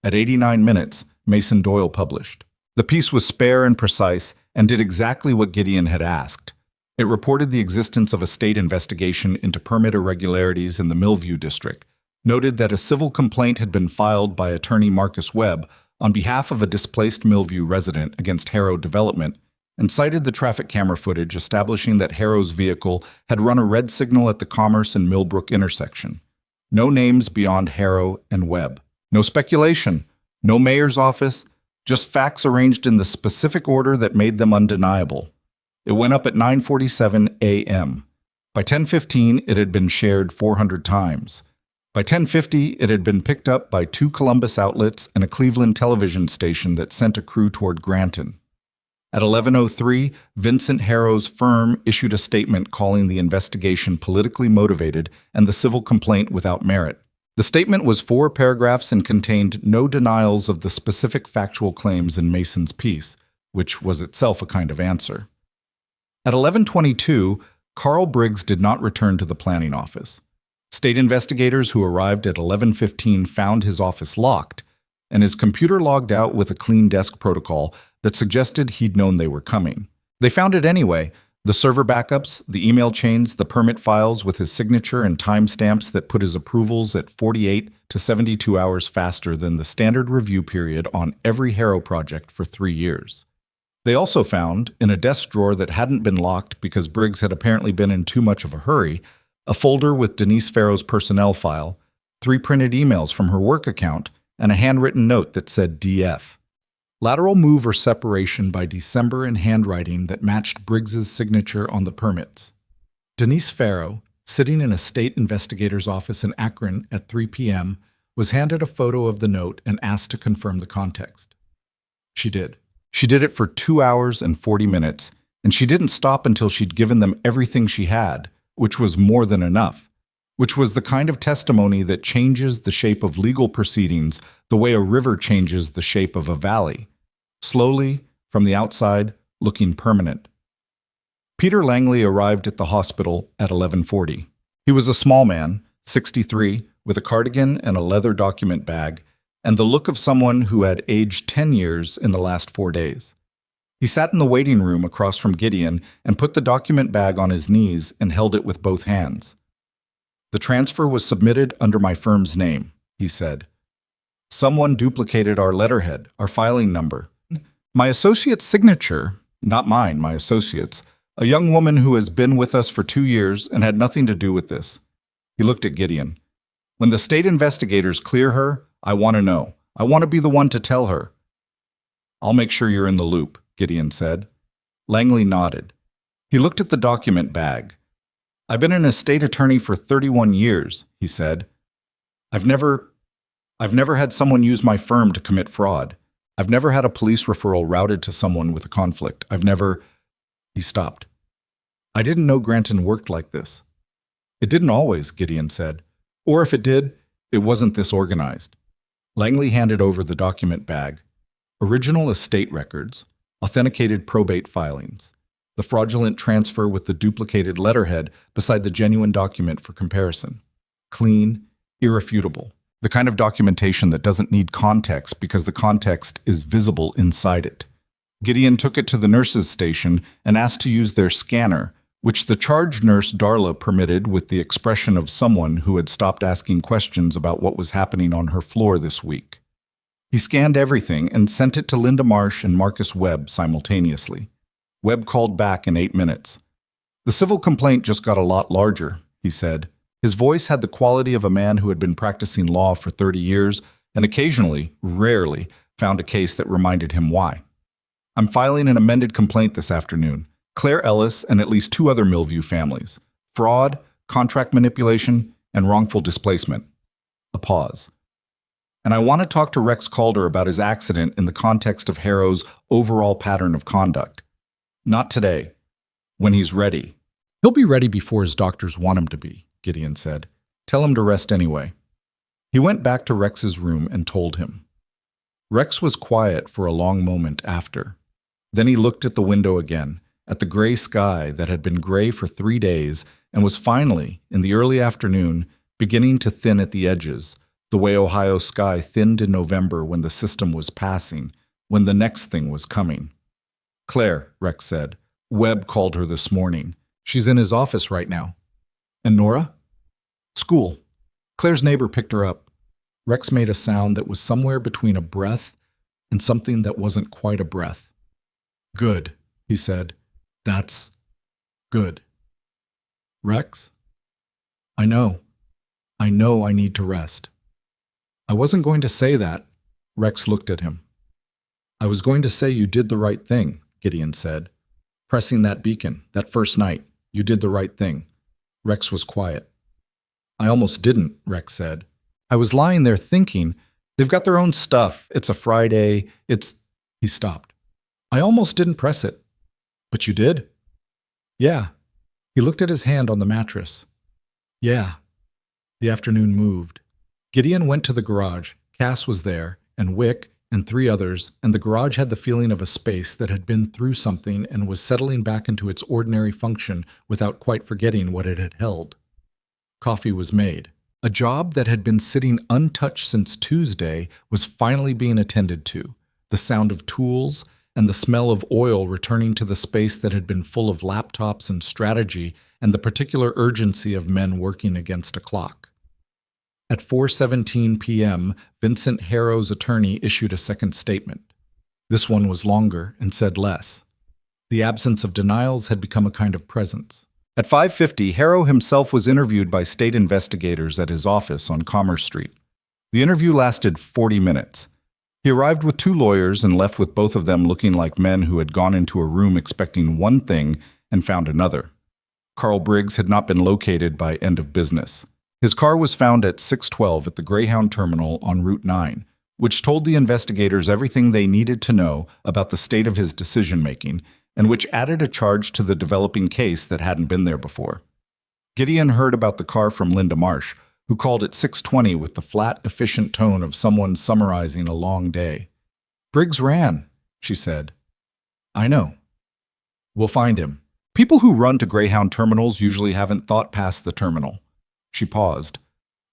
At 89 minutes, Mason Doyle published. The piece was spare and precise and did exactly what Gideon had asked. It reported the existence of a state investigation into permit irregularities in the Millview district, noted that a civil complaint had been filed by attorney Marcus Webb on behalf of a displaced Millview resident against Harrow Development, and cited the traffic camera footage establishing that Harrow's vehicle had run a red signal at the Commerce and Millbrook intersection. No names beyond Harrow and Webb. No speculation. No mayor's office. Just facts arranged in the specific order that made them undeniable. It went up at 9:47 a.m. By 10:15, it had been shared 400 times. By 10:50, it had been picked up by 2 Columbus outlets and a Cleveland television station that sent a crew toward Granton. At 11:03, Vincent Harrow's firm issued a statement calling the investigation politically motivated and the civil complaint without merit. The statement was 4 paragraphs and contained no denials of the specific factual claims in Mason's piece, which was itself a kind of answer. At 11:22, Carl Briggs did not return to the planning office. State investigators who arrived at 11:15 found his office locked, and his computer logged out with a clean desk protocol that suggested he'd known they were coming. They found it anyway, the server backups, the email chains, the permit files with his signature and timestamps that put his approvals at 48 to 72 hours faster than the standard review period on every Harrow project for 3 years. They also found, in a desk drawer that hadn't been locked because Briggs had apparently been in too much of a hurry, a folder with Denise Farrow's personnel file, 3 printed emails from her work account, and a handwritten note that said DF. Lateral move or separation by December in handwriting that matched Briggs's signature on the permits. Denise Farrow, sitting in a state investigator's office in Akron at 3 p.m., was handed a photo of the note and asked to confirm the context. She did. She did it for 2 hours and 40 minutes, and she didn't stop until she'd given them everything she had, which was more than enough, which was the kind of testimony that changes the shape of legal proceedings the way a river changes the shape of a valley, slowly, from the outside, looking permanent. Peter Langley arrived at the hospital at 11:40. He was a small man, 63, with a cardigan and a leather document bag, and the look of someone who had aged 10 years in the last 4 days. He sat in the waiting room across from Gideon and put the document bag on his knees and held it with both hands. The transfer was submitted under my firm's name, he said. Someone duplicated our letterhead, our filing number. My associate's signature, not mine, my associate's, a young woman who has been with us for 2 years and had nothing to do with this. He looked at Gideon. When the state investigators clear her, I want to know. I want to be the one to tell her. I'll make sure you're in the loop, Gideon said. Langley nodded. He looked at the document bag. I've been an estate attorney for 31 years, he said. I've never had someone use my firm to commit fraud. I've never had a police referral routed to someone with a conflict. He stopped. I didn't know Granton worked like this. It didn't always, Gideon said. Or if it did, it wasn't this organized. Langley handed over the document bag. Original estate records, authenticated probate filings, the fraudulent transfer with the duplicated letterhead beside the genuine document for comparison. Clean, irrefutable. The kind of documentation that doesn't need context because the context is visible inside it. Gideon took it to the nurse's station and asked to use their scanner, which the charge nurse Darla permitted with the expression of someone who had stopped asking questions about what was happening on her floor this week. He scanned everything and sent it to Linda Marsh and Marcus Webb simultaneously. Webb called back in 8 minutes. The civil complaint just got a lot larger, he said. His voice had the quality of a man who had been practicing law for 30 years and occasionally, rarely, found a case that reminded him why. I'm filing an amended complaint this afternoon. Claire Ellis and at least 2 other Millview families. Fraud, contract manipulation, and wrongful displacement. A pause. And I want to talk to Rex Calder about his accident in the context of Harrow's overall pattern of conduct. Not today. When he's ready. He'll be ready before his doctors want him to be, Gideon said. Tell him to rest anyway. He went back to Rex's room and told him. Rex was quiet for a long moment after. Then he looked at the window again, at the gray sky that had been gray for 3 days and was finally, in the early afternoon, beginning to thin at the edges, the way Ohio sky thinned in November when the system was passing, when the next thing was coming. Claire, Rex said. Webb called her this morning. She's in his office right now. And Nora? School. Claire's neighbor picked her up. Rex made a sound that was somewhere between a breath and something that wasn't quite a breath. Good, he said. That's good. Rex? I know I need to rest. I wasn't going to say that. Rex looked at him. I was going to say you did the right thing, Gideon said. Pressing that beacon, that first night, you did the right thing. Rex was quiet. I almost didn't, Rex said. I was lying there thinking, they've got their own stuff. It's a Friday. He stopped. I almost didn't press it. But you did? Yeah. He looked at his hand on the mattress. Yeah. The afternoon moved. Gideon went to the garage. Cass was there, and Wick, and 3 others, and the garage had the feeling of a space that had been through something and was settling back into its ordinary function without quite forgetting what it had held. Coffee was made. A job that had been sitting untouched since Tuesday was finally being attended to. The sound of tools and the smell of oil returning to the space that had been full of laptops and strategy and the particular urgency of men working against a clock. At 4:17 p.m., Vincent Harrow's attorney issued a second statement. This one was longer and said less. The absence of denials had become a kind of presence. At 5:50, Harrow himself was interviewed by state investigators at his office on Commerce Street. The interview lasted 40 minutes. He arrived with 2 lawyers and left with both of them looking like men who had gone into a room expecting one thing and found another. Carl Briggs had not been located by end of business. His car was found at 6:12 at the Greyhound Terminal on Route 9, which told the investigators everything they needed to know about the state of his decision-making, and which added a charge to the developing case that hadn't been there before. Gideon heard about the car from Linda Marsh, who called at 6:20 with the flat, efficient tone of someone summarizing a long day. Briggs ran, she said. I know. We'll find him. People who run to Greyhound terminals usually haven't thought past the terminal. She paused.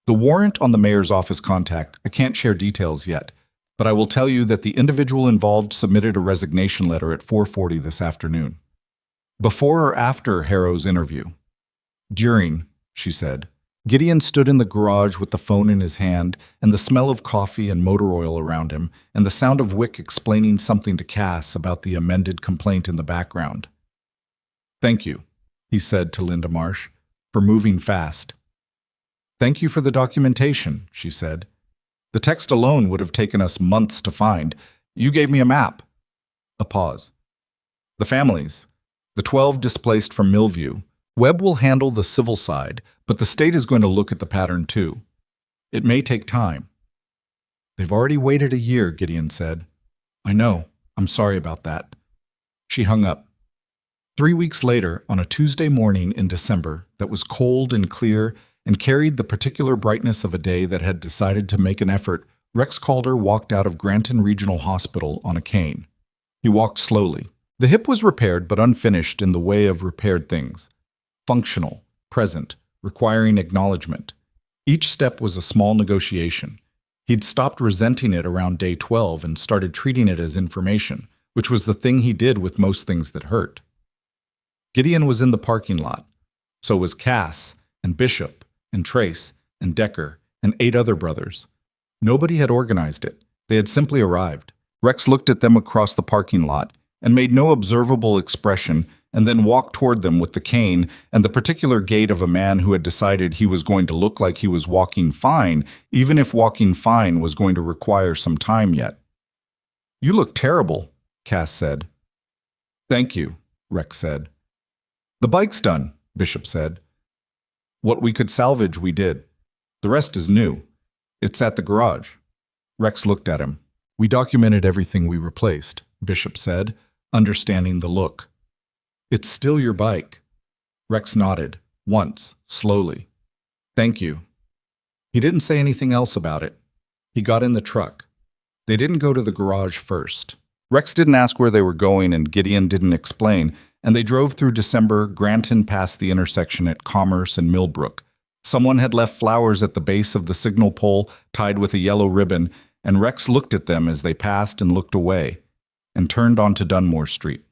The warrant on the mayor's office contact, I can't share details yet, but I will tell you that the individual involved submitted a resignation letter at 4:40 this afternoon. Before or after Harrow's interview? During, she said. Gideon stood in the garage with the phone in his hand and the smell of coffee and motor oil around him and the sound of Wick explaining something to Cass about the amended complaint in the background. Thank you, he said to Linda Marsh, for moving fast. Thank you for the documentation, she said. The text alone would have taken us months to find. You gave me a map. A pause. The families. The 12 displaced from Millview. Webb will handle the civil side, but the state is going to look at the pattern too. It may take time. They've already waited a year, Gideon said. I know. I'm sorry about that. She hung up. 3 weeks later, on a Tuesday morning in December that was cold and clear and carried the particular brightness of a day that had decided to make an effort, Rex Calder walked out of Granton Regional Hospital on a cane. He walked slowly. The hip was repaired but unfinished in the way of repaired things. Functional, present, requiring acknowledgement. Each step was a small negotiation. He'd stopped resenting it around day 12 and started treating it as information, which was the thing he did with most things that hurt. Gideon was in the parking lot. So was Cass, and Bishop, and Trace, and Decker, and 8 other brothers. Nobody had organized it. They had simply arrived. Rex looked at them across the parking lot and made no observable expression, and then walked toward them with the cane and the particular gait of a man who had decided he was going to look like he was walking fine, even if walking fine was going to require some time yet. "You look terrible," Cass said. "Thank you," Rex said. "The bike's done," Bishop said. "What we could salvage, we did. The rest is new. It's at the garage." Rex looked at him. "We documented everything we replaced," Bishop said, understanding the look. "It's still your bike." Rex nodded, once, slowly. "Thank you." He didn't say anything else about it. He got in the truck. They didn't go to the garage first. Rex didn't ask where they were going and Gideon didn't explain, and they drove through December, Granton past the intersection at Commerce and Millbrook. Someone had left flowers at the base of the signal pole tied with a yellow ribbon, and Rex looked at them as they passed and looked away, and turned onto Dunmore Street.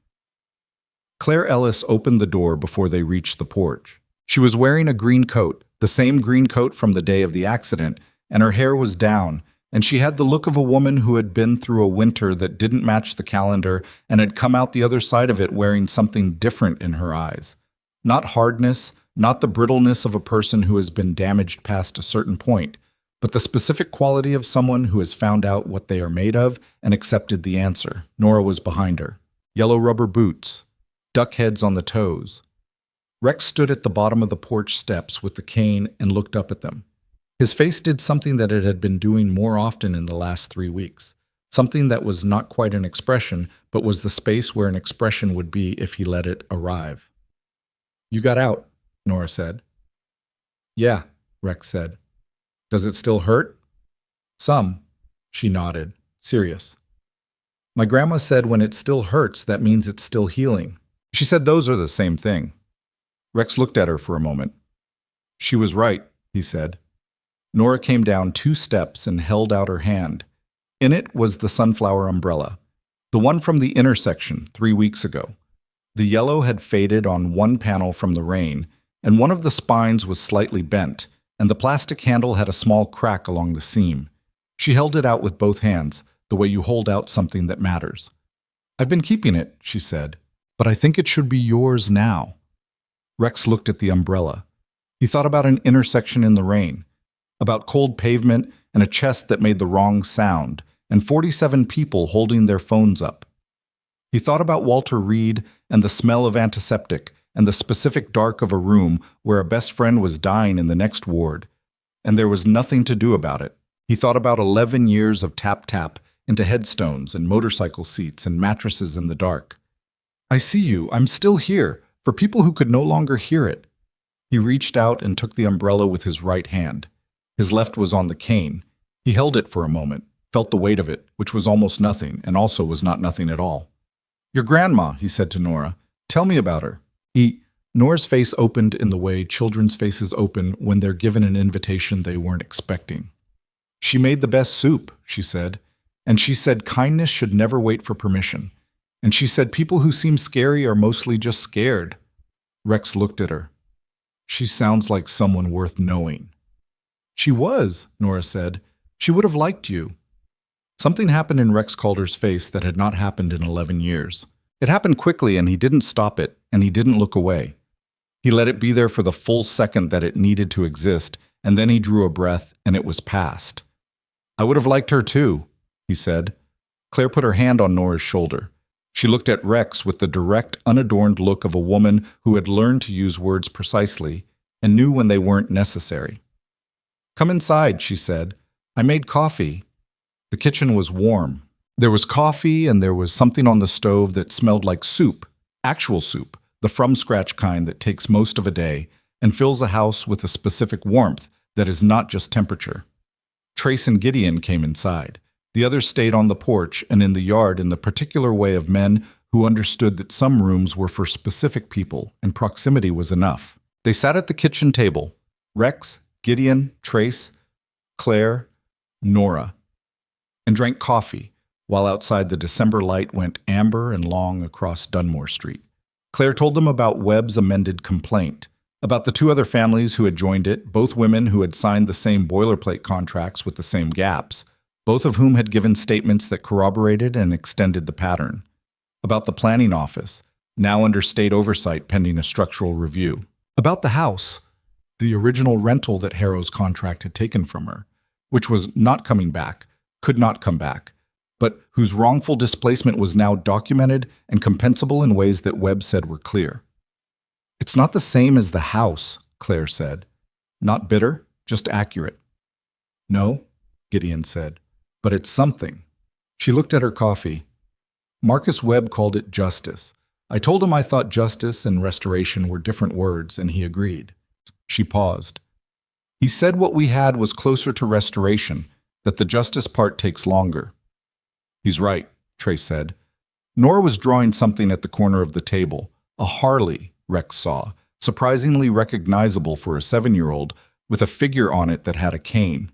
Claire Ellis opened the door before they reached the porch. She was wearing a green coat, the same green coat from the day of the accident, and her hair was down, and she had the look of a woman who had been through a winter that didn't match the calendar and had come out the other side of it wearing something different in her eyes. Not hardness, not the brittleness of a person who has been damaged past a certain point, but the specific quality of someone who has found out what they are made of and accepted the answer. Nora was behind her. Yellow rubber boots, duck heads on the toes. Rex stood at the bottom of the porch steps with the cane and looked up at them. His face did something that it had been doing more often in the last 3 weeks, something that was not quite an expression, but was the space where an expression would be if he let it arrive. "You got out," Nora said. "Yeah," Rex said. "Does it still hurt?" "Some," she nodded, serious. "My grandma said when it still hurts, that means it's still healing. She said those are the same thing." Rex looked at her for a moment. "She was right," he said. Nora came down 2 steps and held out her hand. In it was the sunflower umbrella, the one from the intersection 3 weeks ago. The yellow had faded on one panel from the rain, and one of the spines was slightly bent, and the plastic handle had a small crack along the seam. She held it out with both hands, the way you hold out something that matters. "I've been keeping it," she said, "but I think it should be yours now." Rex looked at the umbrella. He thought about an intersection in the rain, about cold pavement and a chest that made the wrong sound, and 47 people holding their phones up. He thought about Walter Reed and the smell of antiseptic and the specific dark of a room where a best friend was dying in the next ward, and there was nothing to do about it. He thought about 11 years of tap-tap into headstones and motorcycle seats and mattresses in the dark. "I see you. I'm still here," for people who could no longer hear it. He reached out and took the umbrella with his right hand. His left was on the cane. He held it for a moment, felt the weight of it, which was almost nothing, and also was not nothing at all. "Your grandma," he said to Nora. "Tell me about her." Nora's face opened in the way children's faces open when they're given an invitation they weren't expecting. "She made the best soup," she said. "And she said kindness should never wait for permission. And she said people who seem scary are mostly just scared." Rex looked at her. "She sounds like someone worth knowing." "She was," Nora said. "She would have liked you." Something happened in Rex Calder's face that had not happened in 11 years. It happened quickly and he didn't stop it, and he didn't look away. He let it be there for the full second that it needed to exist, and then he drew a breath and it was past. "I would have liked her too," he said. Claire put her hand on Nora's shoulder. She looked at Rex with the direct, unadorned look of a woman who had learned to use words precisely and knew when they weren't necessary. "Come inside," she said. "I made coffee." The kitchen was warm. There was coffee and there was something on the stove that smelled like soup, actual soup, the from-scratch kind that takes most of a day and fills a house with a specific warmth that is not just temperature. Trace and Gideon came inside. The others stayed on the porch and in the yard in the particular way of men who understood that some rooms were for specific people and proximity was enough. They sat at the kitchen table. Rex, Gideon, Trace, Claire, Nora, and drank coffee, while outside the December light went amber and long across Dunmore Street. Claire told them about Webb's amended complaint, about the two other families who had joined it, both women who had signed the same boilerplate contracts with the same gaps, both of whom had given statements that corroborated and extended the pattern, about the planning office, now under state oversight pending a structural review, about the house, the original rental that Harrow's contract had taken from her, which was not coming back, could not come back, but whose wrongful displacement was now documented and compensable in ways that Webb said were clear. "It's not the same as the house," Claire said. "Not bitter, just accurate." "No," Gideon said, "but it's something." She looked at her coffee. "Marcus Webb called it justice. I told him I thought justice and restoration were different words, and he agreed." She paused. "He said what we had was closer to restoration, that the justice part takes longer." "He's right," Trace said. Nora was drawing something at the corner of the table, a Harley, Rex saw, surprisingly recognizable for a 7-year-old, with a figure on it that had a cane.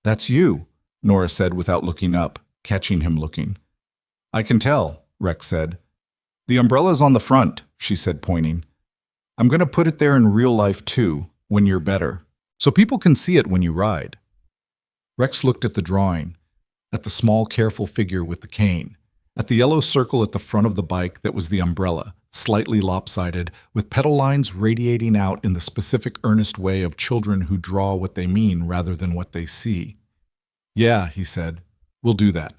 "That's you," Nora said without looking up, catching him looking. "I can tell," Rex said. "The umbrella's on the front," she said, pointing. "I'm going to put it there in real life too, when you're better, so people can see it when you ride." Rex looked at the drawing, at the small, careful figure with the cane, at the yellow circle at the front of the bike that was the umbrella, slightly lopsided, with petal lines radiating out in the specific earnest way of children who draw what they mean rather than what they see. "Yeah," he said, "we'll do that."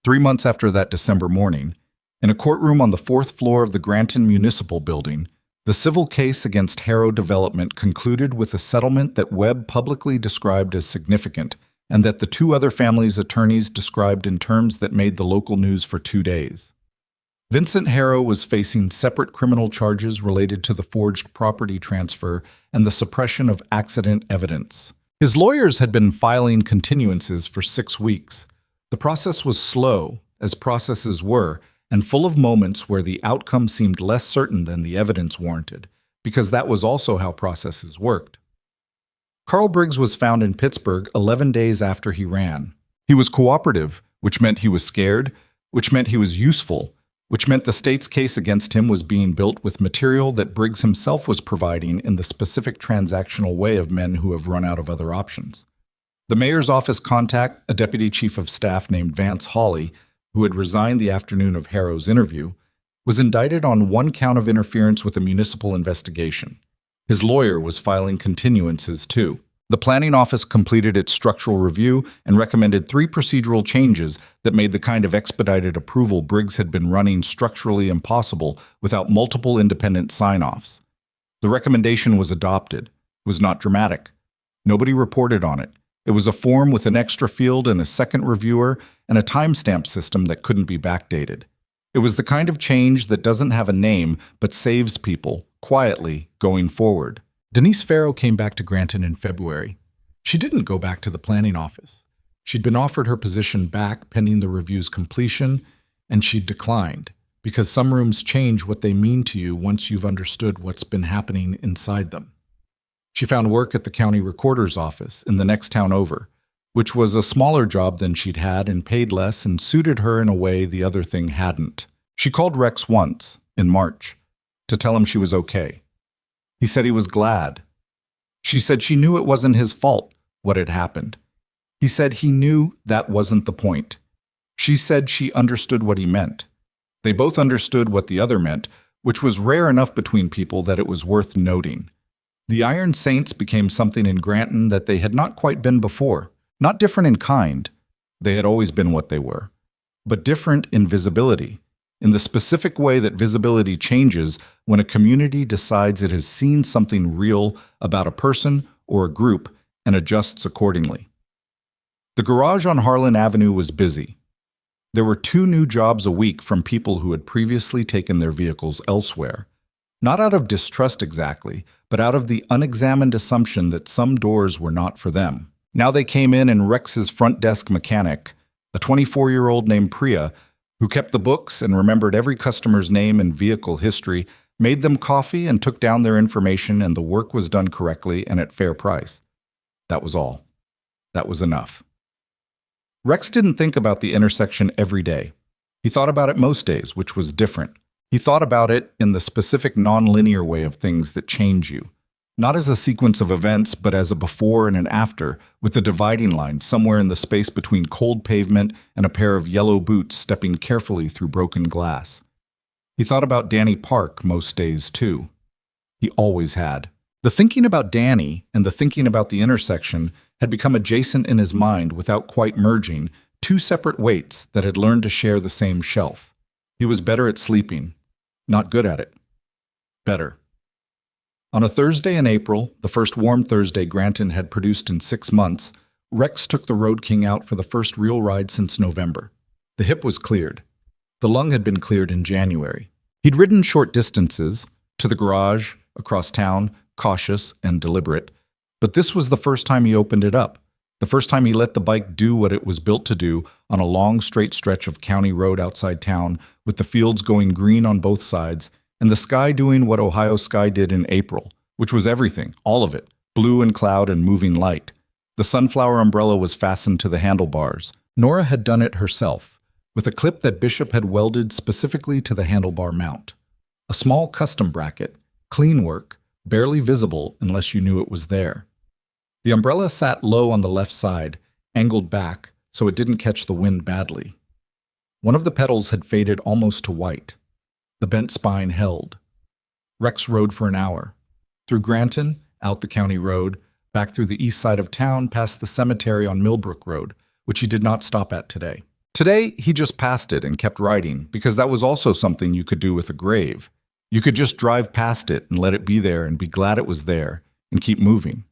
3 months after that December morning, in a courtroom on the 4th floor of the Granton Municipal Building, the civil case against Harrow Development concluded with a settlement that Webb publicly described as significant and that the two other families' attorneys described in terms that made the local news for 2 days. Vincent Harrow was facing separate criminal charges related to the forged property transfer and the suppression of accident evidence. His lawyers had been filing continuances for 6 weeks. The process was slow, as processes were, and full of moments where the outcome seemed less certain than the evidence warranted, because that was also how processes worked. Carl Briggs was found in Pittsburgh 11 days after he ran. He was cooperative, which meant he was scared, which meant he was useful, which meant the state's case against him was being built with material that Briggs himself was providing in the specific transactional way of men who have run out of other options. The mayor's office contact, a deputy chief of staff named Vance Hawley, who had resigned the afternoon of Harrow's interview, was indicted on 1 count of interference with a municipal investigation. His lawyer was filing continuances too. The planning office completed its structural review and recommended 3 procedural changes that made the kind of expedited approval Briggs had been running structurally impossible without multiple independent sign-offs. The recommendation was adopted. It was not dramatic. Nobody reported on it. It was a form with an extra field and a second reviewer and a timestamp system that couldn't be backdated. It was the kind of change that doesn't have a name but saves people, quietly, going forward. Denise Farrow came back to Granton in February. She didn't go back to the planning office. She'd been offered her position back pending the review's completion, and she'd declined, because some rooms change what they mean to you once you've understood what's been happening inside them. She found work at the county recorder's office in the next town over, which was a smaller job than she'd had and paid less and suited her in a way the other thing hadn't. She called Rex once, in March, to tell him she was okay. He said he was glad. She said she knew it wasn't his fault, what had happened. He said he knew that wasn't the point. She said she understood what he meant. They both understood what the other meant, which was rare enough between people that it was worth noting. The Iron Saints became something in Granton that they had not quite been before. Not different in kind. They had always been what they were. But different in visibility, in the specific way that visibility changes when a community decides it has seen something real about a person or a group and adjusts accordingly. The garage on Harlan Avenue was busy. There were 2 new jobs a week from people who had previously taken their vehicles elsewhere. Not out of distrust exactly, but out of the unexamined assumption that some doors were not for them. Now they came in and Rex's front desk mechanic, a 24-year-old named Priya, who kept the books and remembered every customer's name and vehicle history, made them coffee and took down their information, and the work was done correctly and at fair price. That was all. That was enough. Rex didn't think about the intersection every day. He thought about it most days, which was different. He thought about it in the specific non-linear way of things that change you. Not as a sequence of events, but as a before and an after, with a dividing line somewhere in the space between cold pavement and a pair of yellow boots stepping carefully through broken glass. He thought about Danny Park most days, too. He always had. The thinking about Danny and the thinking about the intersection had become adjacent in his mind without quite merging, 2 separate weights that had learned to share the same shelf. He was better at sleeping. Not good at it. Better. On a Thursday in April, the first warm Thursday Granton had produced in 6 months, Rex took the Road King out for the first real ride since November. The hip was cleared. The lung had been cleared in January. He'd ridden short distances, to the garage, across town, cautious and deliberate, but this was the first time he opened it up, the first time he let the bike do what it was built to do on a long, straight stretch of county road outside town, with the fields going green on both sides, and the sky doing what Ohio sky did in April, which was everything, all of it, blue and cloud and moving light. The sunflower umbrella was fastened to the handlebars. Nora had done it herself, with a clip that Bishop had welded specifically to the handlebar mount. A small custom bracket, clean work, barely visible unless you knew it was there. The umbrella sat low on the left side, angled back, so it didn't catch the wind badly. One of the petals had faded almost to white. The bent spine held. Rex rode for an hour. Through Granton, out the county road, back through the east side of town past the cemetery on Millbrook Road, which he did not stop at today. Today, he just passed it and kept riding, because that was also something you could do with a grave. You could just drive past it and let it be there and be glad it was there, and keep moving.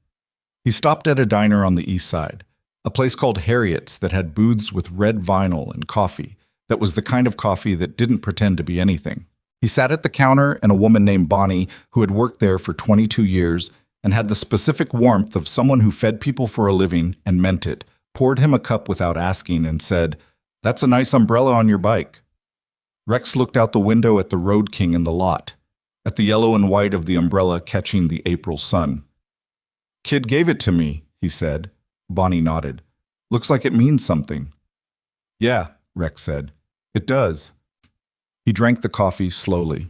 He stopped at a diner on the east side, a place called Harriet's that had booths with red vinyl and coffee, that was the kind of coffee that didn't pretend to be anything. He sat at the counter, and a woman named Bonnie, who had worked there for 22 years and had the specific warmth of someone who fed people for a living and meant it, poured him a cup without asking and said, "That's a nice umbrella on your bike." Rex looked out the window at the Road King in the lot, at the yellow and white of the umbrella catching the April sun. "Kid gave it to me," he said. Bonnie nodded. "Looks like it means something." "Yeah," Rex said. "It does." He drank the coffee slowly.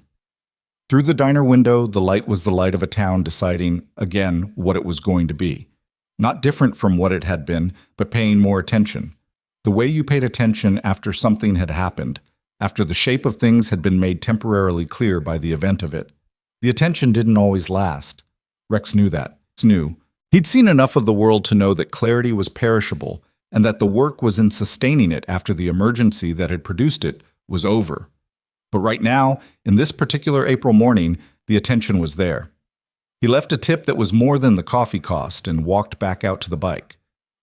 Through the diner window, the light was the light of a town deciding, again, what it was going to be. Not different from what it had been, but paying more attention. The way you paid attention after something had happened, after the shape of things had been made temporarily clear by the event of it. The attention didn't always last. Rex knew that. He'd seen enough of the world to know that clarity was perishable, and that the work was in sustaining it after the emergency that had produced it was over. But right now, in this particular April morning, the attention was there. He left a tip that was more than the coffee cost and walked back out to the bike.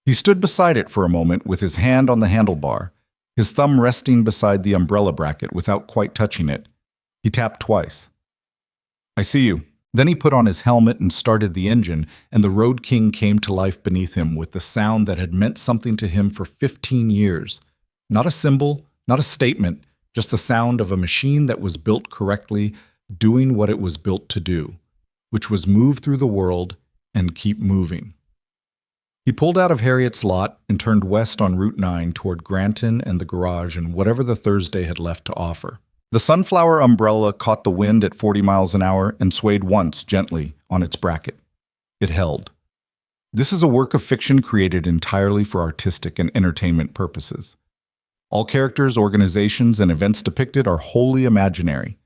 He stood beside it for a moment with his hand on the handlebar, his thumb resting beside the umbrella bracket without quite touching it. He tapped twice. "I see you." Then he put on his helmet and started the engine, and the Road King came to life beneath him with the sound that had meant something to him for 15 years. Not a symbol, not a statement, just the sound of a machine that was built correctly, doing what it was built to do, which was move through the world and keep moving. He pulled out of Harriet's lot and turned west on Route 9 toward Granton and the garage and whatever the Thursday had left to offer. The sunflower umbrella caught the wind at 40 miles an hour and swayed once gently on its bracket. It held. This is a work of fiction created entirely for artistic and entertainment purposes. All characters, organizations, and events depicted are wholly imaginary.